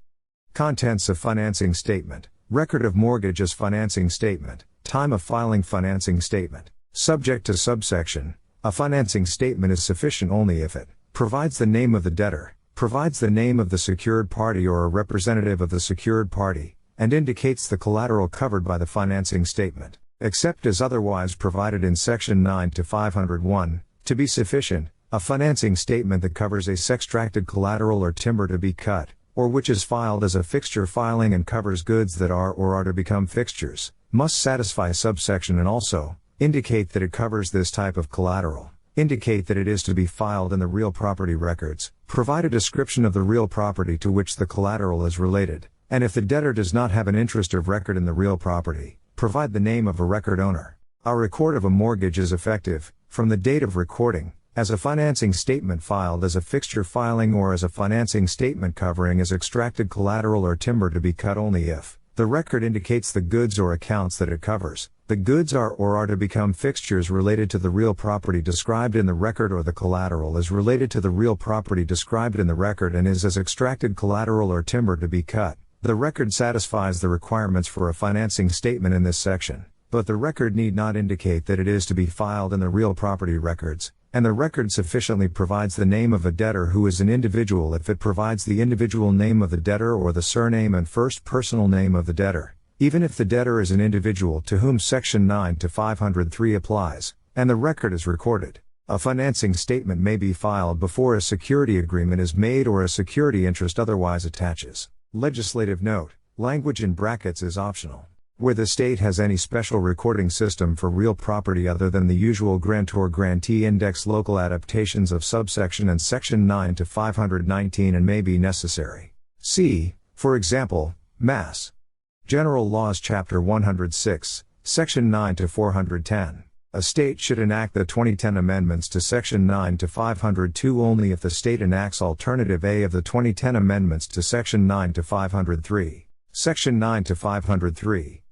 Contents of financing statement. Record of mortgage as financing statement. Time of filing financing statement. Subject to subsection. A financing statement is sufficient only if it provides the name of the debtor, provides the name of the secured party or a representative of the secured party, and indicates the collateral covered by the financing statement, except as otherwise provided in Section 9 to 501, to be sufficient. A financing statement that covers a sextracted collateral or timber to be cut, or which is filed as a fixture filing and covers goods that are or are to become fixtures, must satisfy subsection and also indicate that it covers this type of collateral, indicate that it is to be filed in the real property records, provide a description of the real property to which the collateral is related, and if the debtor does not have an interest of record in the real property, provide the name of a record owner. A record of a mortgage is effective, from the date of recording, as a financing statement filed as a fixture filing or as a financing statement covering as extracted collateral or timber to be cut only if the record indicates the goods or accounts that it covers, the goods are or are to become fixtures related to the real property described in the record or the collateral is related to the real property described in the record and is as extracted collateral or timber to be cut. The record satisfies the requirements for a financing statement in this section, but the record need not indicate that it is to be filed in the real property records, and the record sufficiently provides the name of a debtor who is an individual if it provides the individual name of the debtor or the surname and first personal name of the debtor, even if the debtor is an individual to whom Section 9 to 503 applies, and the record is recorded. A financing statement may be filed before a security agreement is made or a security interest otherwise attaches. Legislative note: language in brackets is optional. Where the state has any special recording system for real property other than the usual grantor-grantee index, local adaptations of subsection and Section 9 to 519 and may be necessary. See, for example, Mass. General Laws Chapter 106, Section 9 to 410. A state should enact the 2010 amendments to Section 9 to 502 only if the state enacts Alternative A of the 2010 amendments to Section 9 to 503. Section 9 to 503.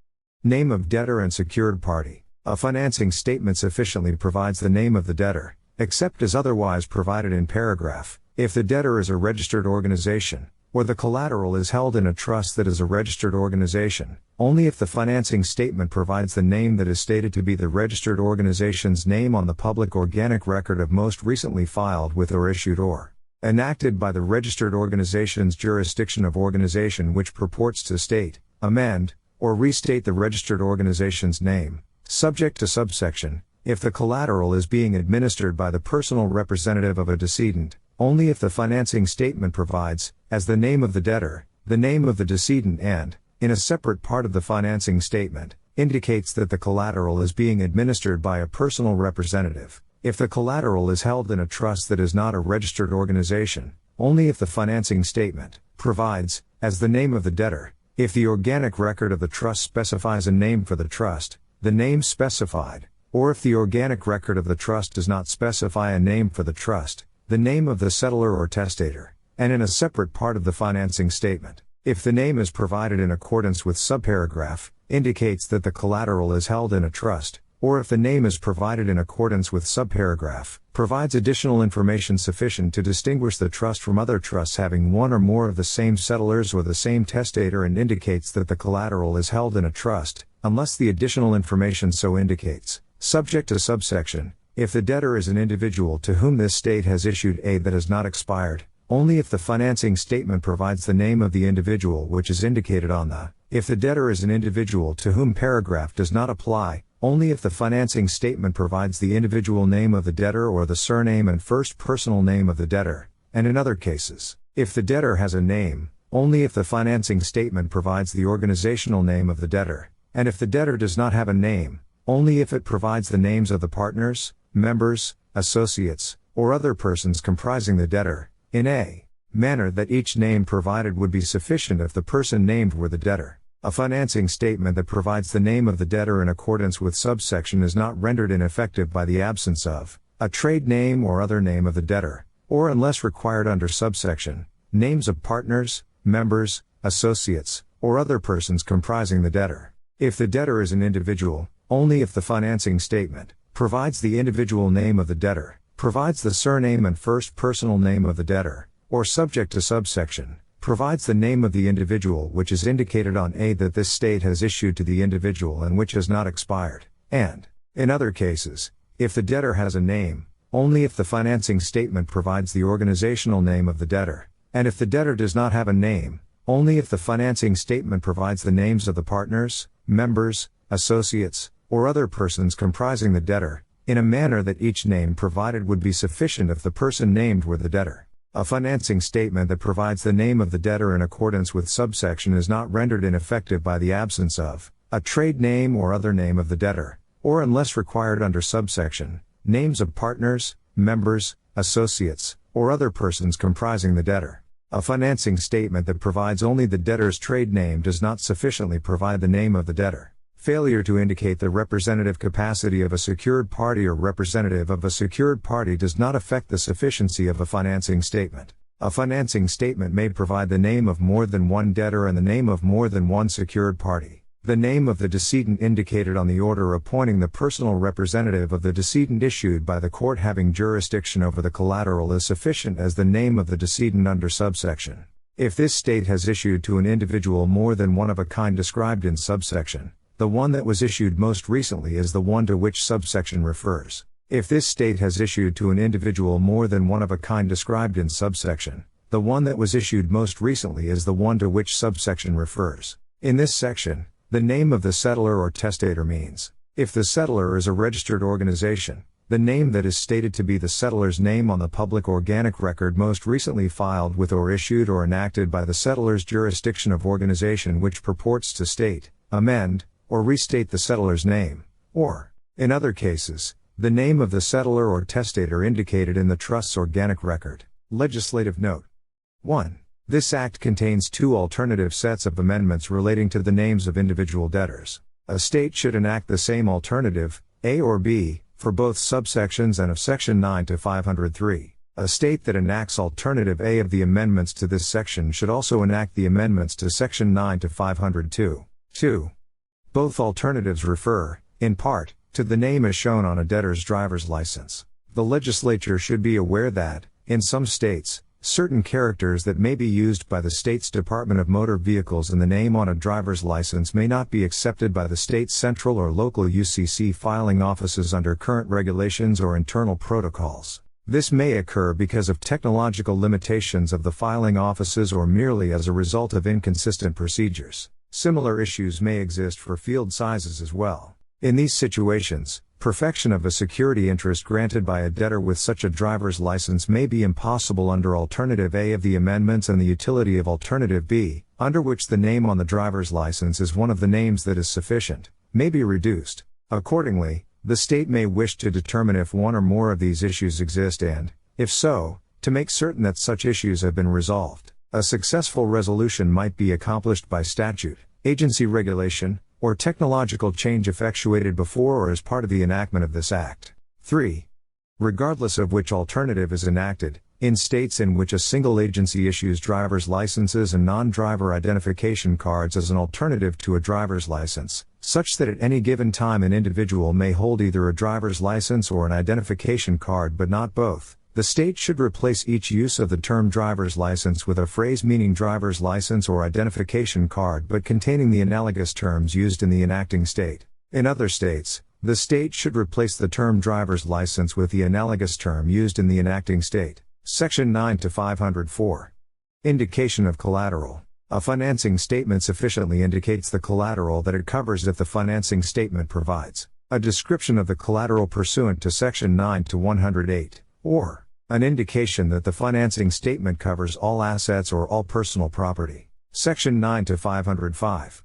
Name of debtor and secured party. A financing statement sufficiently provides the name of the debtor, except as otherwise provided in paragraph, if the debtor is a registered organization, or the collateral is held in a trust that is a registered organization, only if the financing statement provides the name that is stated to be the registered organization's name on the public organic record of most recently filed with or issued or enacted by the registered organization's jurisdiction of organization which purports to state, amend, or restate the registered organization's name, subject to subsection, if the collateral is being administered by the personal representative of a decedent, only if the financing statement provides, as the name of the debtor, the name of the decedent and, in a separate part of the financing statement, indicates that the collateral is being administered by a personal representative. If the collateral is held in a trust that is not a registered organization, only if the financing statement provides, as the name of the debtor, if the organic record of the trust specifies a name for the trust, the name specified, or if the organic record of the trust does not specify a name for the trust, the name of the settlor or testator, and in a separate part of the financing statement, if the name is provided in accordance with subparagraph, indicates that the collateral is held in a trust, or if the name is provided in accordance with subparagraph, provides additional information sufficient to distinguish the trust from other trusts having one or more of the same settlors or the same testator and indicates that the collateral is held in a trust, unless the additional information so indicates, subject to subsection, if the debtor is an individual to whom this state has issued aid that has not expired, only if the financing statement provides the name of the individual which is indicated on the, if the debtor is an individual to whom paragraph does not apply, only if the financing statement provides the individual name of the debtor or the surname and first personal name of the debtor, and in other cases, if the debtor has a name, only if the financing statement provides the organizational name of the debtor, and if the debtor does not have a name, only if it provides the names of the partners, members, associates, or other persons comprising the debtor, in a manner that each name provided would be sufficient if the person named were the debtor. A financing statement that provides the name of the debtor in accordance with subsection is not rendered ineffective by the absence of a trade name or other name of the debtor, or unless required under subsection, names of partners, members, associates, or other persons comprising the debtor. If the debtor is an individual, only if the financing statement provides the individual name of the debtor, provides the surname and first personal name of the debtor, or subject to subsection, provides the name of the individual which is indicated on A that this state has issued to the individual and which has not expired, and, in other cases, if the debtor has a name, only if the financing statement provides the organizational name of the debtor, and if the debtor does not have a name, only if the financing statement provides the names of the partners, members, associates, or other persons comprising the debtor, in a manner that each name provided would be sufficient if the person named were the debtor. A financing statement that provides the name of the debtor in accordance with subsection is not rendered ineffective by the absence of a trade name or other name of the debtor, or unless required under subsection, names of partners, members, associates, or other persons comprising the debtor. A financing statement that provides only the debtor's trade name does not sufficiently provide the name of the debtor. Failure to indicate the representative capacity of a secured party or representative of a secured party does not affect the sufficiency of a financing statement. A financing statement may provide the name of more than one debtor and the name of more than one secured party. The name of the decedent indicated on the order appointing the personal representative of the decedent issued by the court having jurisdiction over the collateral is sufficient as the name of the decedent under subsection. If this state has issued to an individual more than one of a kind described in subsection, the one that was issued most recently is the one to which subsection refers. If this state has issued to an individual more than one of a kind described in subsection, the one that was issued most recently is the one to which subsection refers. In this section, the name of the settlor or testator means, if the settlor is a registered organization, the name that is stated to be the settlor's name on the public organic record most recently filed with or issued or enacted by the settlor's jurisdiction of organization which purports to state, amend, or restate the settlor's name, or, in other cases, the name of the settlor or testator indicated in the trust's organic record. Legislative note. 1. This act contains two alternative sets of amendments relating to the names of individual debtors. A state should enact the same alternative, A or B, for both subsections and of Section 9 to 503. A state that enacts alternative A of the amendments to this section should also enact the amendments to Section 9 to 502. 2. Both alternatives refer, in part, to the name as shown on a debtor's driver's license. The legislature should be aware that, in some states, certain characters that may be used by the state's Department of Motor Vehicles in the name on a driver's license may not be accepted by the state's central or local UCC filing offices under current regulations or internal protocols. This may occur because of technological limitations of the filing offices or merely as a result of inconsistent procedures. Similar issues may exist for field sizes as well. In these situations, perfection of a security interest granted by a debtor with such a driver's license may be impossible under Alternative A of the amendments, and the utility of Alternative B, under which the name on the driver's license is one of the names that is sufficient, may be reduced. Accordingly, the state may wish to determine if one or more of these issues exist and, if so, to make certain that such issues have been resolved. A successful resolution might be accomplished by statute, agency regulation, or technological change effectuated before or as part of the enactment of this Act. 3. Regardless of which alternative is enacted, in states in which a single agency issues driver's licenses and non-driver identification cards as an alternative to a driver's license, such that at any given time an individual may hold either a driver's license or an identification card but not both, the state should replace each use of the term driver's license with a phrase meaning driver's license or identification card but containing the analogous terms used in the enacting state. In other states, the state should replace the term driver's license with the analogous term used in the enacting state. Section 9 to 504. Indication of collateral. A financing statement sufficiently indicates the collateral that it covers if the financing statement provides a description of the collateral pursuant to Section 9 to 108, or an indication that the financing statement covers all assets or all personal property. Section 9 to 505.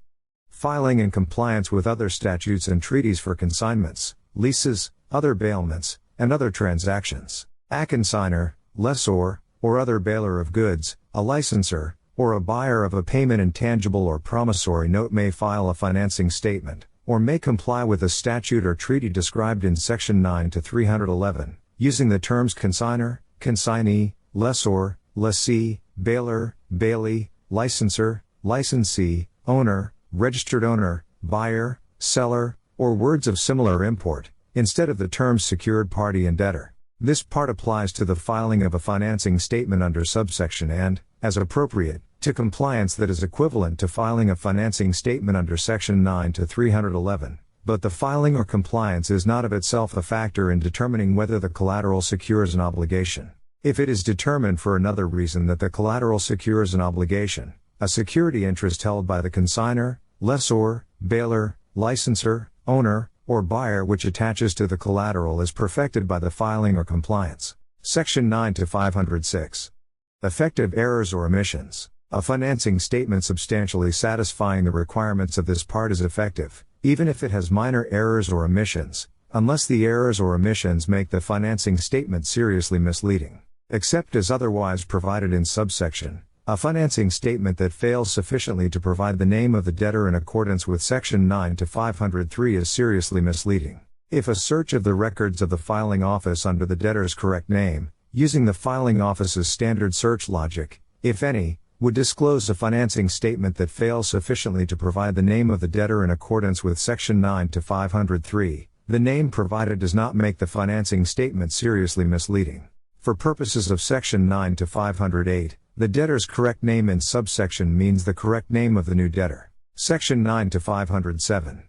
Filing in compliance with other statutes and treaties for consignments, leases, other bailments, and other transactions. A consignor, lessor, or other bailer of goods, a licensor, or a buyer of a payment intangible or promissory note may file a financing statement, or may comply with a statute or treaty described in Section 9 to 311. Using the terms consignor, consignee, lessor, lessee, bailer, bailee, licensor, licensee, owner, registered owner, buyer, seller, or words of similar import, instead of the terms secured party and debtor. This part applies to the filing of a financing statement under subsection and, as appropriate, to compliance that is equivalent to filing a financing statement under section 9 to 311, but the filing or compliance is not of itself a factor in determining whether the collateral secures an obligation. If it is determined for another reason that the collateral secures an obligation, a security interest held by the consignor, lessor, bailer, licensor, owner, or buyer which attaches to the collateral is perfected by the filing or compliance. Section 9 to 506. Effective errors or omissions. A financing statement substantially satisfying the requirements of this part is effective, even if it has minor errors or omissions, unless the errors or omissions make the financing statement seriously misleading. Except as otherwise provided in subsection, a financing statement that fails sufficiently to provide the name of the debtor in accordance with section 9 to 503 is seriously misleading. If a search of the records of the filing office under the debtor's correct name, using the filing office's standard search logic, if any, would disclose a financing statement that fails sufficiently to provide the name of the debtor in accordance with section 9 to 503, the name provided does not make the financing statement seriously misleading. For purposes of section 9 to 508, the debtor's correct name in subsection means the correct name of the new debtor. Section 9 to 507.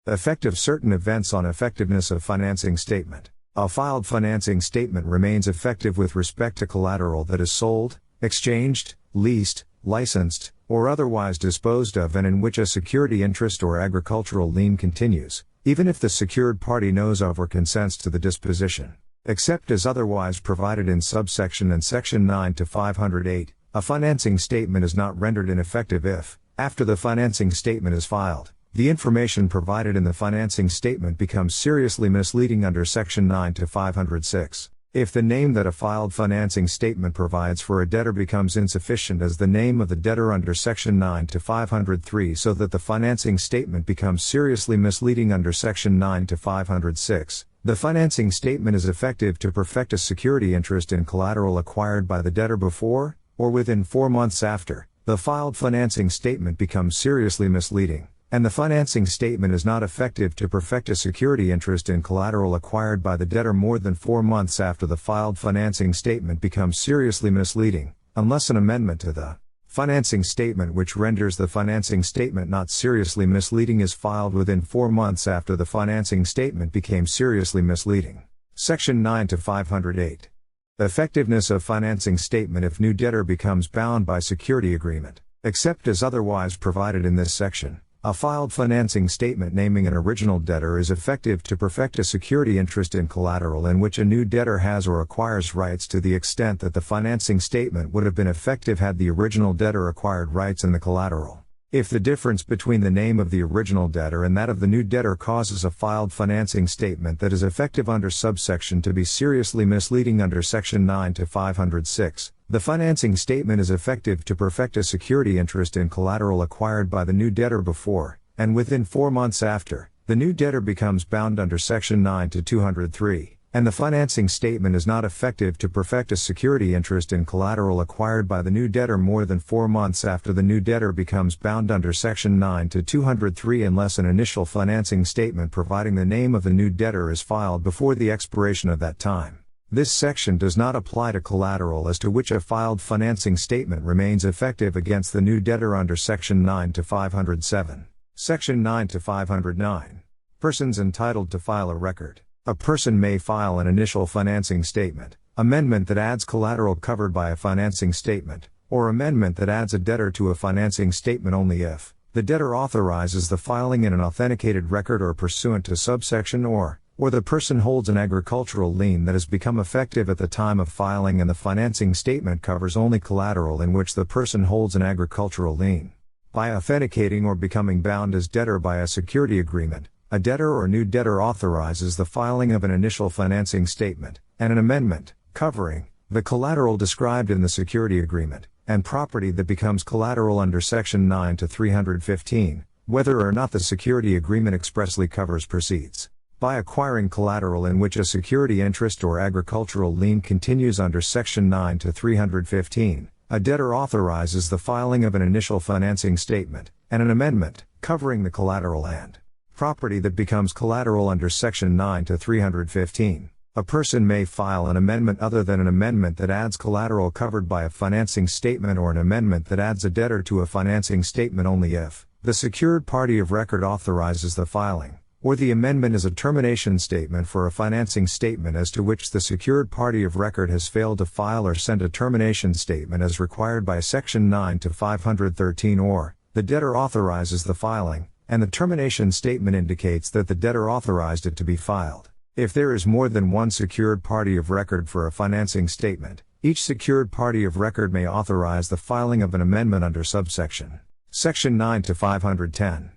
Effect of certain events on effectiveness of financing statement. A filed financing statement remains effective with respect to collateral that is sold, exchanged, leased, licensed, or otherwise disposed of and in which a security interest or agricultural lien continues, even if the secured party knows of or consents to the disposition. Except as otherwise provided in subsection and section 9 to 508, a financing statement is not rendered ineffective if, after the financing statement is filed, the information provided in the financing statement becomes seriously misleading under section 9 to 506. If the name that a filed financing statement provides for a debtor becomes insufficient as the name of the debtor under section 9 to 503 so that the financing statement becomes seriously misleading under section 9 to 506, the financing statement is effective to perfect a security interest in collateral acquired by the debtor before, or within 4 months after, the filed financing statement becomes seriously misleading, and the financing statement is not effective to perfect a security interest in collateral acquired by the debtor more than 4 months after the filed financing statement becomes seriously misleading, unless an amendment to the financing statement which renders the financing statement not seriously misleading is filed within 4 months after the financing statement became seriously misleading. Section 9 to 508. Effectiveness of financing statement if new debtor becomes bound by security agreement. Except as otherwise provided in this section, a filed financing statement naming an original debtor is effective to perfect a security interest in collateral in which a new debtor has or acquires rights to the extent that the financing statement would have been effective had the original debtor acquired rights in the collateral. If the difference between the name of the original debtor and that of the new debtor causes a filed financing statement that is effective under subsection to be seriously misleading under section 9 to 506, the financing statement is effective to perfect a security interest in collateral acquired by the new debtor before, and within 4 months after, the new debtor becomes bound under section 9 to 203. And the financing statement is not effective to perfect a security interest in collateral acquired by the new debtor more than 4 months after the new debtor becomes bound under section 9 to 203 unless an initial financing statement providing the name of the new debtor is filed before the expiration of that time. This section does not apply to collateral as to which a filed financing statement remains effective against the new debtor under section 9 to 507. Section 9 to 509. Persons entitled to file a record. A person may file an initial financing statement, amendment that adds collateral covered by a financing statement, or amendment that adds a debtor to a financing statement only if the debtor authorizes the filing in an authenticated record or pursuant to subsection or the person holds an agricultural lien that has become effective at the time of filing and the financing statement covers only collateral in which the person holds an agricultural lien. By authenticating or becoming bound as debtor by a security agreement, a debtor or new debtor authorizes the filing of an initial financing statement, and an amendment, covering the collateral described in the security agreement, and property that becomes collateral under section 9 to 315, whether or not the security agreement expressly covers proceeds. By acquiring collateral in which a security interest or agricultural lien continues under section 9 to 315, a debtor authorizes the filing of an initial financing statement, and an amendment, covering the collateral and Property that becomes collateral under Section 9 to 315. A person may file an amendment other than an amendment that adds collateral covered by a financing statement or an amendment that adds a debtor to a financing statement only if the secured party of record authorizes the filing, or the amendment is a termination statement for a financing statement as to which the secured party of record has failed to file or send a termination statement as required by Section 9 to 513, or the debtor authorizes the filing, and the termination statement indicates that the debtor authorized it to be filed. If there is more than one secured party of record for a financing statement, each secured party of record may authorize the filing of an amendment under subsection Section 9 to 510.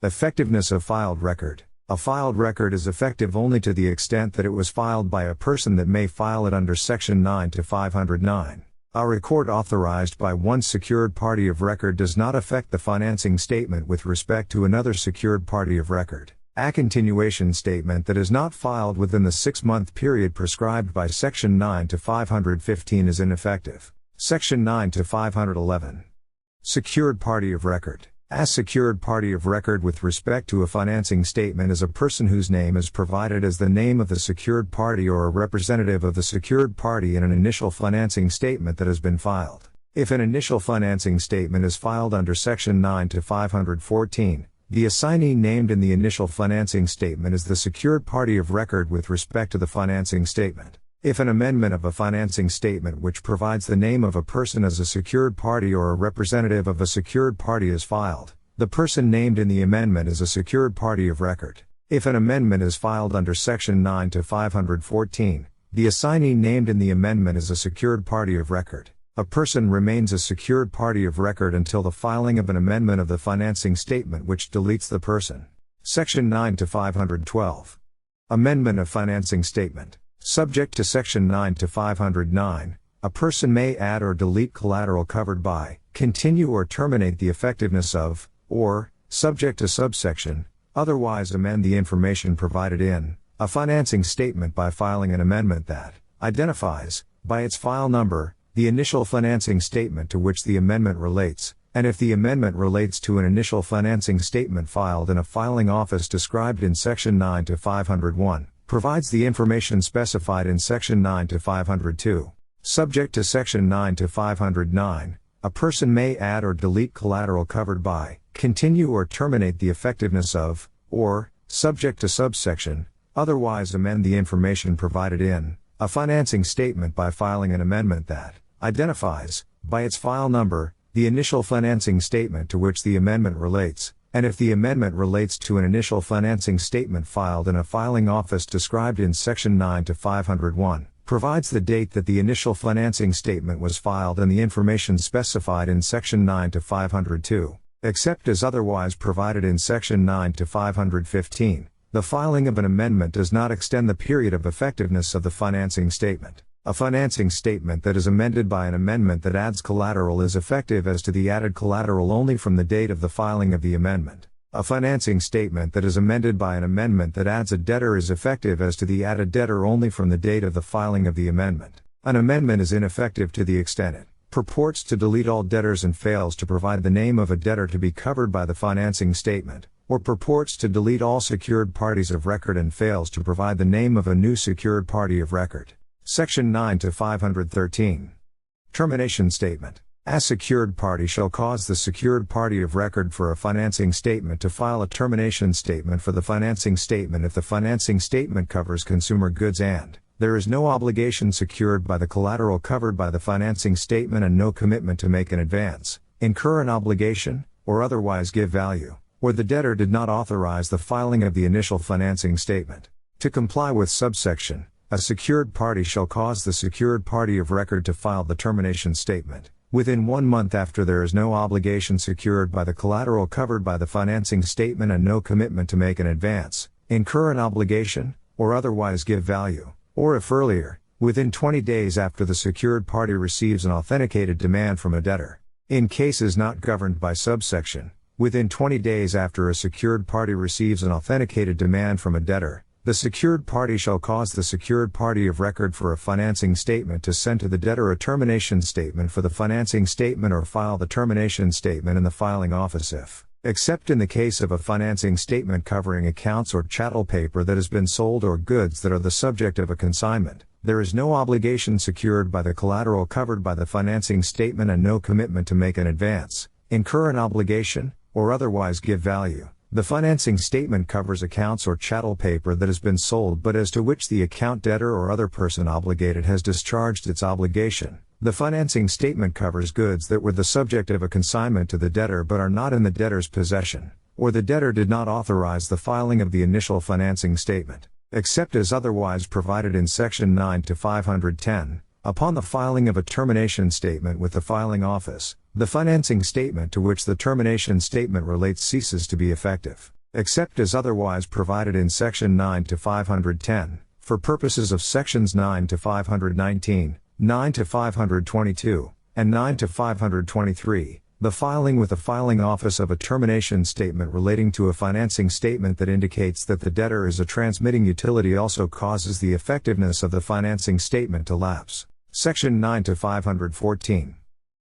Effectiveness of filed record. A filed record is effective only to the extent that it was filed by a person that may file it under Section 9 to 509. A record authorized by one secured party of record does not affect the financing statement with respect to another secured party of record. A continuation statement that is not filed within the 6-month period prescribed by Section 9 to 515 is ineffective. Section 9 to 511. Secured party of record. A secured party of record with respect to a financing statement is a person whose name is provided as the name of the secured party or a representative of the secured party in an initial financing statement that has been filed. If an initial financing statement is filed under Section 9 to 514, the assignee named in the initial financing statement is the secured party of record with respect to the financing statement. If an amendment of a financing statement which provides the name of a person as a secured party or a representative of a secured party is filed, the person named in the amendment is a secured party of record. If an amendment is filed under Section 9 to 514, the assignee named in the amendment is a secured party of record. A person remains a secured party of record until the filing of an amendment of the financing statement which deletes the person. Section 9 to 512. Amendment of financing statement. Subject to Section 9 to 509, a person may add or delete collateral covered by, continue or terminate the effectiveness of, or, subject to subsection, otherwise amend the information provided in a financing statement by filing an amendment that identifies, by its file number, the initial financing statement to which the amendment relates, and if the amendment relates to an initial financing statement filed in a filing office described in Section 9 to 501, provides the information specified in Section 9 to 502. Subject to Section 9 to 509, a person may add or delete collateral covered by, continue or terminate the effectiveness of, or, subject to subsection, otherwise amend the information provided in a financing statement by filing an amendment that identifies, by its file number, the initial financing statement to which the amendment relates, and if the amendment relates to an initial financing statement filed in a filing office described in Section 9 to 501, provides the date that the initial financing statement was filed and the information specified in Section 9 to 502, except as otherwise provided in Section 9 to 515. The filing of an amendment does not extend the period of effectiveness of the financing statement. A financing statement that is amended by an amendment that adds collateral is effective as to the added collateral only from the date of the filing of the amendment. A financing statement that is amended by an amendment that adds a debtor is effective as to the added debtor only from the date of the filing of the amendment. An amendment is ineffective to the extent it purports to delete all debtors and fails to provide the name of a debtor to be covered by the financing statement, or purports to delete all secured parties of record and fails to provide the name of a new secured party of record. Section 9 to 513. Termination statement. A secured party shall cause the secured party of record for a financing statement to file a termination statement for the financing statement if the financing statement covers consumer goods and there is no obligation secured by the collateral covered by the financing statement and no commitment to make an advance, incur an obligation, or otherwise give value, or the debtor did not authorize the filing of the initial financing statement. To comply with subsection, a secured party shall cause the secured party of record to file the termination statement within 1 month after there is no obligation secured by the collateral covered by the financing statement and no commitment to make an advance, incur an obligation, or otherwise give value, or if earlier, within 20 days after the secured party receives an authenticated demand from a debtor. In cases not governed by subsection, within 20 days after a secured party receives an authenticated demand from a debtor, the secured party shall cause the secured party of record for a financing statement to send to the debtor a termination statement for the financing statement or file the termination statement in the filing office if Except in the case of a financing statement covering accounts or chattel paper that has been sold or goods that are the subject of a consignment, there is no obligation secured by the collateral covered by the financing statement and no commitment to make an advance, incur an obligation, or otherwise give value. The financing statement covers accounts or chattel paper that has been sold but as to which the account debtor or other person obligated has discharged its obligation. The financing statement covers goods that were the subject of a consignment to the debtor but are not in the debtor's possession, or the debtor did not authorize the filing of the initial financing statement, except as otherwise provided in Section 9 to 510. Upon the filing of a termination statement with the filing office, the financing statement to which the termination statement relates ceases to be effective, except as otherwise provided in Section 9 to 510. For purposes of Sections 9 to 519, 9 to 522, and 9 to 523, the filing with the filing office of a termination statement relating to a financing statement that indicates that the debtor is a transmitting utility also causes the effectiveness of the financing statement to lapse. Section 9 to 514.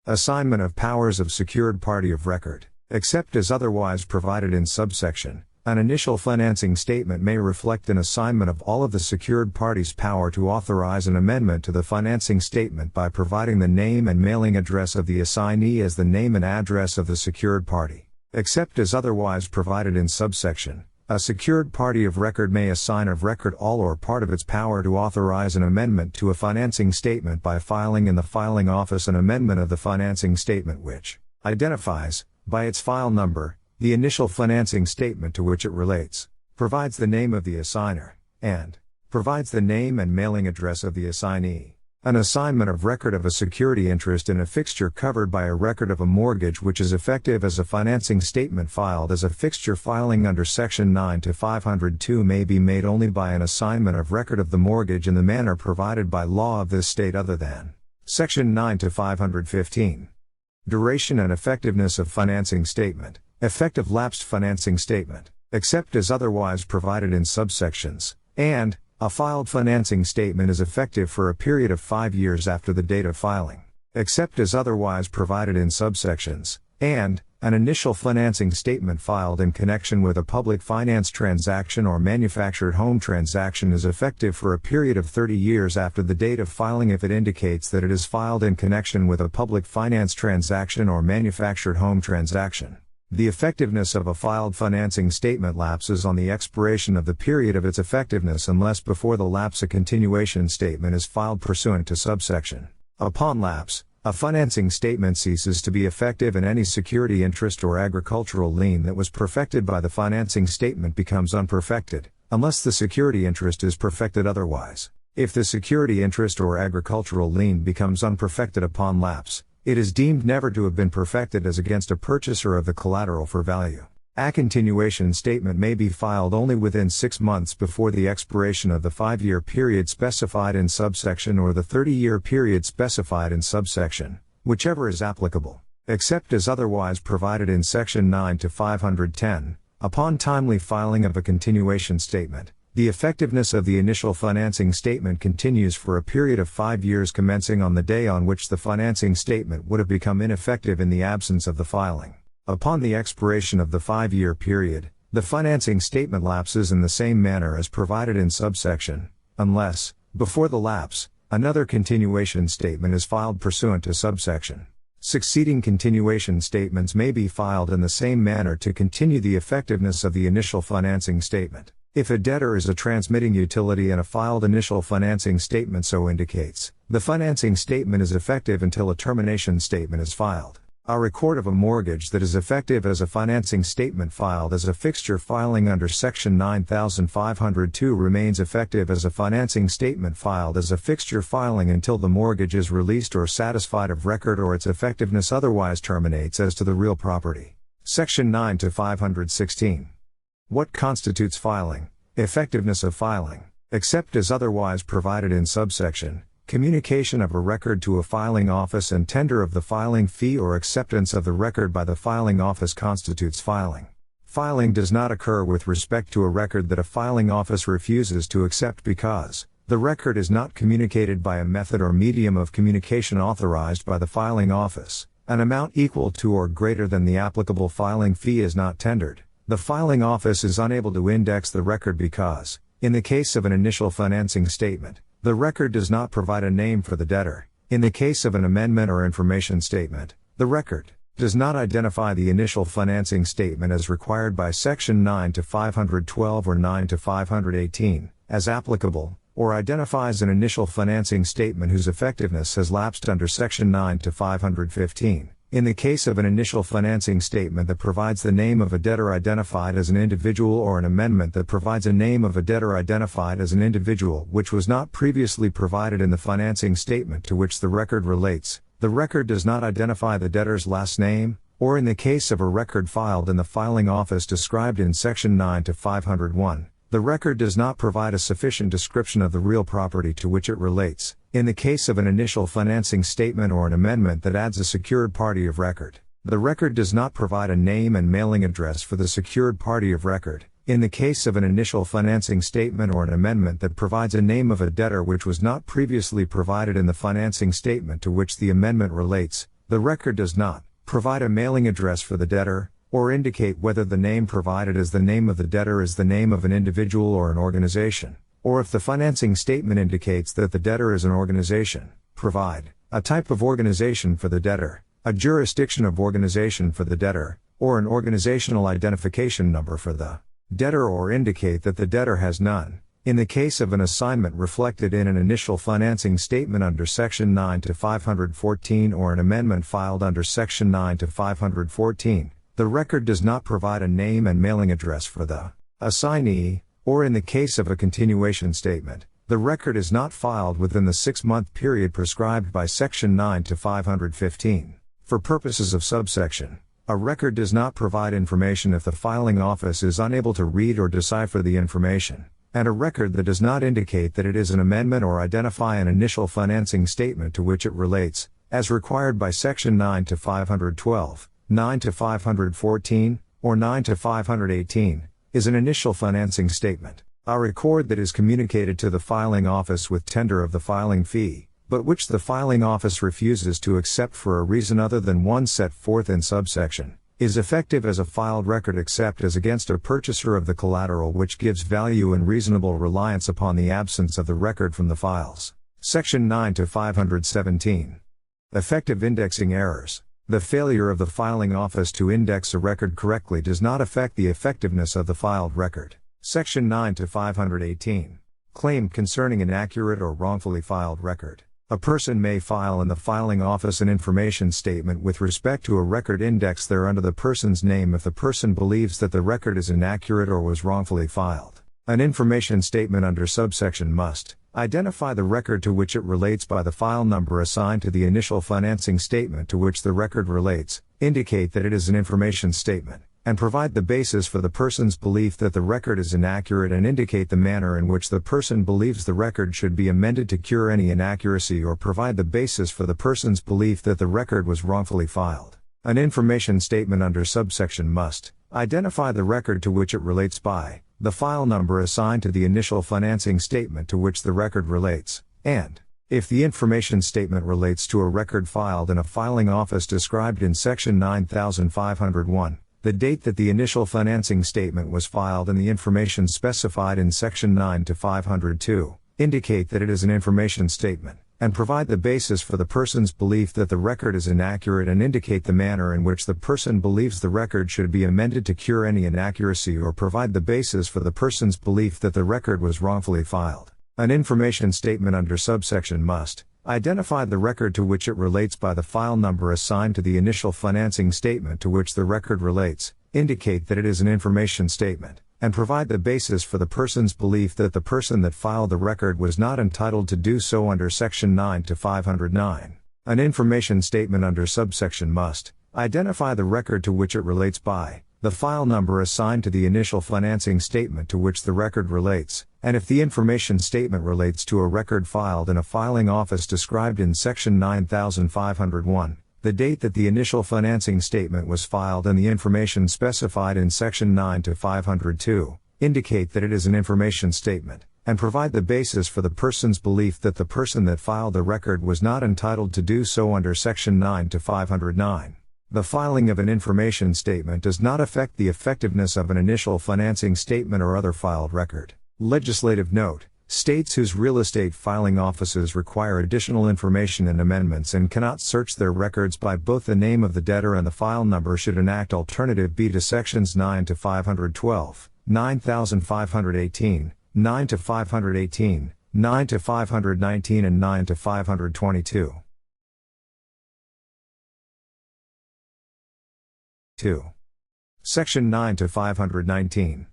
Assignment of powers of secured party of record. Except as otherwise provided in subsection, an initial financing statement may reflect an assignment of all of the secured party's power to authorize an amendment to the financing statement by providing the name and mailing address of the assignee as the name and address of the secured party. Except as otherwise provided in subsection, a secured party of record may assign of record all or part of its power to authorize an amendment to a financing statement by filing in the filing office an amendment of the financing statement which identifies, by its file number, the initial financing statement to which it relates, provides the name of the assigner, and provides the name and mailing address of the assignee. An assignment of record of a security interest in a fixture covered by a record of a mortgage which is effective as a financing statement filed as a fixture filing under Section 9 to 502 may be made only by an assignment of record of the mortgage in the manner provided by law of this state other than Section 9 to 515. Duration and effectiveness of financing statement. Effective lapsed financing statement, except as otherwise provided in subsections, and a filed financing statement is effective for a period of 5 years after the date of filing, except as otherwise provided in subsections, and an initial financing statement filed in connection with a public finance transaction or manufactured home transaction is effective for a period of 30 years after the date of filing if it indicates that it is filed in connection with a public finance transaction or manufactured home transaction. The effectiveness of a filed financing statement lapses on the expiration of the period of its effectiveness unless before the lapse a continuation statement is filed pursuant to subsection. Upon lapse, a financing statement ceases to be effective and any security interest or agricultural lien that was perfected by the financing statement becomes unperfected, unless the security interest is perfected otherwise. If the security interest or agricultural lien becomes unperfected upon lapse, it is deemed never to have been perfected as against a purchaser of the collateral for value. A continuation statement may be filed only within 6 months before the expiration of the 5-year period specified in subsection or the 30-year period specified in subsection, whichever is applicable, except as otherwise provided in Section 9 to 510. Upon timely filing of a continuation statement, the effectiveness of the initial financing statement continues for a period of 5 years commencing on the day on which the financing statement would have become ineffective in the absence of the filing. Upon the expiration of the 5-year period, the financing statement lapses in the same manner as provided in subsection, unless, before the lapse, another continuation statement is filed pursuant to subsection. Succeeding continuation statements may be filed in the same manner to continue the effectiveness of the initial financing statement. If a debtor is a transmitting utility and a filed initial financing statement so indicates, the financing statement is effective until a termination statement is filed. A record of a mortgage that is effective as a financing statement filed as a fixture filing under Section 9502 remains effective as a financing statement filed as a fixture filing until the mortgage is released or satisfied of record or its effectiveness otherwise terminates as to the real property. Section 9 to 516. What constitutes filing? Effectiveness of filing, except as otherwise provided in subsection, communication of a record to a filing office and tender of the filing fee or acceptance of the record by the filing office constitutes filing. Filing does not occur with respect to a record that a filing office refuses to accept because the record is not communicated by a method or medium of communication authorized by the filing office. an amount equal to or greater than the applicable filing fee is not tendered, the filing office is unable to index the record because, in the case of an initial financing statement, the record does not provide a name for the debtor. In the case of an amendment or information statement, the record does not identify the initial financing statement as required by Section 9 to 512 or 9 to 518, as applicable, or identifies an initial financing statement whose effectiveness has lapsed under Section 9 to 515. In the case of an initial financing statement that provides the name of a debtor identified as an individual or an amendment that provides a name of a debtor identified as an individual which was not previously provided in the financing statement to which the record relates, the record does not identify the debtor's last name, or in the case of a record filed in the filing office described in Section 9 to 501, the record does not provide a sufficient description of the real property to which it relates. In the case of an initial financing statement or an amendment that adds a secured party of record, the record does not provide a name and mailing address for the secured party of record. In the case of an initial financing statement or an amendment that provides a name of a debtor which was not previously provided in the financing statement to which the amendment relates, the record does not provide a mailing address for the debtor, or indicate whether the name provided as the name of the debtor is the name of an individual or an organization, or if the financing statement indicates that the debtor is an organization, provide a type of organization for the debtor, a jurisdiction of organization for the debtor, or an organizational identification number for the debtor, or indicate that the debtor has none. In the case of an assignment reflected in an initial financing statement under Section 9 to 514 or an amendment filed under Section 9 to 514, the record does not provide a name and mailing address for the assignee, or in the case of a continuation statement, the record is not filed within the 6-month period prescribed by Section 9 to 515. For purposes of subsection, a record does not provide information if the filing office is unable to read or decipher the information, and a record that does not indicate that it is an amendment or identify an initial financing statement to which it relates, as required by Section 9 to 512, 9 to 514, or 9 to 518, is an initial financing statement, a record that is communicated to the filing office with tender of the filing fee, but which the filing office refuses to accept for a reason other than one set forth in subsection, is effective as a filed record except as against a purchaser of the collateral which gives value and reasonable reliance upon the absence of the record from the files. Section 9 to 517. Effective indexing errors. The failure of the filing office to index a record correctly does not affect the effectiveness of the filed record. Section 9 to 518. Claim concerning inaccurate or wrongfully filed record. A person may file in the filing office an information statement with respect to a record indexed there under the person's name if the person believes that the record is inaccurate or was wrongfully filed. An information statement under subsection must identify the record to which it relates by the file number assigned to the initial financing statement to which the record relates, indicate that it is an information statement, and provide the basis for the person's belief that the record is inaccurate and indicate the manner in which the person believes the record should be amended to cure any inaccuracy or provide the basis for the person's belief that the record was wrongfully filed. An information statement under subsection must identify the record to which it relates by the file number assigned to the initial financing statement to which the record relates, and, if the information statement relates to a record filed in a filing office described in Section 9501, the date that the initial financing statement was filed and the information specified in Section 9 to 502, indicate that it is an information statement, and provide the basis for the person's belief that the record is inaccurate and indicate the manner in which the person believes the record should be amended to cure any inaccuracy or provide the basis for the person's belief that the record was wrongfully filed. An information statement under subsection must identify the record to which it relates by the file number assigned to the initial financing statement to which the record relates, indicate that it is an information statement, and provide the basis for the person's belief that the person that filed the record was not entitled to do so under Section 9 to 509. An information statement under subsection must identify the record to which it relates by the file number assigned to the initial financing statement to which the record relates, and if the information statement relates to a record filed in a filing office described in Section 9501, the date that the initial financing statement was filed and the information specified in Section 9 to 502, indicate that it is an information statement, and provide the basis for the person's belief that the person that filed the record was not entitled to do so under Section 9 to 509. The filing of an information statement does not affect the effectiveness of an initial financing statement or other filed record. Legislative note: states whose real estate filing offices require additional information and amendments and cannot search their records by both the name of the debtor and the file number should enact Alternative B to Sections 9 to 512, 9518, 9 to 518, 9 to 519 and 9 to 522. 2. Section 9 to 519.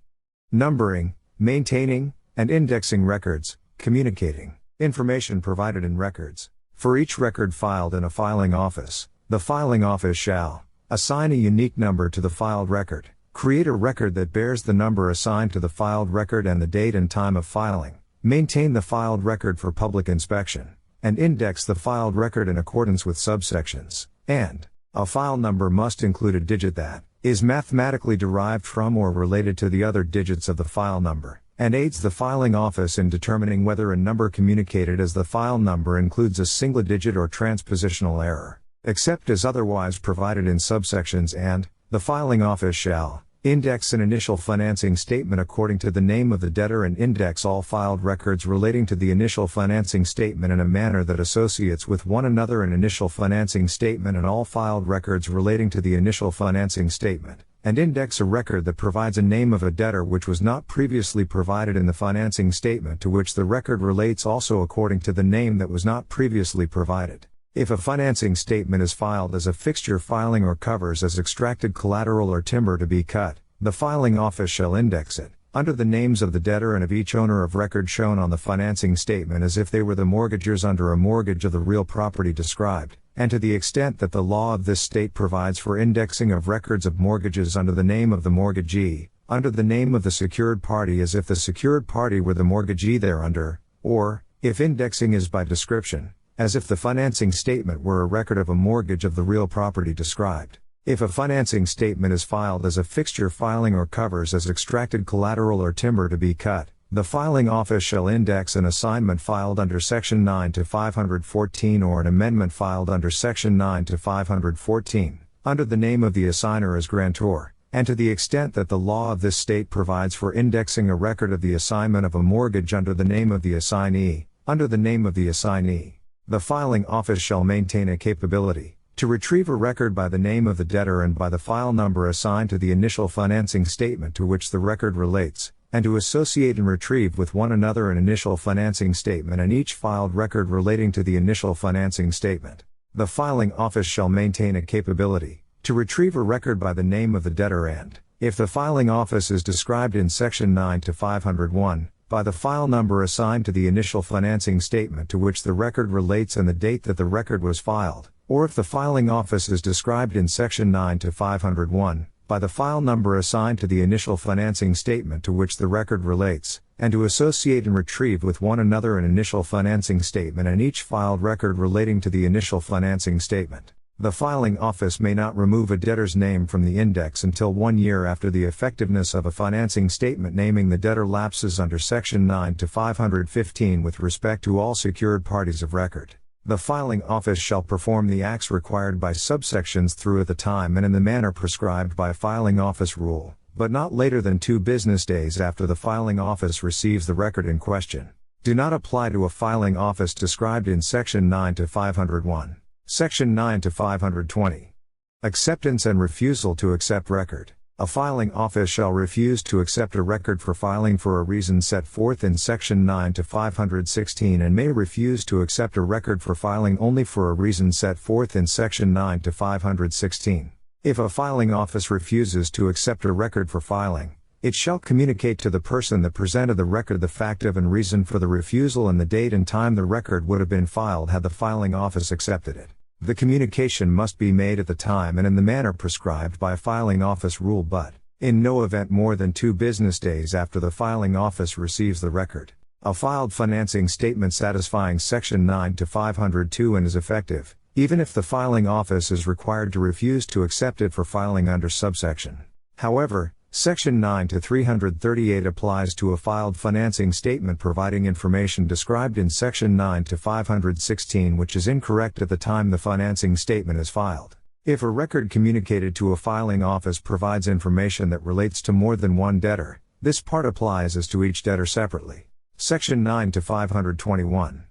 Numbering, maintaining, and indexing records, communicating information provided in records. For each record filed in a filing office, the filing office shall assign a unique number to the filed record, create a record that bears the number assigned to the filed record and the date and time of filing, maintain the filed record for public inspection, and index the filed record in accordance with subsections, and a file number must include a digit that is mathematically derived from or related to the other digits of the file number, and aids the filing office in determining whether a number communicated as the file number includes a single digit or transpositional error, except as otherwise provided in subsections, and the filing office shall index an initial financing statement according to the name of the debtor and index all filed records relating to the initial financing statement in a manner that associates with one another an initial financing statement and all filed records relating to the initial financing statement, and index a record that provides a name of a debtor which was not previously provided in the financing statement to which the record relates also according to the name that was not previously provided. If a financing statement is filed as a fixture filing or covers as extracted collateral or timber to be cut, the filing office shall index it, under the names of the debtor and of each owner of record shown on the financing statement as if they were the mortgagors under a mortgage of the real property described, and to the extent that the law of this state provides for indexing of records of mortgages under the name of the mortgagee, under the name of the secured party as if the secured party were the mortgagee thereunder, or, if indexing is by description, as if the financing statement were a record of a mortgage of the real property described. If a financing statement is filed as a fixture filing or covers as extracted collateral or timber to be cut, the filing office shall index an assignment filed under Section 9 to 514 or an amendment filed under Section 9 to 514, under the name of the assigner as grantor, and to the extent that the law of this state provides for indexing a record of the assignment of a mortgage under the name of the assignee, under the name of the assignee, the filing office shall maintain a capability to retrieve a record by the name of the debtor and by the file number assigned to the initial financing statement to which the record relates, and to associate and retrieve with one another an initial financing statement and each filed record relating to the initial financing statement. The filing office shall maintain a capability to retrieve a record by the name of the debtor and, if the filing office is described in Section 9 to 501, by the file number assigned to the initial financing statement to which the record relates and the date that the record was filed, or if the filing office is described in Section 9 to 501, by the file number assigned to the initial financing statement to which the record relates, and to associate and retrieve with one another an initial financing statement and each filed record relating to the initial financing statement. The filing office may not remove a debtor's name from the index until 1 year after the effectiveness of a financing statement naming the debtor lapses under Section 9 to 515 with respect to all secured parties of record. The filing office shall perform the acts required by subsections through at the time and in the manner prescribed by filing office rule, but not later than 2 business days after the filing office receives the record in question. Do not apply to a filing office described in Section 9 to 501. Section 9 to 520. Acceptance and refusal to accept record. A filing office shall refuse to accept a record for filing for a reason set forth in Section 9 to 516 and may refuse to accept a record for filing only for a reason set forth in Section 9 to 516. If a filing office refuses to accept a record for filing, it shall communicate to the person that presented the record the fact of and reason for the refusal and the date and time the record would have been filed had the filing office accepted it. The communication must be made at the time and in the manner prescribed by filing office rule but, in no event more than 2 business days after the filing office receives the record. A filed financing statement satisfying Section 9 to 502 and is effective, even if the filing office is required to refuse to accept it for filing under subsection. However, Section 9 to 338 applies to a filed financing statement providing information described in Section 9 to 516 which is incorrect at the time the financing statement is filed. If a record communicated to a filing office provides information that relates to more than one debtor, this part applies as to each debtor separately. Section 9 to 521.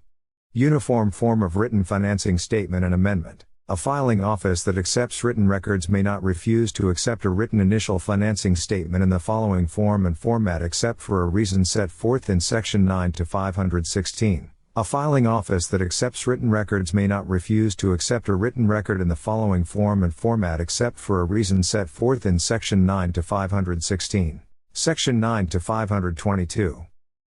Uniform form of written financing statement and amendment. A filing office that accepts written records may not refuse to accept a written initial financing statement in the following form and format except for a reason set forth in Section 9 to 516. A filing office that accepts written records may not refuse to accept a written record in the following form and format except for a reason set forth in Section 9 to 516. Section 9 to 522.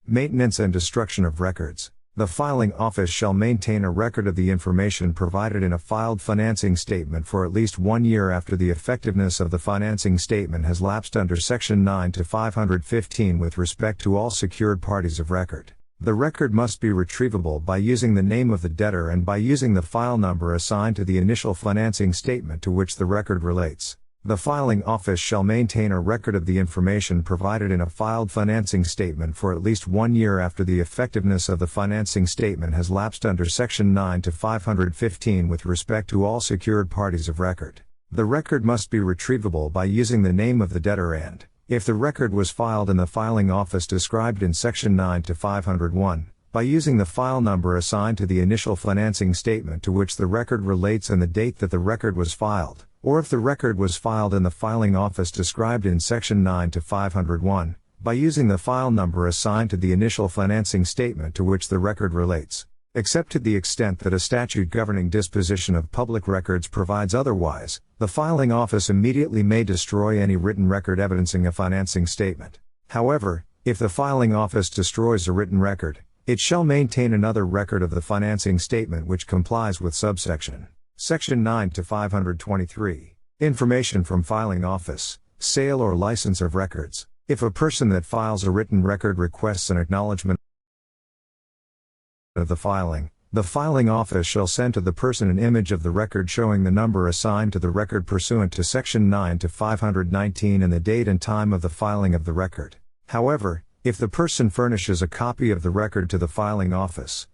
Maintenance and destruction of records. The filing office shall maintain a record of the information provided in a filed financing statement for at least 1 year after the effectiveness of the financing statement has lapsed under Section 9 to 515 with respect to all secured parties of record. The record must be retrievable by using the name of the debtor and by using the file number assigned to the initial financing statement to which the record relates. The filing office shall maintain a record of the information provided in a filed financing statement for at least 1 year after the effectiveness of the financing statement has lapsed under Section 9 to 515 with respect to all secured parties of record. The record must be retrievable by using the name of the debtor and, if the record was filed in the filing office described in Section 9 to 501, by using the file number assigned to the initial financing statement to which the record relates and the date that the record was filed, or if the record was filed in the filing office described in Section 9 to 501, by using the file number assigned to the initial financing statement to which the record relates. Except to the extent that a statute governing disposition of public records provides otherwise, the filing office immediately may destroy any written record evidencing a financing statement. However, if the filing office destroys a written record, it shall maintain another record of the financing statement which complies with subsection Section 9 to 523. Information from filing office, sale or license of records. If a person that files a written record requests an acknowledgement of the filing office shall send to the person an image of the record showing the number assigned to the record pursuant to Section 9 to 519 and the date and time of the filing of the record. However, if the person furnishes a copy of the record to the filing office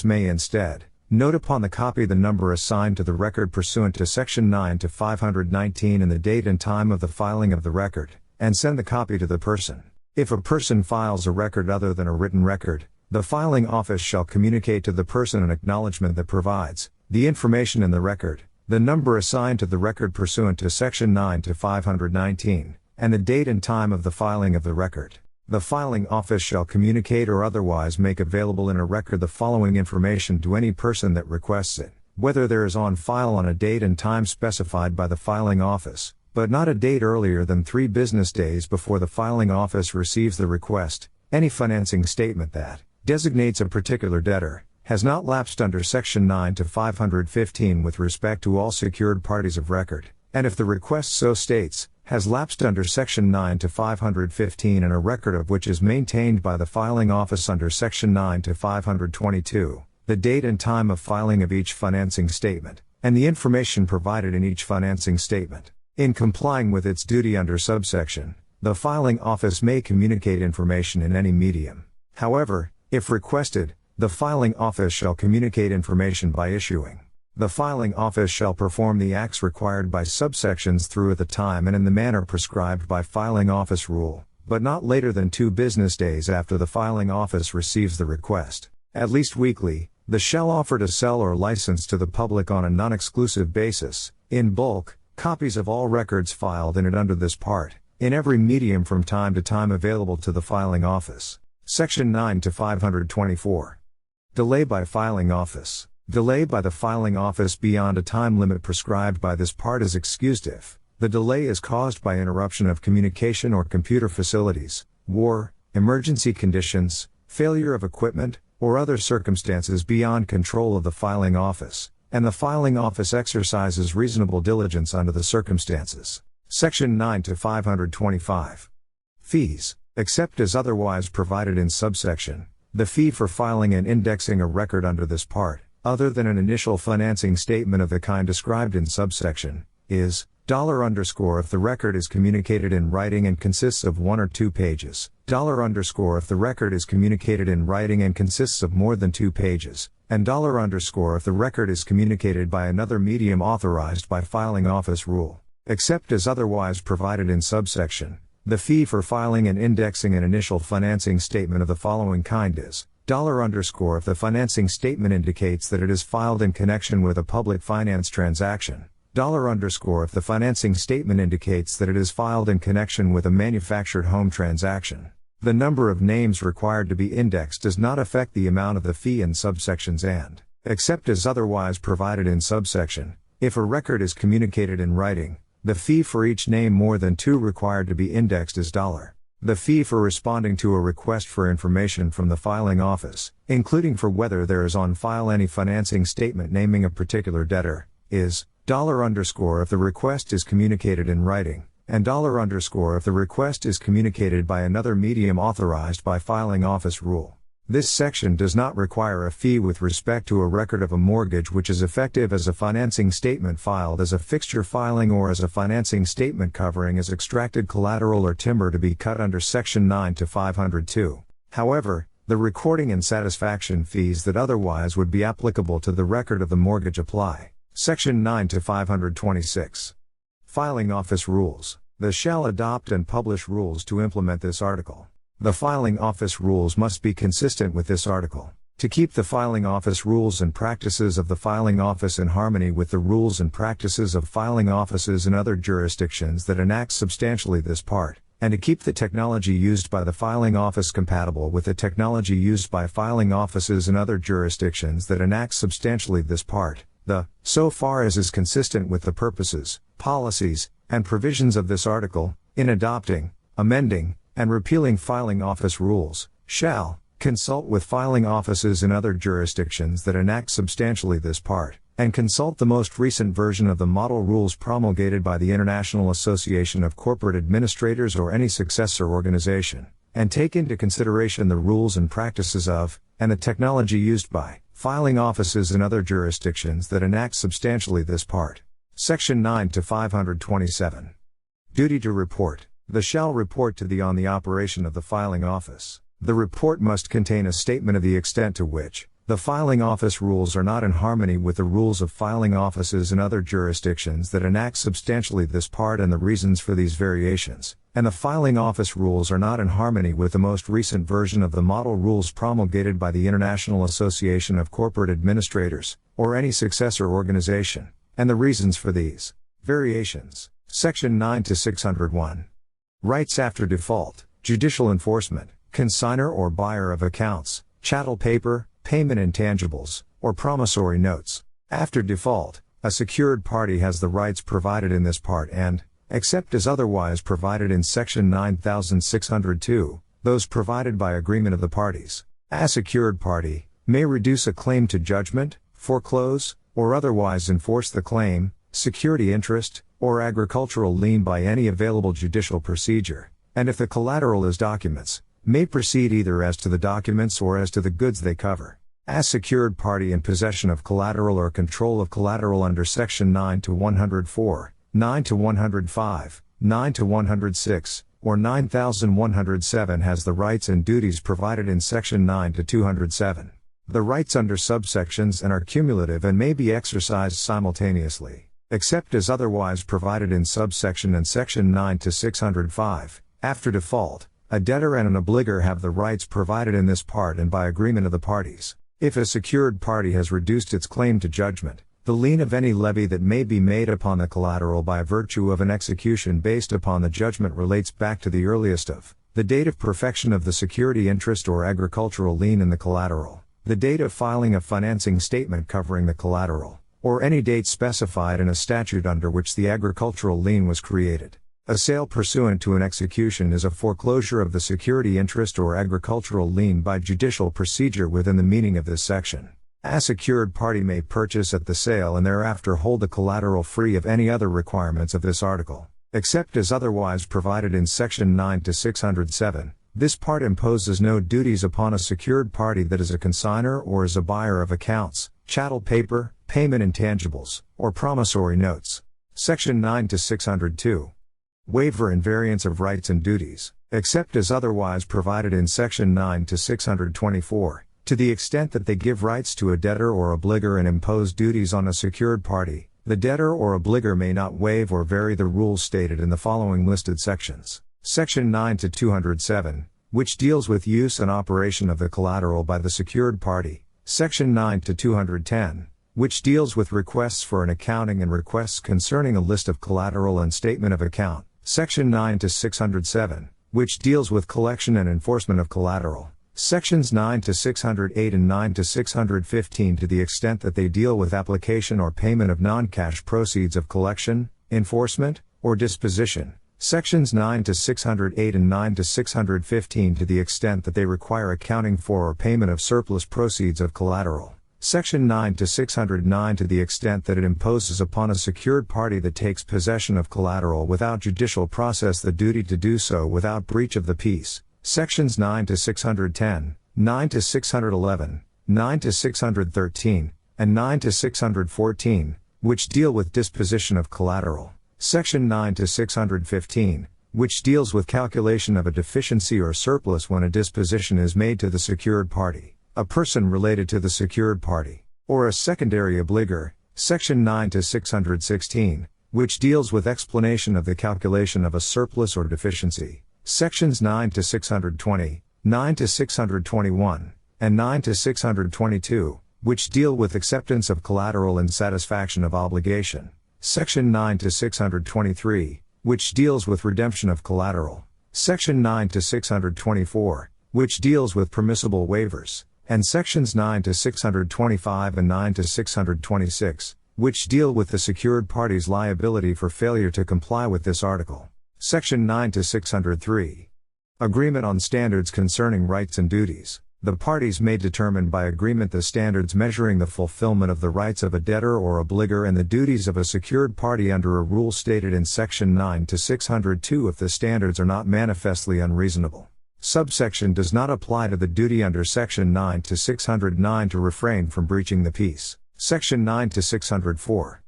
may instead note upon the copy the number assigned to the record pursuant to Section 9 to 519 and the date and time of the filing of the record, and send the copy to the person. If a person files a record other than a written record, the filing office shall communicate to the person an acknowledgement that provides the information in the record, the number assigned to the record pursuant to Section 9 to 519, and the date and time of the filing of the record. The filing office shall communicate or otherwise make available in a record the following information to any person that requests it, whether there is on file on a date and time specified by the filing office, but not a date earlier than 3 business days before the filing office receives the request, any financing statement that designates a particular debtor, has not lapsed under Section 9 to 515 with respect to all secured parties of record, and if the request so states, has lapsed under Section 9 to 515 and a record of which is maintained by the filing office under Section 9 to 522, the date and time of filing of each financing statement, and the information provided in each financing statement. In complying with its duty under subsection, the filing office may communicate information in any medium. However, if requested, the filing office shall communicate information by issuing. The filing office shall perform the acts required by subsections through at the time and in the manner prescribed by filing office rule, but not later than 2 business days after the filing office receives the request. At least weekly, the shall offer to sell or license to the public on a non-exclusive basis, in bulk, copies of all records filed in it under this part, in every medium from time to time available to the filing office. Section 9 to 524. Delay by filing office. Delay by the filing office beyond a time limit prescribed by this part is excused if the delay is caused by interruption of communication or computer facilities, war, emergency conditions, failure of equipment, or other circumstances beyond control of the filing office, and the filing office exercises reasonable diligence under the circumstances. Section 9 to 525. Fees. Except as otherwise provided in subsection, the fee for filing and indexing a record under this part, other than an initial financing statement of the kind described in subsection, is $_ if the record is communicated in writing and consists of 1 or 2 pages, $_ if the record is communicated in writing and consists of more than 2 pages, and $_ if the record is communicated by another medium authorized by filing office rule, except as otherwise provided in subsection. The fee for filing and indexing an initial financing statement of the following kind is $_ if the financing statement indicates that it is filed in connection with a public finance transaction, $_ if the financing statement indicates that it is filed in connection with a manufactured home transaction. The number of names required to be indexed does not affect the amount of the fee in subsections and, except as otherwise provided in subsection, if a record is communicated in writing, the fee for each name more than 2 required to be indexed is $. The fee for responding to a request for information from the filing office, including for whether there is on file any financing statement naming a particular debtor, is $_ if the request is communicated in writing, and $_ if the request is communicated by another medium authorized by filing office rule. This section does not require a fee with respect to a record of a mortgage which is effective as a financing statement filed as a fixture filing or as a financing statement covering as extracted collateral or timber to be cut under Section 9 to 502. However, the recording and satisfaction fees that otherwise would be applicable to the record of the mortgage apply. Section 9 to 526. Filing Office Rules. The shall adopt and publish rules to implement this article. The filing office rules must be consistent with this article. To keep the filing office rules and practices of the filing office in harmony with the rules and practices of filing offices in other jurisdictions that enact substantially this part, and to keep the technology used by the filing office compatible with the technology used by filing offices in other jurisdictions that enact substantially this part, so far as is consistent with the purposes, policies, and provisions of this article, in adopting, amending, and repealing filing office rules, shall consult with filing offices in other jurisdictions that enact substantially this part, and consult the most recent version of the model rules promulgated by the International Association of Corporate Administrators or any successor organization, and take into consideration the rules and practices of, and the technology used by, filing offices in other jurisdictions that enact substantially this part. Section 9 to 527. Duty to report. The shall report to thee on the operation of the filing office. The report must contain a statement of the extent to which the filing office rules are not in harmony with the rules of filing offices in other jurisdictions that enact substantially this part and the reasons for these variations, and the filing office rules are not in harmony with the most recent version of the model rules promulgated by the International Association of Corporate Administrators, or any successor organization, and the reasons for these variations. Section 9 to 601. Rights after default, judicial enforcement, consignor or buyer of accounts, chattel paper, payment intangibles, or promissory notes. After default, a secured party has the rights provided in this part and, except as otherwise provided in Section 9602, those provided by agreement of the parties. A secured party may reduce a claim to judgment, foreclose, or otherwise enforce the claim, security interest, or agricultural lien by any available judicial procedure, and if the collateral is documents, may proceed either as to the documents or as to the goods they cover. A secured party in possession of collateral or control of collateral under Section 9 to 104, 9 to 105, 9 to 106, or 9107 has the rights and duties provided in Section 9 to 207. The rights under subsections and are cumulative and may be exercised simultaneously, except as otherwise provided in subsection and Section 9 to 605. After default, a debtor and an obligor have the rights provided in this part and by agreement of the parties. If a secured party has reduced its claim to judgment, the lien of any levy that may be made upon the collateral by virtue of an execution based upon the judgment relates back to the earliest of the date of perfection of the security interest or agricultural lien in the collateral, the date of filing a financing statement covering the collateral, or any date specified in a statute under which the agricultural lien was created. A sale pursuant to an execution is a foreclosure of the security interest or agricultural lien by judicial procedure within the meaning of this section. A secured party may purchase at the sale and thereafter hold the collateral free of any other requirements of this article, except as otherwise provided in Section 9 to 607. This part imposes no duties upon a secured party that is a consignor or is a buyer of accounts, chattel paper, payment intangibles, or promissory notes. Section 9 to 602. Waiver and variance of rights and duties, except as otherwise provided in Section 9 to 624, to the extent that they give rights to a debtor or obligor and impose duties on a secured party. The debtor or obligor may not waive or vary the rules stated in the following listed sections. Section 9 to 207, which deals with use and operation of the collateral by the secured party. Section 9 to 210, which deals with requests for an accounting and requests concerning a list of collateral and statement of account. Section 9 to 607, which deals with collection and enforcement of collateral. Sections 9 to 608 and 9 to 615 to the extent that they deal with application or payment of non-cash proceeds of collection, enforcement, or disposition. Sections 9 to 608 and 9 to 615 to the extent that they require accounting for or payment of surplus proceeds of collateral. Section 9 to 609 to the extent that it imposes upon a secured party that takes possession of collateral without judicial process the duty to do so without breach of the peace. Sections 9 to 610, 9 to 611, 9 to 613, and 9 to 614, which deal with disposition of collateral. Section 9 to 615, which deals with calculation of a deficiency or surplus when a disposition is made to the secured party, a person related to the secured party, or a secondary obligor. Section 9 to 616, which deals with explanation of the calculation of a surplus or deficiency. Sections 9 to 620, 9 to 621, and 9 to 622, which deal with acceptance of collateral and satisfaction of obligation. Section 9 to 623, which deals with redemption of collateral. Section 9 to 624, which deals with permissible waivers, and Sections 9 to 625 and 9 to 626, which deal with the secured party's liability for failure to comply with this article. Section 9 to 603. Agreement on standards concerning rights and duties. The parties may determine by agreement the standards measuring the fulfillment of the rights of a debtor or obligor and the duties of a secured party under a rule stated in Section 9 to 602 if the standards are not manifestly unreasonable. Subsection does not apply to the duty under Section 9 to 609 to refrain from breaching the peace. Section 9 to 604.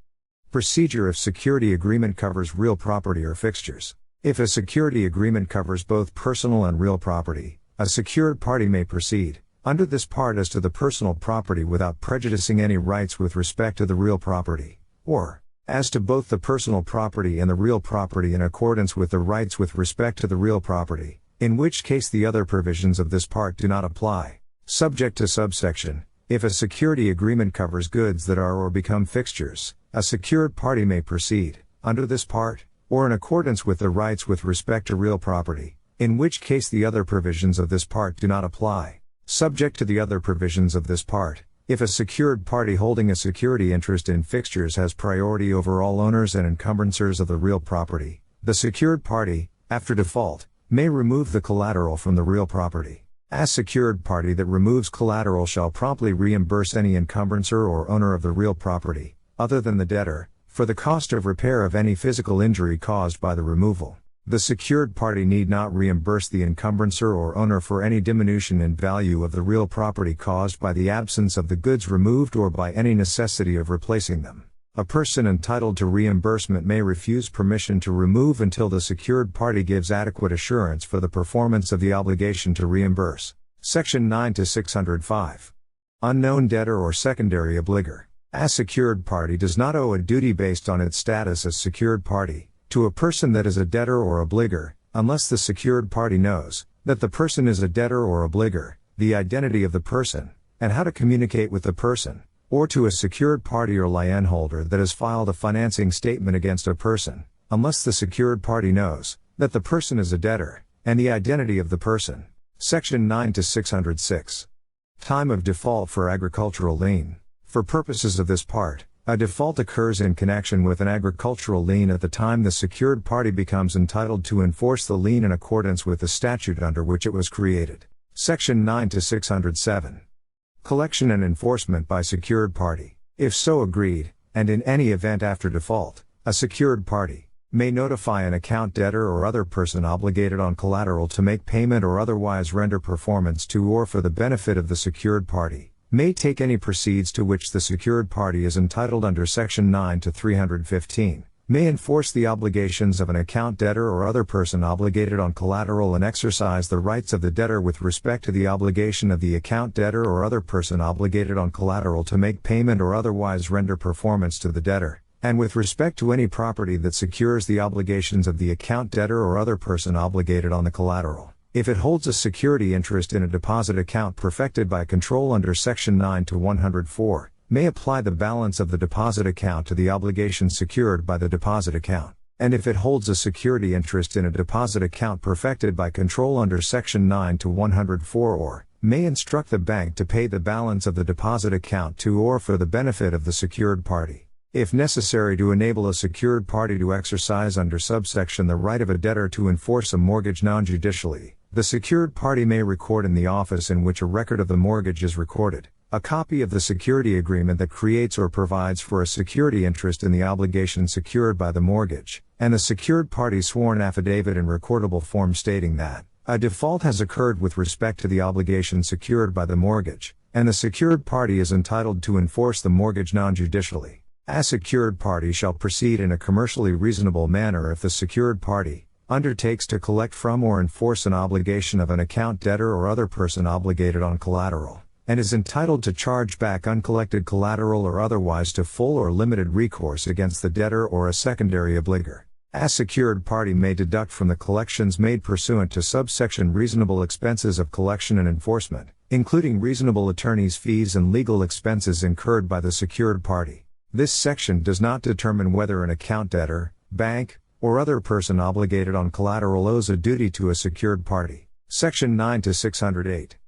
Procedure if security agreement covers real property or fixtures. If a security agreement covers both personal and real property, a secured party may proceed under this part as to the personal property without prejudicing any rights with respect to the real property, or as to both the personal property and the real property in accordance with the rights with respect to the real property, in which case the other provisions of this part do not apply. Subject to subsection, if a security agreement covers goods that are or become fixtures, a secured party may proceed under this part, or in accordance with the rights with respect to real property, in which case the other provisions of this part do not apply. Subject to the other provisions of this part, if a secured party holding a security interest in fixtures has priority over all owners and encumbrances of the real property, the secured party, after default, may remove the collateral from the real property. A secured party that removes collateral shall promptly reimburse any encumbrancer or owner of the real property, other than the debtor, for the cost of repair of any physical injury caused by the removal. The secured party need not reimburse the encumbrancer or owner for any diminution in value of the real property caused by the absence of the goods removed or by any necessity of replacing them. A person entitled to reimbursement may refuse permission to remove until the secured party gives adequate assurance for the performance of the obligation to reimburse. Section 9 to 605. Unknown debtor or secondary obligor. A secured party does not owe a duty based on its status as secured party to a person that is a debtor or obligor, unless the secured party knows that the person is a debtor or obligor, the identity of the person, and how to communicate with the person, or to a secured party or lien holder that has filed a financing statement against a person, unless the secured party knows that the person is a debtor, and the identity of the person. Section 9 to 606. Time of default for agricultural lien. For purposes of this part, a default occurs in connection with an agricultural lien at the time the secured party becomes entitled to enforce the lien in accordance with the statute under which it was created. Section 9 to 607. Collection and enforcement by secured party. If so agreed, and in any event after default, a secured party may notify an account debtor or other person obligated on collateral to make payment or otherwise render performance to or for the benefit of the secured party, may take any proceeds to which the secured party is entitled under Section 9 to 315, may enforce the obligations of an account debtor or other person obligated on collateral and exercise the rights of the debtor with respect to the obligation of the account debtor or other person obligated on collateral to make payment or otherwise render performance to the debtor, and with respect to any property that secures the obligations of the account debtor or other person obligated on the collateral, if it holds a security interest in a deposit account perfected by control under Section 9 to 104, may apply the balance of the deposit account to the obligation secured by the deposit account, and if it holds a security interest in a deposit account perfected by control under Section 9 to 104 or, may instruct the bank to pay the balance of the deposit account to or for the benefit of the secured party, if necessary to enable a secured party to exercise under subsection the right of a debtor to enforce a mortgage non-judicially. The secured party may record in the office in which a record of the mortgage is recorded a copy of the security agreement that creates or provides for a security interest in the obligation secured by the mortgage, and the secured party's sworn affidavit in recordable form stating that a default has occurred with respect to the obligation secured by the mortgage, and the secured party is entitled to enforce the mortgage non-judicially. A secured party shall proceed in a commercially reasonable manner if the secured party undertakes to collect from or enforce an obligation of an account debtor or other person obligated on collateral, and is entitled to charge back uncollected collateral or otherwise to full or limited recourse against the debtor or a secondary obligor. A secured party may deduct from the collections made pursuant to subsection reasonable expenses of collection and enforcement, including reasonable attorney's fees and legal expenses incurred by the secured party. This section does not determine whether an account debtor, bank, or other person obligated on collateral owes a duty to a secured party. Section 9 to 608.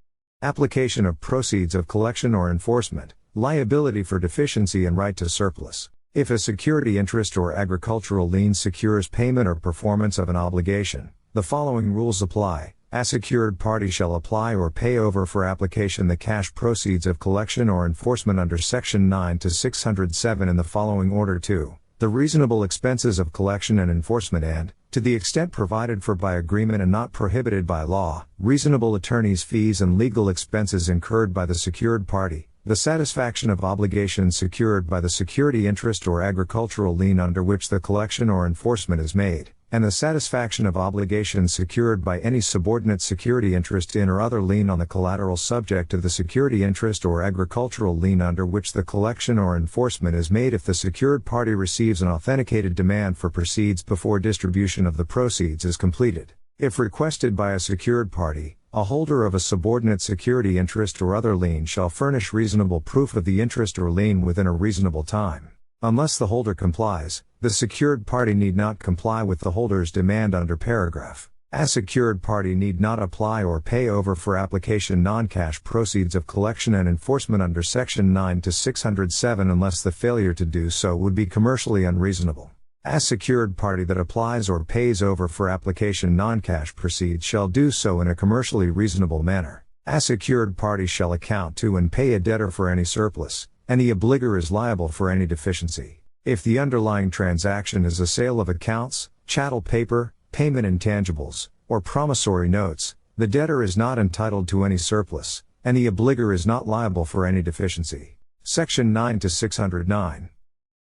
Application of proceeds of collection or enforcement, liability for deficiency and right to surplus. If a security interest or agricultural lien secures payment or performance of an obligation, the following rules apply. A secured party shall apply or pay over for application the cash proceeds of collection or enforcement under Section 9 to 607 in the following order to the reasonable expenses of collection and enforcement and, to the extent provided for by agreement and not prohibited by law, reasonable attorney's fees and legal expenses incurred by the secured party, the satisfaction of obligations secured by the security interest or agricultural lien under which the collection or enforcement is made, and the satisfaction of obligations secured by any subordinate security interest in or other lien on the collateral subject to the security interest or agricultural lien under which the collection or enforcement is made if the secured party receives an authenticated demand for proceeds before distribution of the proceeds is completed. If requested by a secured party, a holder of a subordinate security interest or other lien shall furnish reasonable proof of the interest or lien within a reasonable time. Unless the holder complies, the secured party need not comply with the holder's demand under paragraph. A secured party need not apply or pay over for application non-cash proceeds of collection and enforcement under Section 9 to 607 unless the failure to do so would be commercially unreasonable. A secured party that applies or pays over for application non-cash proceeds shall do so in a commercially reasonable manner. A secured party shall account to and pay a debtor for any surplus, and the obligor is liable for any deficiency. If the underlying transaction is a sale of accounts, chattel paper, payment intangibles, or promissory notes, the debtor is not entitled to any surplus, and the obligor is not liable for any deficiency. Section 9 to 609.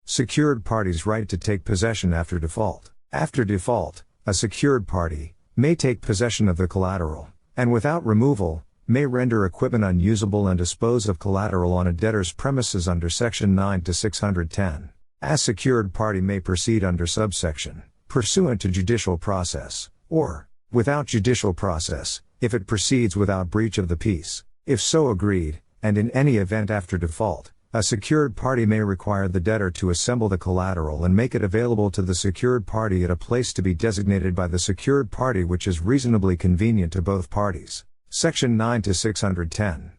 Secured party's right to take possession after default. After default, a secured party may take possession of the collateral, and without removal, may render equipment unusable and dispose of collateral on a debtor's premises under Section 9 to 610. A secured party may proceed under subsection, pursuant to judicial process, or, without judicial process, if it proceeds without breach of the peace, if so agreed, and in any event after default, a secured party may require the debtor to assemble the collateral and make it available to the secured party at a place to be designated by the secured party which is reasonably convenient to both parties. Section 9 to 610.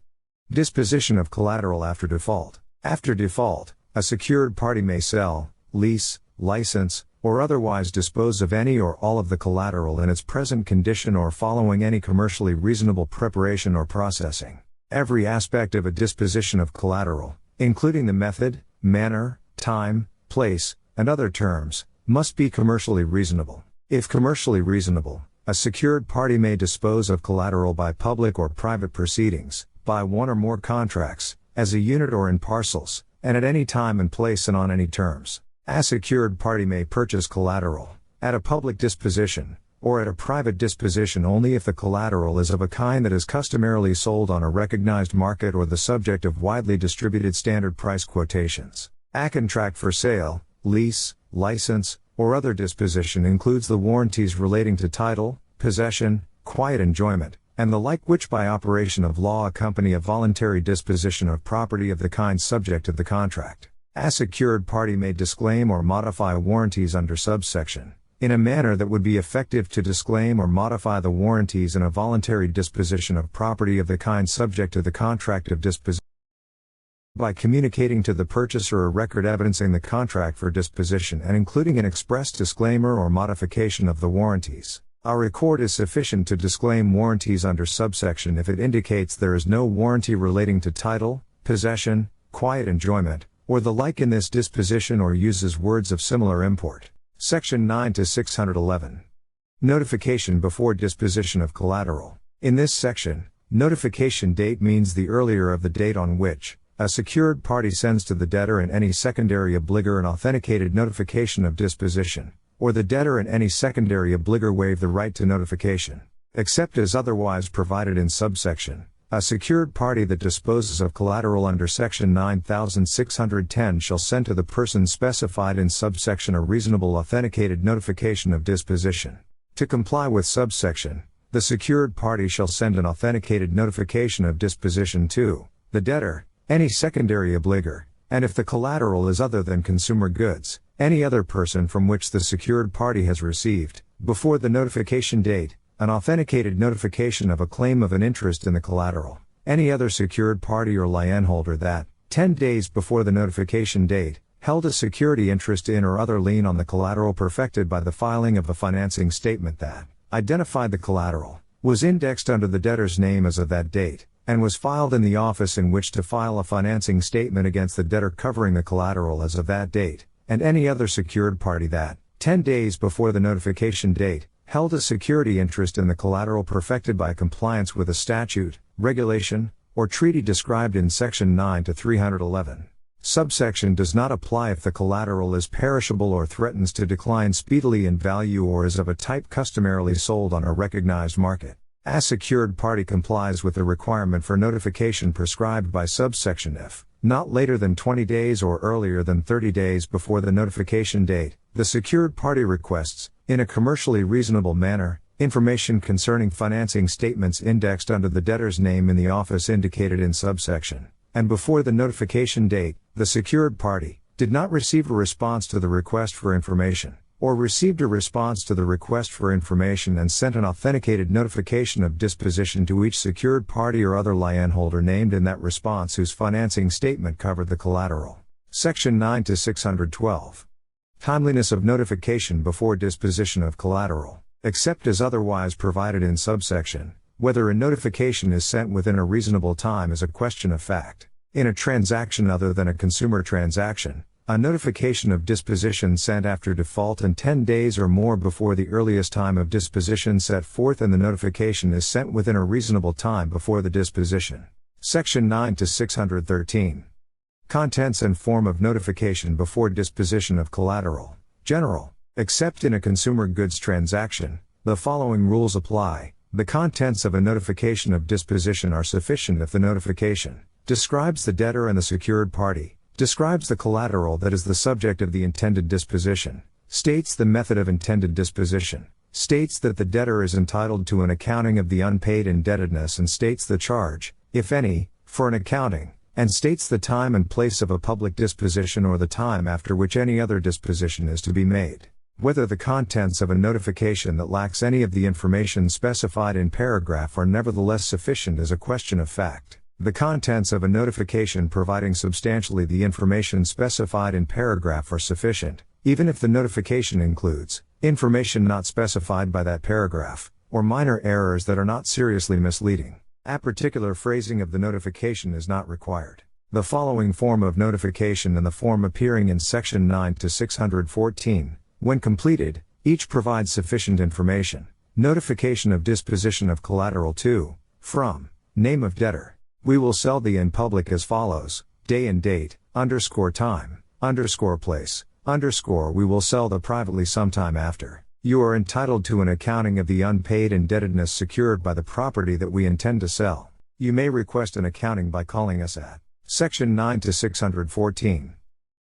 Disposition of collateral after default. After default, a secured party may sell, lease, license, or otherwise dispose of any or all of the collateral in its present condition or following any commercially reasonable preparation or processing. Every aspect of a disposition of collateral, including the method, manner, time, place, and other terms, must be commercially reasonable. If commercially reasonable, a secured party may dispose of collateral by public or private proceedings, by one or more contracts, as a unit or in parcels, and at any time and place and on any terms. A secured party may purchase collateral at a public disposition or at a private disposition only if the collateral is of a kind that is customarily sold on a recognized market or the subject of widely distributed standard price quotations. A contract for sale, lease, license, or other disposition includes the warranties relating to title, possession, quiet enjoyment, and the like, which by operation of law accompany a voluntary disposition of property of the kind subject to the contract. A secured party may disclaim or modify warranties under subsection in a manner that would be effective to disclaim or modify the warranties in a voluntary disposition of property of the kind subject to the contract of disposition by communicating to the purchaser a record evidencing the contract for disposition and including an express disclaimer or modification of the warranties. A record is sufficient to disclaim warranties under subsection if it indicates there is no warranty relating to title, possession, quiet enjoyment, or the like in this disposition, or uses words of similar import. Section 9 to 611. Notification before disposition of collateral. In this section, notification date means the earlier of the date on which a secured party sends to the debtor and any secondary obligor an authenticated notification of disposition, or the debtor and any secondary obligor waive the right to notification, except as otherwise provided in subsection. A secured party that disposes of collateral under Section 9610 shall send to the person specified in subsection a reasonable authenticated notification of disposition. To comply with subsection, the secured party shall send an authenticated notification of disposition to the debtor, any secondary obligor, and if the collateral is other than consumer goods, any other person from which the secured party has received, before the notification date, an authenticated notification of a claim of an interest in the collateral. Any other secured party or lienholder that, 10 days before the notification date, held a security interest in or other lien on the collateral perfected by the filing of a financing statement that identified the collateral, was indexed under the debtor's name as of that date, and was filed in the office in which to file a financing statement against the debtor covering the collateral as of that date, and any other secured party that, 10 days before the notification date, held a security interest in the collateral perfected by compliance with a statute, regulation, or treaty described in Section 9 to 311. Subsection does not apply if the collateral is perishable or threatens to decline speedily in value or is of a type customarily sold on a recognized market. A secured party complies with the requirement for notification prescribed by subsection if, not later than 20 days or earlier than 30 days before the notification date, the secured party requests, in a commercially reasonable manner, information concerning financing statements indexed under the debtor's name in the office indicated in subsection, and before the notification date, the secured party did not receive a response to the request for information, or received a response to the request for information and sent an authenticated notification of disposition to each secured party or other lienholder named in that response whose financing statement covered the collateral. Section 9 to 612. Timeliness of notification before disposition of collateral, except as otherwise provided in subsection. Whether a notification is sent within a reasonable time is a question of fact. In a transaction other than a consumer transaction, a notification of disposition sent after default and 10 days or more before the earliest time of disposition set forth in the notification is sent within a reasonable time before the disposition. Section 9 to 613. Contents and form of notification before disposition of collateral. General. Except in a consumer goods transaction, the following rules apply. The contents of a notification of disposition are sufficient if the notification describes the debtor and the secured party, describes the collateral that is the subject of the intended disposition, states the method of intended disposition, states that the debtor is entitled to an accounting of the unpaid indebtedness and states the charge, if any, for an accounting, and states the time and place of a public disposition or the time after which any other disposition is to be made. Whether the contents of a notification that lacks any of the information specified in paragraph are nevertheless sufficient is a question of fact. The contents of a notification providing substantially the information specified in paragraph are sufficient, even if the notification includes information not specified by that paragraph, or minor errors that are not seriously misleading. A particular phrasing of the notification is not required. The following form of notification and the form appearing in Section 9 to 614, when completed, each provides sufficient information. Notification of disposition of collateral to, from, name of debtor. We will sell thee in public as follows, day and date, _time, _place, We will sell the privately sometime after. You are entitled to an accounting of the unpaid indebtedness secured by the property that we intend to sell. You may request an accounting by calling us at Section 9 to 614.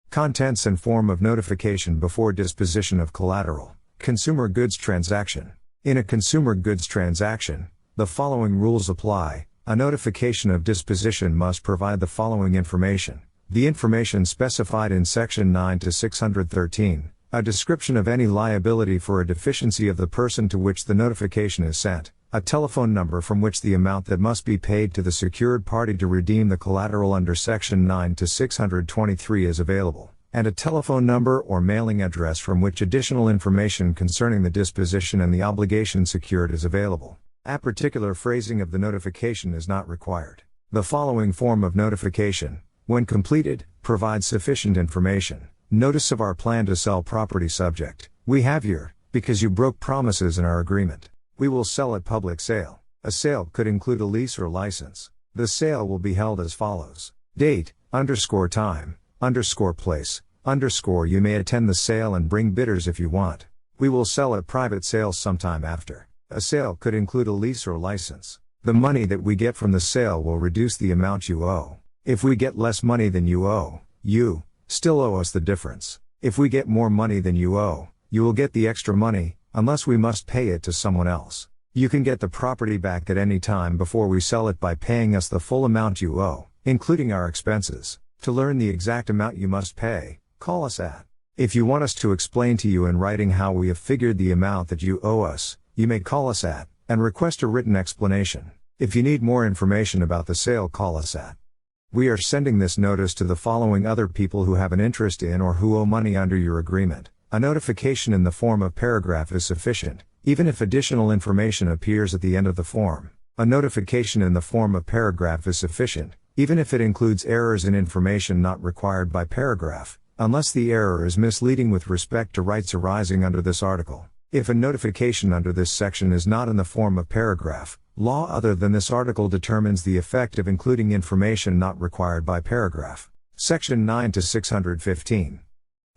Contents and form of notification before disposition of collateral. Consumer goods transaction. In a consumer goods transaction, the following rules apply. A notification of disposition must provide the following information. The information specified in Section 9 to 613, a description of any liability for a deficiency of the person to which the notification is sent, a telephone number from which the amount that must be paid to the secured party to redeem the collateral under Section 9 to 623 is available, and a telephone number or mailing address from which additional information concerning the disposition and the obligation secured is available. A particular phrasing of the notification is not required. The following form of notification, when completed, provides sufficient information. Notice of our plan to sell property subject. We have your, because you broke promises in our agreement. We will sell at public sale. A sale could include a lease or license. The sale will be held as follows. Date, _time, _place, you may attend the sale and bring bidders if you want. We will sell at private sales sometime after. A sale could include a lease or license. The money that we get from the sale will reduce the amount you owe. If we get less money than you owe, you still owe us the difference. If we get more money than you owe, you will get the extra money, unless we must pay it to someone else. You can get the property back at any time before we sell it by paying us the full amount you owe, including our expenses. To learn the exact amount you must pay, call us at. If you want us to explain to you in writing how we have figured the amount that you owe us, you may call us at, and request a written explanation. If you need more information about the sale, call us at. We are sending this notice to the following other people who have an interest in or who owe money under your agreement. A notification in the form of paragraph is sufficient, even if additional information appears at the end of the form. A notification in the form of paragraph is sufficient, even if it includes errors in information not required by paragraph, unless the error is misleading with respect to rights arising under this article. If a notification under this section is not in the form of paragraph, law other than this article determines the effect of including information not required by paragraph. Section 9 to 615.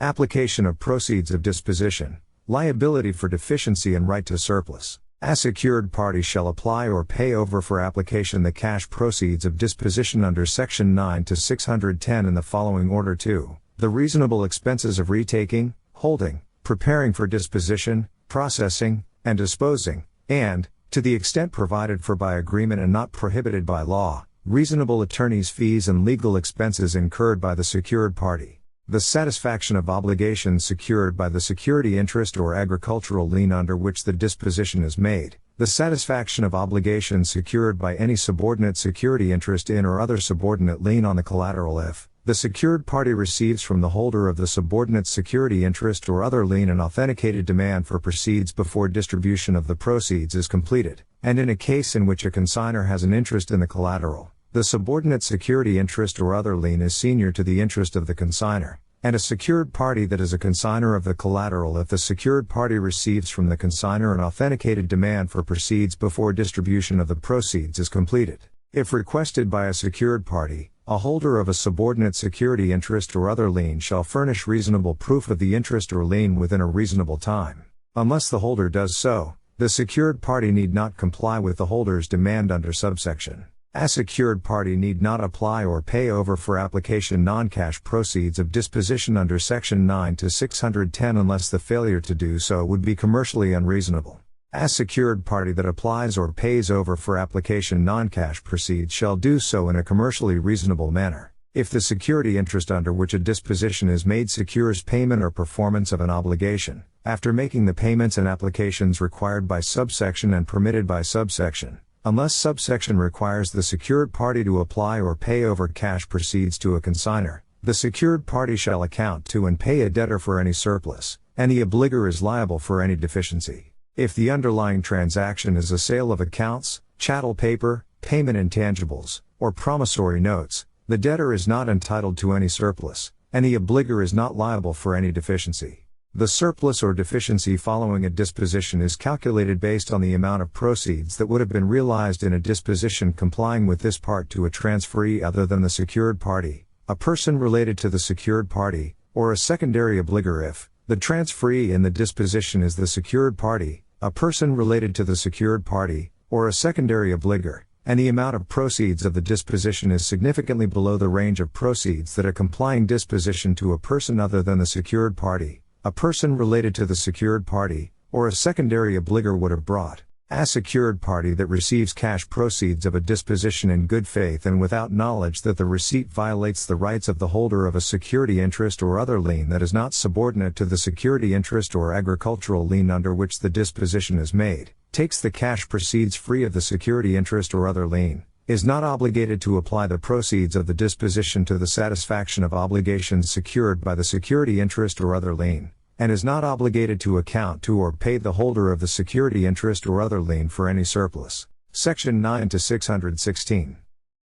Application of proceeds of disposition, liability for deficiency and right to surplus. A secured party shall apply or pay over for application the cash proceeds of disposition under Section 9 to 610 in the following order to the reasonable expenses of retaking, holding, preparing for disposition, processing, and disposing, and, to the extent provided for by agreement and not prohibited by law, reasonable attorney's fees and legal expenses incurred by the secured party. The satisfaction of obligations secured by the security interest or agricultural lien under which the disposition is made. The satisfaction of obligations secured by any subordinate security interest in or other subordinate lien on the collateral if the secured party receives from the holder of the subordinate security interest or other lien an authenticated demand for proceeds before distribution of the proceeds is completed, and in a case in which a consignor has an interest in the collateral, the subordinate security interest or other lien is senior to the interest of the consignor, and a secured party that is a consignor of the collateral if the secured party receives from the consignor an authenticated demand for proceeds before distribution of the proceeds is completed. If requested by a secured party, a holder of a subordinate security interest or other lien shall furnish reasonable proof of the interest or lien within a reasonable time. Unless the holder does so, the secured party need not comply with the holder's demand under subsection. A secured party need not apply or pay over for application non-cash proceeds of disposition under Section 9 to 610 unless the failure to do so would be commercially unreasonable. A secured party that applies or pays over for application non-cash proceeds shall do so in a commercially reasonable manner. If the security interest under which a disposition is made secures payment or performance of an obligation, after making the payments and applications required by subsection and permitted by subsection, unless subsection requires the secured party to apply or pay over cash proceeds to a consignor, the secured party shall account to and pay a debtor for any surplus, and the obligor is liable for any deficiency. If the underlying transaction is a sale of accounts, chattel paper, payment intangibles, or promissory notes, the debtor is not entitled to any surplus, and the obligor is not liable for any deficiency. The surplus or deficiency following a disposition is calculated based on the amount of proceeds that would have been realized in a disposition complying with this part to a transferee other than the secured party, a person related to the secured party, or a secondary obligor if the transferee in the disposition is the secured party, a person related to the secured party, or a secondary obligor, and the amount of proceeds of the disposition is significantly below the range of proceeds that a complying disposition to a person other than the secured party, a person related to the secured party, or a secondary obligor would have brought. A secured party that receives cash proceeds of a disposition in good faith and without knowledge that the receipt violates the rights of the holder of a security interest or other lien that is not subordinate to the security interest or agricultural lien under which the disposition is made, takes the cash proceeds free of the security interest or other lien, is not obligated to apply the proceeds of the disposition to the satisfaction of obligations secured by the security interest or other lien, and is not obligated to account to or pay the holder of the security interest or other lien for any surplus. Section 9 to 616.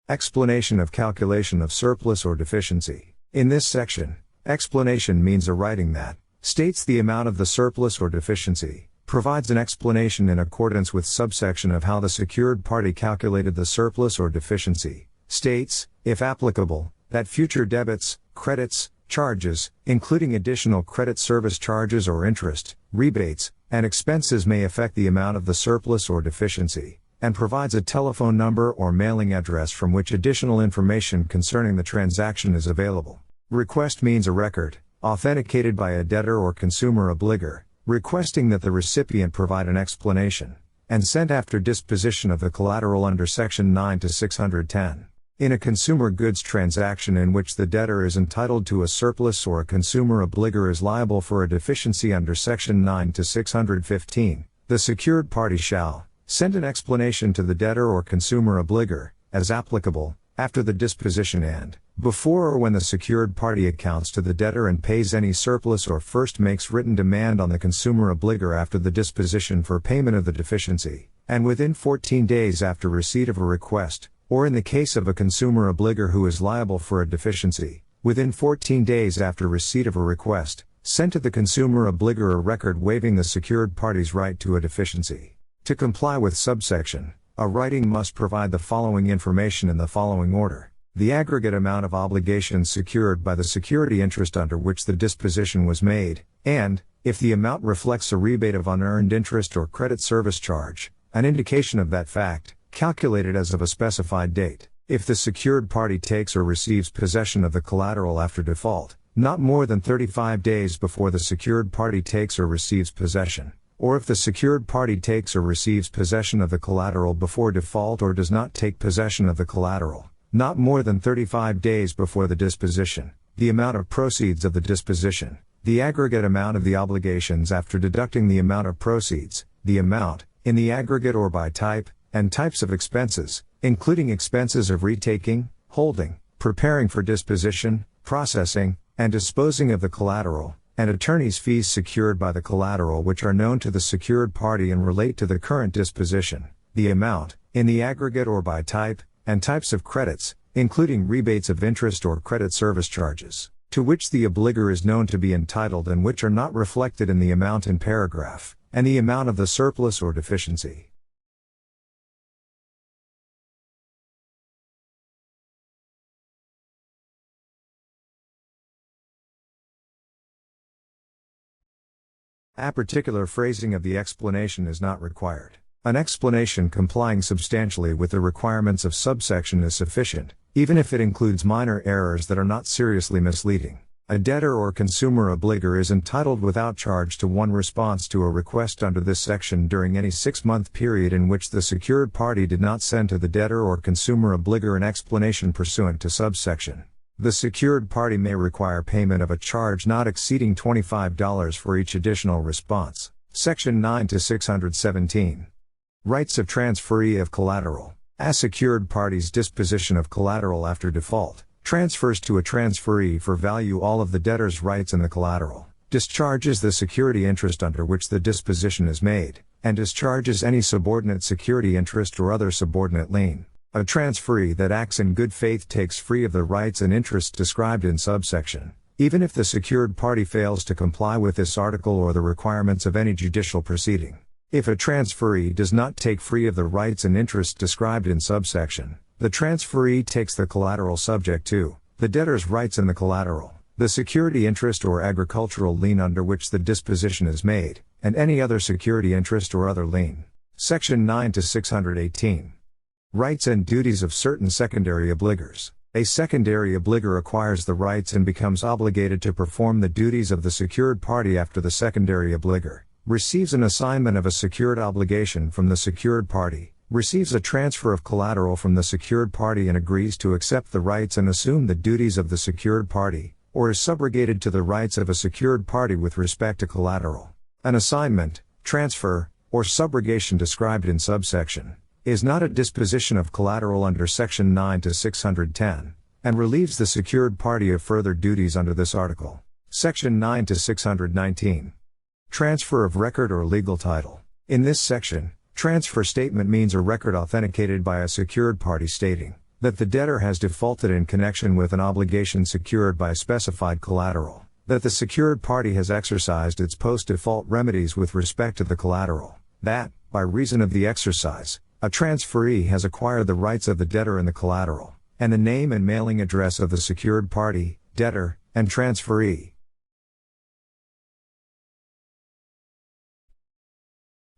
Explanation of calculation of surplus or deficiency. In this section, explanation means a writing that states the amount of the surplus or deficiency, provides an explanation in accordance with subsection of how the secured party calculated the surplus or deficiency, states, if applicable, that future debits, credits, charges, including additional credit service charges or interest, rebates, and expenses may affect the amount of the surplus or deficiency, and provides a telephone number or mailing address from which additional information concerning the transaction is available. Request means a record, authenticated by a debtor or consumer obligor, requesting that the recipient provide an explanation, and sent after disposition of the collateral under Section 9 to 610. In a consumer goods transaction in which the debtor is entitled to a surplus or a consumer obligor is liable for a deficiency under Section 9 to 615, the secured party shall send an explanation to the debtor or consumer obligor, as applicable, after the disposition and before or when the secured party accounts to the debtor and pays any surplus or first makes written demand on the consumer obligor after the disposition for payment of the deficiency, and within 14 days after receipt of a request, or in the case of a consumer obligor who is liable for a deficiency, within 14 days after receipt of a request, sent to the consumer obligor a record waiving the secured party's right to a deficiency. To comply with subsection, a writing must provide the following information in the following order: the aggregate amount of obligations secured by the security interest under which the disposition was made, and, if the amount reflects a rebate of unearned interest or credit service charge, an indication of that fact, calculated as of a specified date. If the secured party takes or receives possession of the collateral after default, not more than 35 days before the secured party takes or receives possession, or if the secured party takes or receives possession of the collateral before default or does not take possession of the collateral, not more than 35 days before the disposition, the amount of proceeds of the disposition, the aggregate amount of the obligations after deducting the amount of proceeds, the amount, in the aggregate or by type, and types of expenses, including expenses of retaking, holding, preparing for disposition, processing, and disposing of the collateral, and attorney's fees secured by the collateral which are known to the secured party and relate to the current disposition, the amount, in the aggregate or by type, and types of credits, including rebates of interest or credit service charges, to which the obligor is known to be entitled and which are not reflected in the amount in paragraph, and the amount of the surplus or deficiency. A particular phrasing of the explanation is not required. An explanation complying substantially with the requirements of subsection is sufficient, even if it includes minor errors that are not seriously misleading. A debtor or consumer obligor is entitled without charge to one response to a request under this section during any 6-month period in which the secured party did not send to the debtor or consumer obligor an explanation pursuant to subsection. The secured party may require payment of a charge not exceeding $25 for each additional response. Section 9 to 617. Rights of transferee of collateral. A secured party's disposition of collateral after default transfers to a transferee for value all of the debtor's rights in the collateral, discharges the security interest under which the disposition is made, and discharges any subordinate security interest or other subordinate lien. A transferee that acts in good faith takes free of the rights and interests described in subsection, even if the secured party fails to comply with this article or the requirements of any judicial proceeding. If a transferee does not take free of the rights and interests described in subsection, the transferee takes the collateral subject to the debtor's rights in the collateral. the security interest or agricultural lien under which the disposition is made, and any other security interest or other lien. Section 9 to 618. Rights and duties of certain secondary obligors. A secondary obligor acquires the rights and becomes obligated to perform the duties of the secured party after the secondary obligor receives an assignment of a secured obligation from the secured party, receives a transfer of collateral from the secured party and agrees to accept the rights and assume the duties of the secured party, or is subrogated to the rights of a secured party with respect to collateral. An assignment, transfer, or subrogation described in subsection is not a disposition of collateral under Section 9 to 610, and relieves the secured party of further duties under this article. Section 9 to 619. Transfer of record or legal title. In this section, transfer statement means a record authenticated by a secured party stating that the debtor has defaulted in connection with an obligation secured by specified collateral, that the secured party has exercised its post-default remedies with respect to the collateral, that, by reason of the exercise, a transferee has acquired the rights of the debtor and the collateral, and the name and mailing address of the secured party, debtor, and transferee.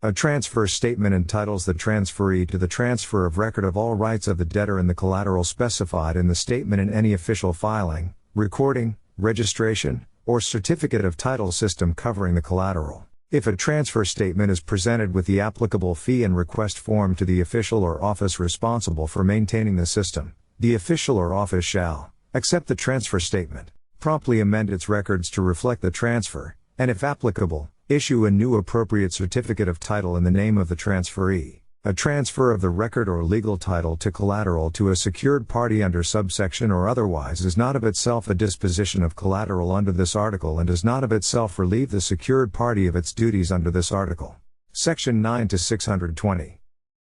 A transfer statement entitles the transferee to the transfer of record of all rights of the debtor and the collateral specified in the statement in any official filing, recording, registration, or certificate of title system covering the collateral. If a transfer statement is presented with the applicable fee and request form to the official or office responsible for maintaining the system, the official or office shall accept the transfer statement, promptly amend its records to reflect the transfer, and if applicable, issue a new appropriate certificate of title in the name of the transferee. A transfer of the record or legal title to collateral to a secured party under subsection or otherwise is not of itself a disposition of collateral under this article and does not of itself relieve the secured party of its duties under this article. Section 9 to 620.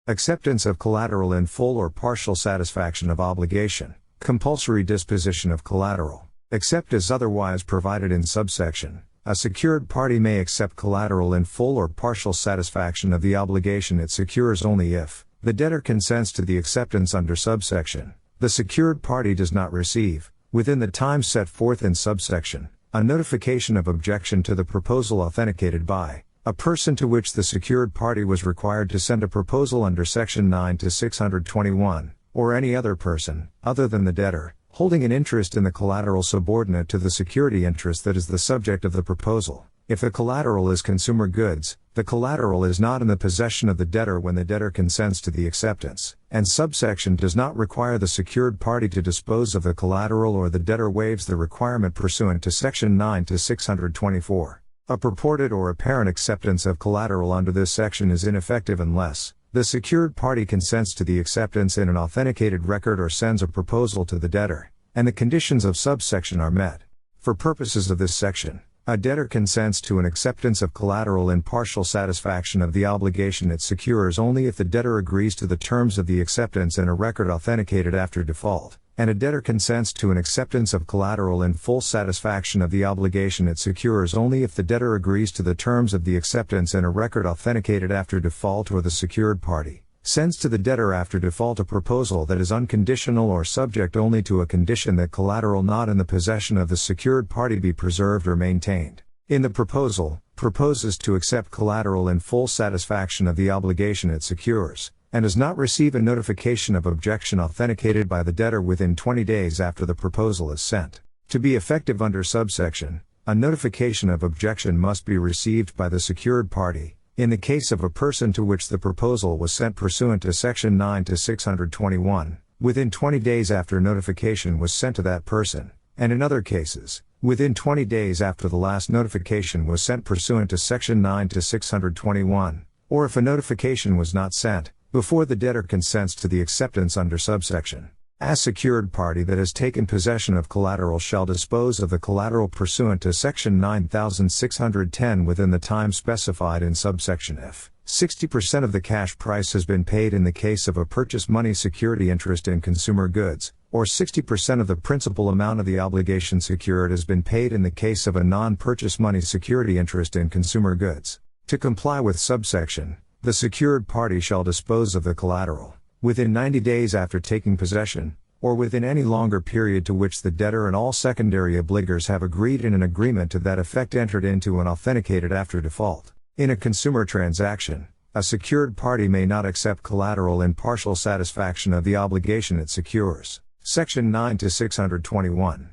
Acceptance of collateral in full or partial satisfaction of obligation. Compulsory disposition of collateral. Except as otherwise provided in subsection, a secured party may accept collateral in full or partial satisfaction of the obligation it secures only if the debtor consents to the acceptance under subsection. The secured party does not receive, within the time set forth in subsection, a notification of objection to the proposal authenticated by a person to which the secured party was required to send a proposal under Section 9 to 621, or any other person, other than the debtor, holding an interest in the collateral subordinate to the security interest that is the subject of the proposal. If the collateral is consumer goods, the collateral is not in the possession of the debtor when the debtor consents to the acceptance, and subsection does not require the secured party to dispose of the collateral or the debtor waives the requirement pursuant to Section 9 to 624. A purported or apparent acceptance of collateral under this section is ineffective unless the secured party consents to the acceptance in an authenticated record or sends a proposal to the debtor, and the conditions of subsection are met. For purposes of this section, a debtor consents to an acceptance of collateral in partial satisfaction of the obligation it secures only if the debtor agrees to the terms of the acceptance in a record authenticated after default, and a debtor consents to an acceptance of collateral in full satisfaction of the obligation it secures only if the debtor agrees to the terms of the acceptance in a record authenticated after default or the secured party sends to the debtor after default a proposal that is unconditional or subject only to a condition that collateral not in the possession of the secured party be preserved or maintained. In the proposal, proposes to accept collateral in full satisfaction of the obligation it secures, and does not receive a notification of objection authenticated by the debtor within 20 days after the proposal is sent. To be effective under subsection, a notification of objection must be received by the secured party, in the case of a person to which the proposal was sent pursuant to Section 9 to 621, within 20 days after notification was sent to that person, and in other cases, within 20 days after the last notification was sent pursuant to Section 9 to 621, or if a notification was not sent, before the debtor consents to the acceptance under subsection. A secured party that has taken possession of collateral shall dispose of the collateral pursuant to Section 9610 within the time specified in subsection F. 60% of the cash price has been paid in the case of a purchase money security interest in consumer goods, or 60% of the principal amount of the obligation secured has been paid in the case of a non-purchase money security interest in consumer goods. To comply with subsection, the secured party shall dispose of the collateral within 90 days after taking possession, or within any longer period to which the debtor and all secondary obligors have agreed in an agreement to that effect entered into and authenticated after default. In a consumer transaction, a secured party may not accept collateral in partial satisfaction of the obligation it secures. Section 9 to 621.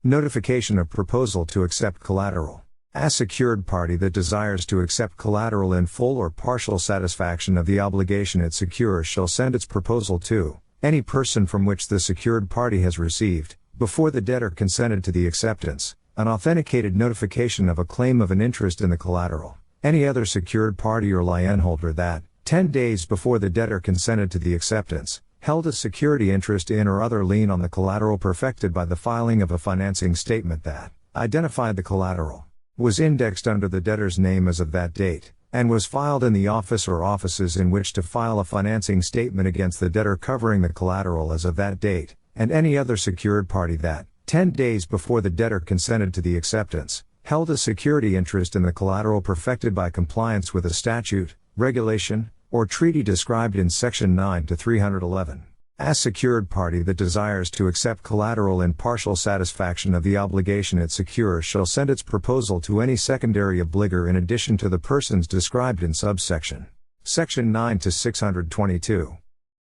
Notification of proposal to accept collateral. A secured party that desires to accept collateral in full or partial satisfaction of the obligation it secures shall send its proposal to any person from which the secured party has received, before the debtor consented to the acceptance, an authenticated notification of a claim of an interest in the collateral. Any other secured party or lien holder that, 10 days before the debtor consented to the acceptance, held a security interest in or other lien on the collateral perfected by the filing of a financing statement that identified the collateral, was indexed under the debtor's name as of that date, and was filed in the office or offices in which to file a financing statement against the debtor covering the collateral as of that date, and any other secured party that, 10 days before the debtor consented to the acceptance, held a security interest in the collateral perfected by compliance with a statute, regulation, or treaty described in Section 9 to 311. A secured party that desires to accept collateral in partial satisfaction of the obligation it secures shall send its proposal to any secondary obligor in addition to the persons described in subsection. Section 9 to 622.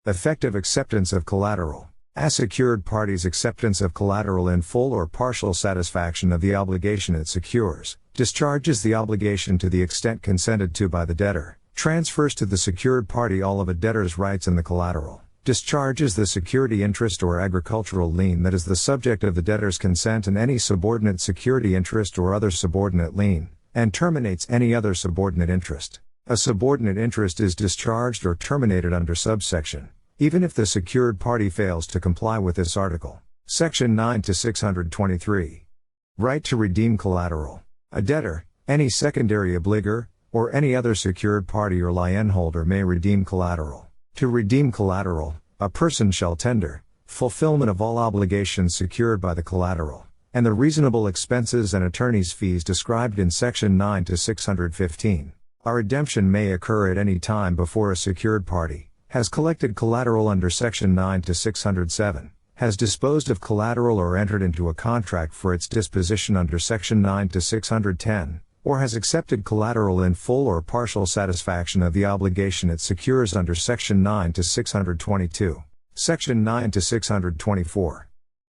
Effective acceptance of collateral. A secured party's acceptance of collateral in full or partial satisfaction of the obligation it secures, discharges the obligation to the extent consented to by the debtor, transfers to the secured party all of a debtor's rights in the collateral, discharges the security interest or agricultural lien that is the subject of the debtor's consent and any subordinate security interest or other subordinate lien, and terminates any other subordinate interest. A subordinate interest is discharged or terminated under subsection, even if the secured party fails to comply with this article. Section 9 to 623. Right to redeem collateral. A debtor, any secondary obligor, or any other secured party or lien holder may redeem collateral. To redeem collateral, a person shall tender fulfillment of all obligations secured by the collateral, and the reasonable expenses and attorney's fees described in Section 9 to 615. A redemption may occur at any time before a secured party has collected collateral under Section 9 to 607, has disposed of collateral or entered into a contract for its disposition under Section 9 to 610, or has accepted collateral in full or partial satisfaction of the obligation it secures under Section 9 to 622. Section 9 to 624.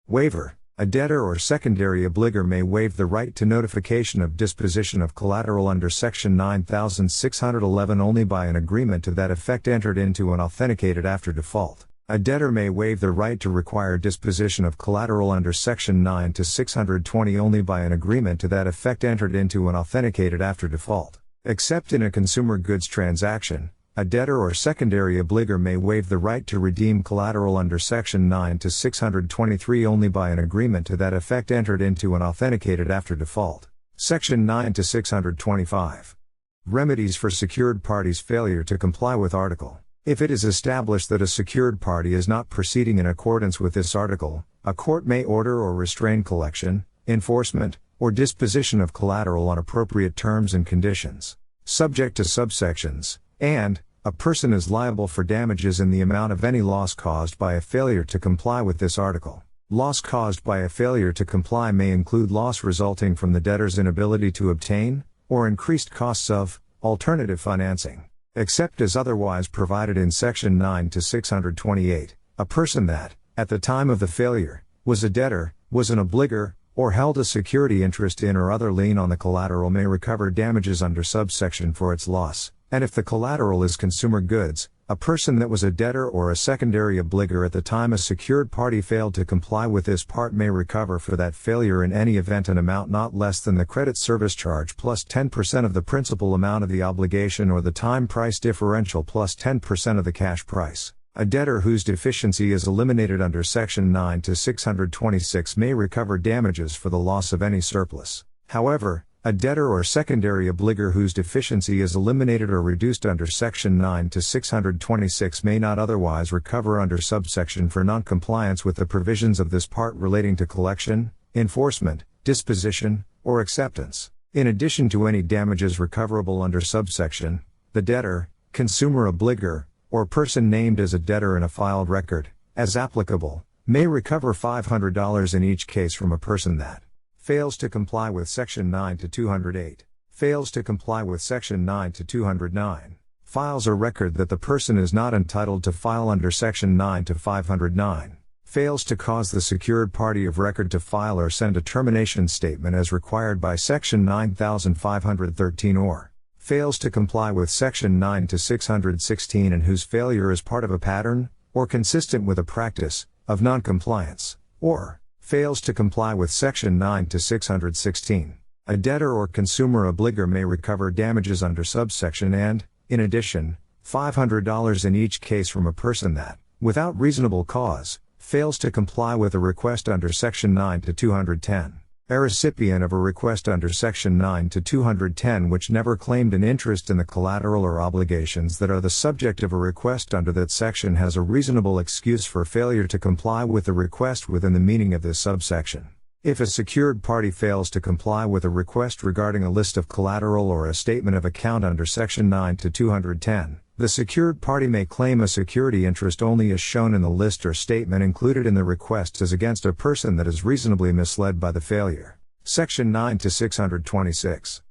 Waiver. A debtor or secondary obligor may waive the right to notification of disposition of collateral under Section 9611 only by an agreement to that effect entered into and authenticated after default. A debtor may waive the right to require disposition of collateral under Section 9 to 620 only by an agreement to that effect entered into and authenticated after default. Except in a consumer goods transaction, a debtor or secondary obligor may waive the right to redeem collateral under Section 9 to 623 only by an agreement to that effect entered into and authenticated after default. Section 9 to 625. Remedies for secured parties' failure to comply with Article. If it is established that a secured party is not proceeding in accordance with this article, a court may order or restrain collection, enforcement, or disposition of collateral on appropriate terms and conditions, subject to subsections, and a person is liable for damages in the amount of any loss caused by a failure to comply with this article. Loss caused by a failure to comply may include loss resulting from the debtor's inability to obtain, or increased costs of, alternative financing. Except as otherwise provided in Section 9 to 628, a person that, at the time of the failure, was a debtor, was an obligor, or held a security interest in or other lien on the collateral may recover damages under subsection for its loss, and if the collateral is consumer goods, a person that was a debtor or a secondary obligor at the time a secured party failed to comply with this part may recover for that failure in any event an amount not less than the credit service charge plus 10% of the principal amount of the obligation or the time price differential plus 10% of the cash price. A debtor whose deficiency is eliminated under Section 9 to 626 may recover damages for the loss of any surplus. However, a debtor or secondary obligor whose deficiency is eliminated or reduced under Section 9 to 626 may not otherwise recover under subsection for non-compliance with the provisions of this part relating to collection, enforcement, disposition, or acceptance. In addition to any damages recoverable under subsection, the debtor, consumer obligor, or person named as a debtor in a filed record, as applicable, may recover $500 in each case from a person that fails to comply with Section 9 to 208, fails to comply with Section 9 to 209, files a record that the person is not entitled to file under Section 9 to 509, fails to cause the secured party of record to file or send a termination statement as required by Section 9513 or fails to comply with Section 9 to 616 and whose failure is part of a pattern, or consistent with a practice, of non-compliance, or fails to comply with Section 9 to 616. A debtor or consumer obligor may recover damages under subsection and, in addition, $500 in each case from a person that, without reasonable cause, fails to comply with a request under Section 9 to 210. A recipient of a request under Section 9 to 210 which never claimed an interest in the collateral or obligations that are the subject of a request under that section has a reasonable excuse for failure to comply with the request within the meaning of this subsection. If a secured party fails to comply with a request regarding a list of collateral or a statement of account under Section 9 to 210, the secured party may claim a security interest only as shown in the list or statement included in the request as against a person that is reasonably misled by the failure. Section 9 to 626.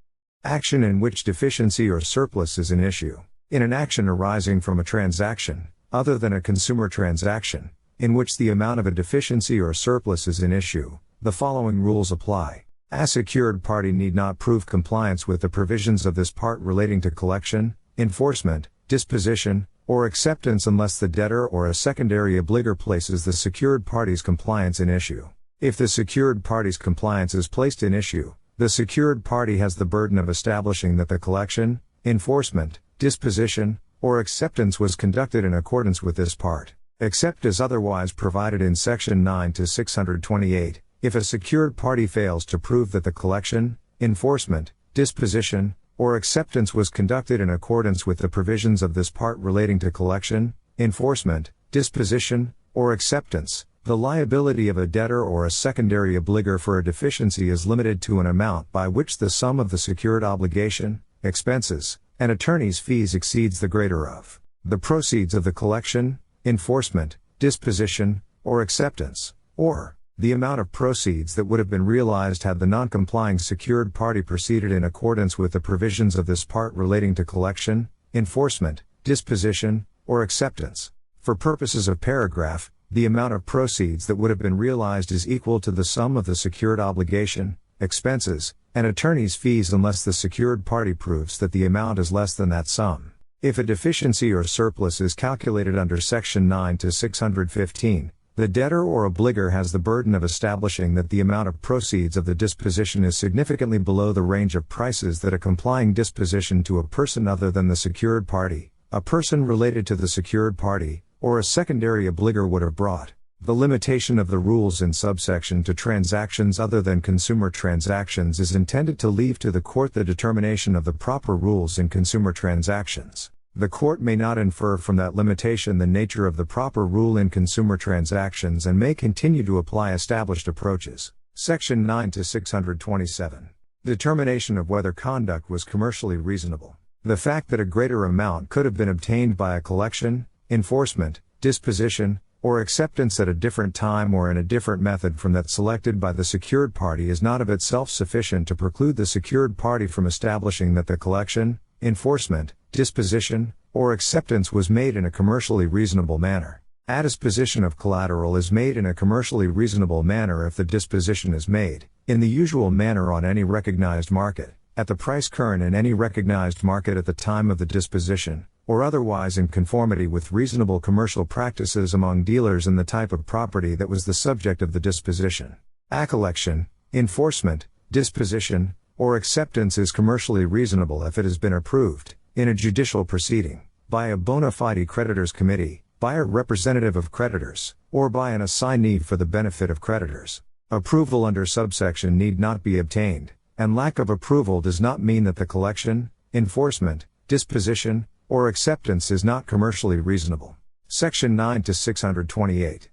Action in which deficiency or surplus is an issue. In an action arising from a transaction, other than a consumer transaction, in which the amount of a deficiency or surplus is an issue, the following rules apply. A secured party need not prove compliance with the provisions of this part relating to collection, enforcement, disposition, or acceptance unless the debtor or a secondary obligor places the secured party's compliance in issue. If the secured party's compliance is placed in issue, the secured party has the burden of establishing that the collection, enforcement, disposition, or acceptance was conducted in accordance with this part, except as otherwise provided in Section 9 to 628. If a secured party fails to prove that the collection, enforcement, disposition, or acceptance was conducted in accordance with the provisions of this part relating to collection, enforcement, disposition, or acceptance, the liability of a debtor or a secondary obligor for a deficiency is limited to an amount by which the sum of the secured obligation, expenses, and attorney's fees exceeds the greater of the proceeds of the collection, enforcement, disposition, or acceptance, or the amount of proceeds that would have been realized had the non-complying secured party proceeded in accordance with the provisions of this part relating to collection, enforcement, disposition, or acceptance. For purposes of paragraph, the amount of proceeds that would have been realized is equal to the sum of the secured obligation, expenses, and attorney's fees unless the secured party proves that the amount is less than that sum. If a deficiency or surplus is calculated under Section 9 to 615, the debtor or obligor has the burden of establishing that the amount of proceeds of the disposition is significantly below the range of prices that a complying disposition to a person other than the secured party, a person related to the secured party, or a secondary obligor would have brought. The limitation of the rules in subsection to transactions other than consumer transactions is intended to leave to the court the determination of the proper rules in consumer transactions. The court may not infer from that limitation the nature of the proper rule in consumer transactions and may continue to apply established approaches. Section 9 to 627. Determination of whether conduct was commercially reasonable. The fact that a greater amount could have been obtained by a collection, enforcement, disposition, or acceptance at a different time or in a different method from that selected by the secured party is not of itself sufficient to preclude the secured party from establishing that the collection, enforcement, disposition, or acceptance was made in a commercially reasonable manner. A disposition of collateral is made in a commercially reasonable manner if the disposition is made, in the usual manner on any recognized market, at the price current in any recognized market at the time of the disposition, or otherwise in conformity with reasonable commercial practices among dealers in the type of property that was the subject of the disposition. A collection, enforcement, disposition, or acceptance is commercially reasonable if it has been approved, in a judicial proceeding, by a bona fide creditors committee, by a representative of creditors, or by an assignee for the benefit of creditors. Approval under subsection need not be obtained, and lack of approval does not mean that the collection, enforcement, disposition, or acceptance is not commercially reasonable. Section 9 to 628.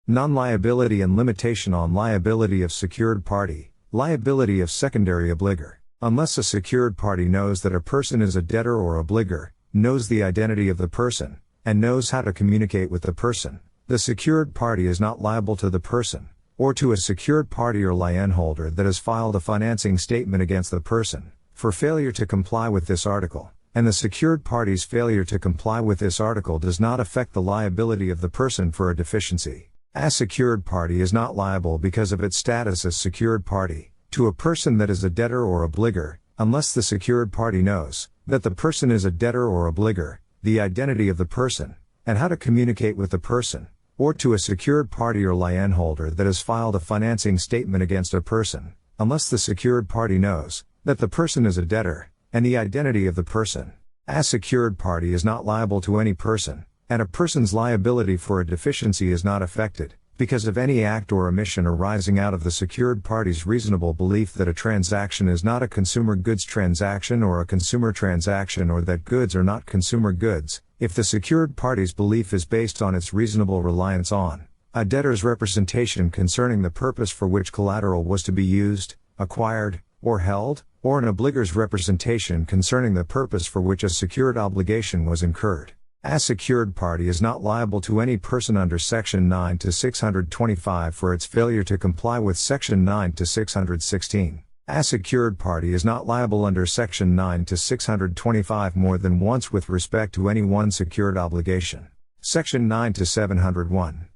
Non-liability and limitation on liability of secured party, liability of secondary obligor. Unless a secured party knows that a person is a debtor or obligor, knows the identity of the person, and knows how to communicate with the person, The secured party is not liable to the person, or to a secured party or lien holder that has filed a financing statement against the person, for failure to comply with this article, and the secured party's failure to comply with this article does not affect the liability of the person for a deficiency. A secured party is not liable because of its status as secured party, to a person that is a debtor or obligor, unless the secured party knows that the person is a debtor or obligor, the identity of the person, and how to communicate with the person, or to a secured party or lien holder that has filed a financing statement against a person, unless the secured party knows that the person is a debtor, and the identity of the person. A secured party is not liable to any person, and a person's liability for a deficiency is not affected, because of any act or omission arising out of the secured party's reasonable belief that a transaction is not a consumer goods transaction or a consumer transaction, or that goods are not consumer goods, if the secured party's belief is based on its reasonable reliance on a debtor's representation concerning the purpose for which collateral was to be used, acquired, or held, or an obligor's representation concerning the purpose for which a secured obligation was incurred. A secured party is not liable to any person under Section 9 to 625 for its failure to comply with Section 9 to 616. A secured party is not liable under Section 9 to 625 more than once with respect to any one secured obligation. Section 9 to 701.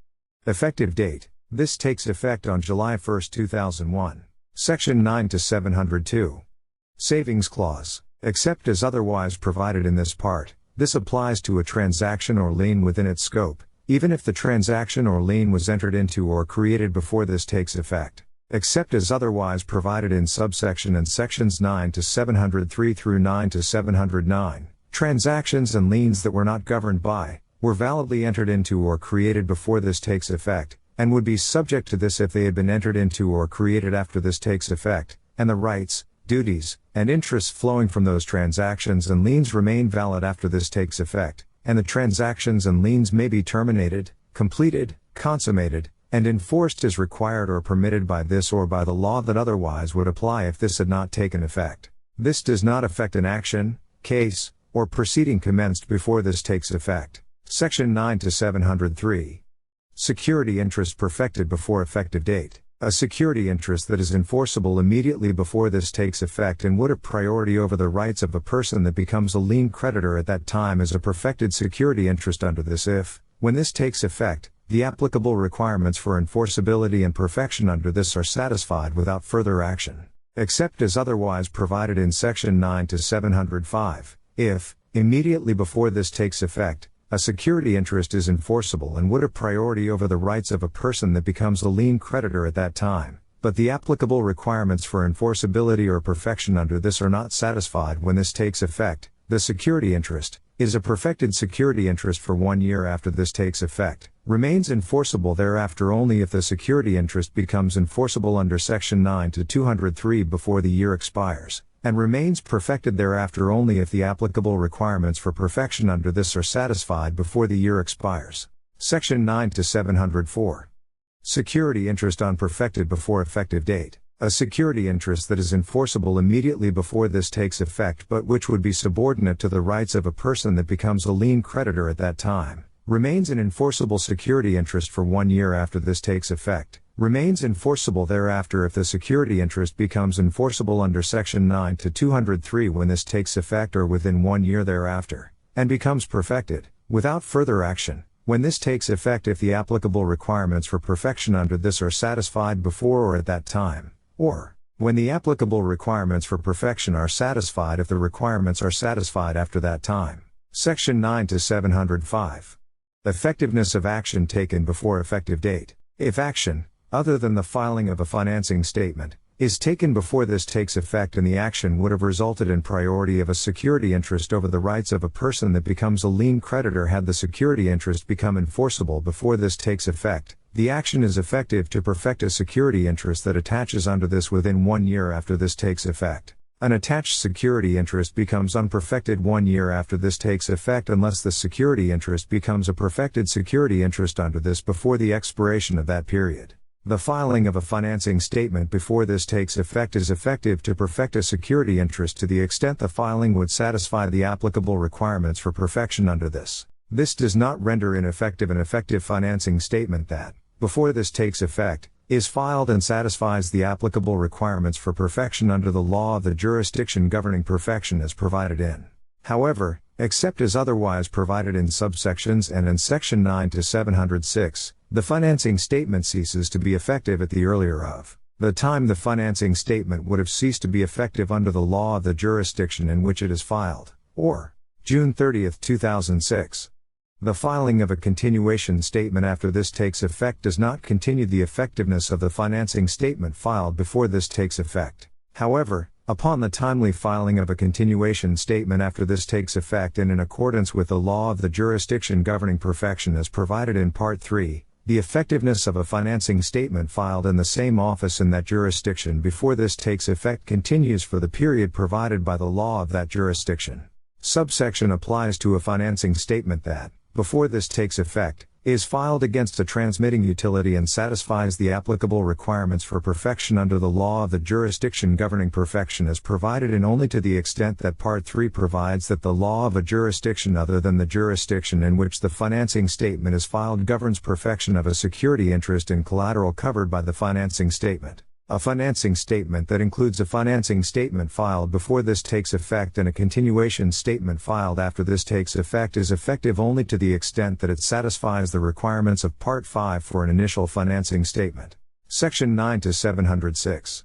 Effective date. This takes effect on July 1, 2001. Section 9 to 702. Savings clause. Except as otherwise provided in this part, this applies to a transaction or lien within its scope, even if the transaction or lien was entered into or created before this takes effect. Except as otherwise provided in subsection and sections 9 to 703 through 9 to 709, transactions and liens that were not governed by, were validly entered into or created before this takes effect, and would be subject to this if they had been entered into or created after this takes effect, and the rights, duties, and interests flowing from those transactions and liens remain valid after this takes effect, and the transactions and liens may be terminated, completed, consummated, and enforced as required or permitted by this or by the law that otherwise would apply if this had not taken effect. This does not affect an action, case, or proceeding commenced before this takes effect. Section 9 to 703. Security interest perfected before effective date. A security interest that is enforceable immediately before this takes effect and would have priority over the rights of a person that becomes a lien creditor at that time is a perfected security interest under this if, when this takes effect, the applicable requirements for enforceability and perfection under this are satisfied without further action, except as otherwise provided in Section 9 to 705, if, immediately before this takes effect, a security interest is enforceable and would have priority over the rights of a person that becomes a lien creditor at that time, but the applicable requirements for enforceability or perfection under this are not satisfied when this takes effect. The security interest is a perfected security interest for 1 year after this takes effect, remains enforceable thereafter only if the security interest becomes enforceable under Section 9 to 203 before the year expires, and remains perfected thereafter only if the applicable requirements for perfection under this are satisfied before the year expires. Section 9 to 704. Security interest unperfected before effective date. A security interest that is enforceable immediately before this takes effect but which would be subordinate to the rights of a person that becomes a lien creditor at that time, remains an enforceable security interest for 1 year after this takes effect, remains enforceable thereafter if the security interest becomes enforceable under Section 9 to 203 when this takes effect or within 1 year thereafter, and becomes perfected, without further action, when this takes effect if the applicable requirements for perfection under this are satisfied before or at that time, or, when the applicable requirements for perfection are satisfied if the requirements are satisfied after that time. Section 9 to 705. Effectiveness of action taken before effective date. If action, other than the filing of a financing statement, is taken before this takes effect and the action would have resulted in priority of a security interest over the rights of a person that becomes a lien creditor had the security interest become enforceable before this takes effect, the action is effective to perfect a security interest that attaches under this within 1 year after this takes effect. An attached security interest becomes unperfected 1 year after this takes effect unless the security interest becomes a perfected security interest under this before the expiration of that period. The filing of a financing statement before this takes effect is effective to perfect a security interest to the extent the filing would satisfy the applicable requirements for perfection under this. This does not render ineffective an effective financing statement that, before this takes effect, is filed and satisfies the applicable requirements for perfection under the law of the jurisdiction governing perfection as provided in. However, except as otherwise provided in subsections and in section 9 to 706, the financing statement ceases to be effective at the earlier of the time the financing statement would have ceased to be effective under the law of the jurisdiction in which it is filed, or June 30, 2006. The filing of a continuation statement after this takes effect does not continue the effectiveness of the financing statement filed before this takes effect. However, upon the timely filing of a continuation statement after this takes effect and in accordance with the law of the jurisdiction governing perfection as provided in Part 3, the effectiveness of a financing statement filed in the same office in that jurisdiction before this takes effect continues for the period provided by the law of that jurisdiction. Subsection applies to a financing statement that, before this takes effect, is filed against a transmitting utility and satisfies the applicable requirements for perfection under the law of the jurisdiction governing perfection as provided in only to the extent that Part 3 provides that the law of a jurisdiction other than the jurisdiction in which the financing statement is filed governs perfection of a security interest in collateral covered by the financing statement. A financing statement that includes a financing statement filed before this takes effect and a continuation statement filed after this takes effect is effective only to the extent that it satisfies the requirements of Part 5 for an initial financing statement. Section 9 to 706.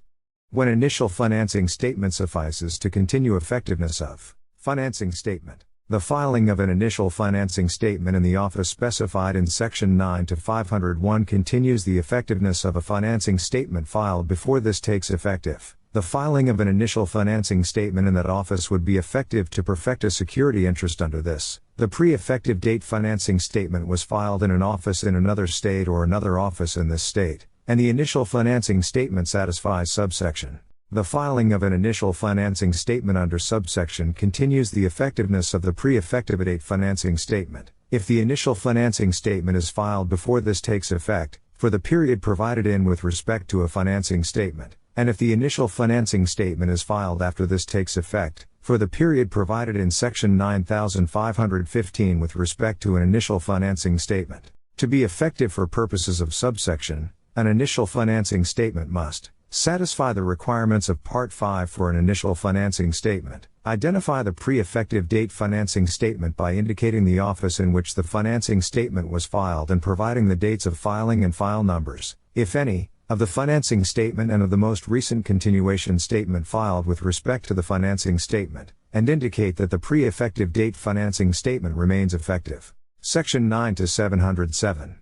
When initial financing statement suffices to continue effectiveness of financing statement, the filing of an initial financing statement in the office specified in Section 9 to 501 continues the effectiveness of a financing statement filed before this takes effective. The filing of an initial financing statement in that office would be effective to perfect a security interest under this. The pre-effective date financing statement was filed in an office in another state or another office in this state, and the initial financing statement satisfies subsection. The filing of an initial financing statement under subsection continues the effectiveness of the pre-effective date financing statement, if the initial financing statement is filed before this takes effect, for the period provided in with respect to a financing statement, and if the initial financing statement is filed after this takes effect, for the period provided in Section 9515 with respect to an initial financing statement. To be effective for purposes of subsection, an initial financing statement must satisfy the requirements of Part 5 for an initial financing statement. Identify the pre-effective date financing statement by indicating the office in which the financing statement was filed and providing the dates of filing and file numbers, if any, of the financing statement and of the most recent continuation statement filed with respect to the financing statement, and indicate that the pre-effective date financing statement remains effective. Section 9 to 707.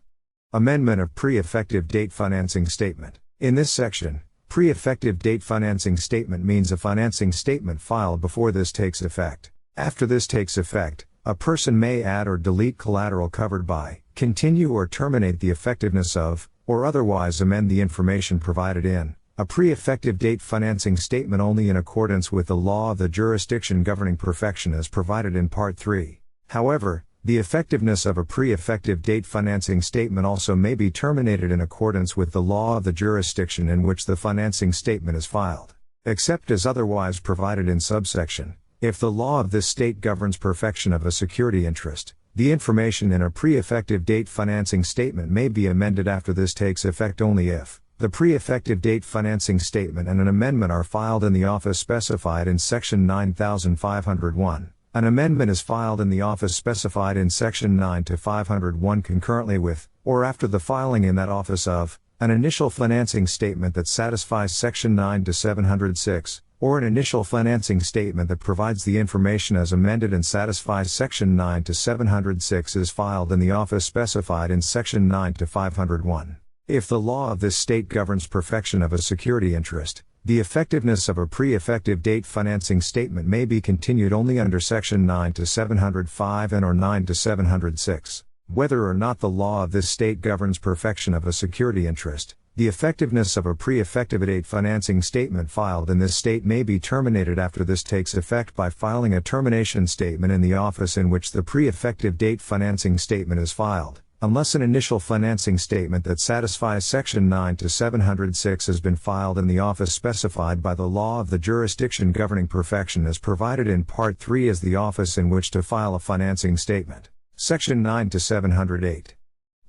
Amendment of pre-effective date financing statement. In this section, pre-effective date financing statement means a financing statement filed before this takes effect. After this takes effect, a person may add or delete collateral covered by, continue or terminate the effectiveness of, or otherwise amend the information provided in a pre-effective date financing statement only in accordance with the law of the jurisdiction governing perfection as provided in Part 3. However, the effectiveness of a pre-effective date financing statement also may be terminated in accordance with the law of the jurisdiction in which the financing statement is filed, except as otherwise provided in subsection. If the law of this state governs perfection of a security interest, the information in a pre-effective date financing statement may be amended after this takes effect only if the pre-effective date financing statement and an amendment are filed in the office specified in Section 9501. An amendment is filed in the office specified in Section 9 to 501 concurrently with, or after the filing in that office of, an initial financing statement that satisfies Section 9 to 706, or an initial financing statement that provides the information as amended and satisfies Section 9 to 706 is filed in the office specified in Section 9 to 501. If the law of this state governs perfection of a security interest, the effectiveness of a pre-effective date financing statement may be continued only under Section 9 to 705 and or 9 to 706. Whether or not the law of this state governs perfection of a security interest, the effectiveness of a pre-effective date financing statement filed in this state may be terminated after this takes effect by filing a termination statement in the office in which the pre-effective date financing statement is filed, unless an initial financing statement that satisfies Section 9 to 706 has been filed in the office specified by the law of the jurisdiction governing perfection as provided in Part 3 as the office in which to file a financing statement. Section 9 to 708.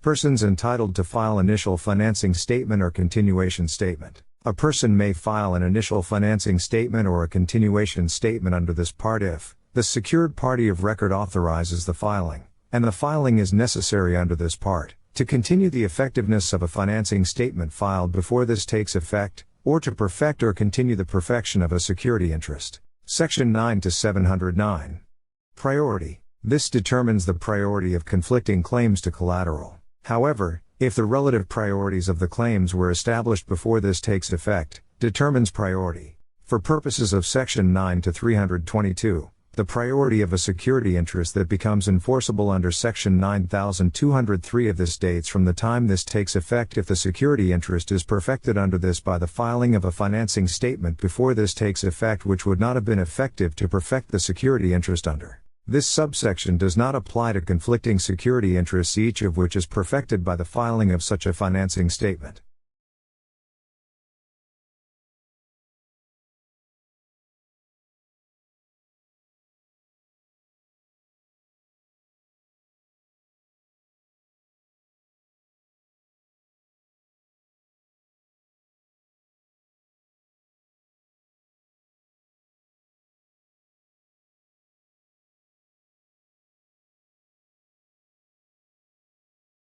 Persons entitled to file initial financing statement or continuation statement. A person may file an initial financing statement or a continuation statement under this part if the secured party of record authorizes the filing, and the filing is necessary under this part to continue the effectiveness of a financing statement filed before this takes effect, or to perfect or continue the perfection of a security interest. Section 9 to 709. Priority. This determines the priority of conflicting claims to collateral. However, if the relative priorities of the claims were established before this takes effect, determines priority. For purposes of Section 9 to 322, the priority of a security interest that becomes enforceable under Section 9203 of this dates from the time this takes effect if the security interest is perfected under this by the filing of a financing statement before this takes effect which would not have been effective to perfect the security interest under. This subsection does not apply to conflicting security interests each of which is perfected by the filing of such a financing statement.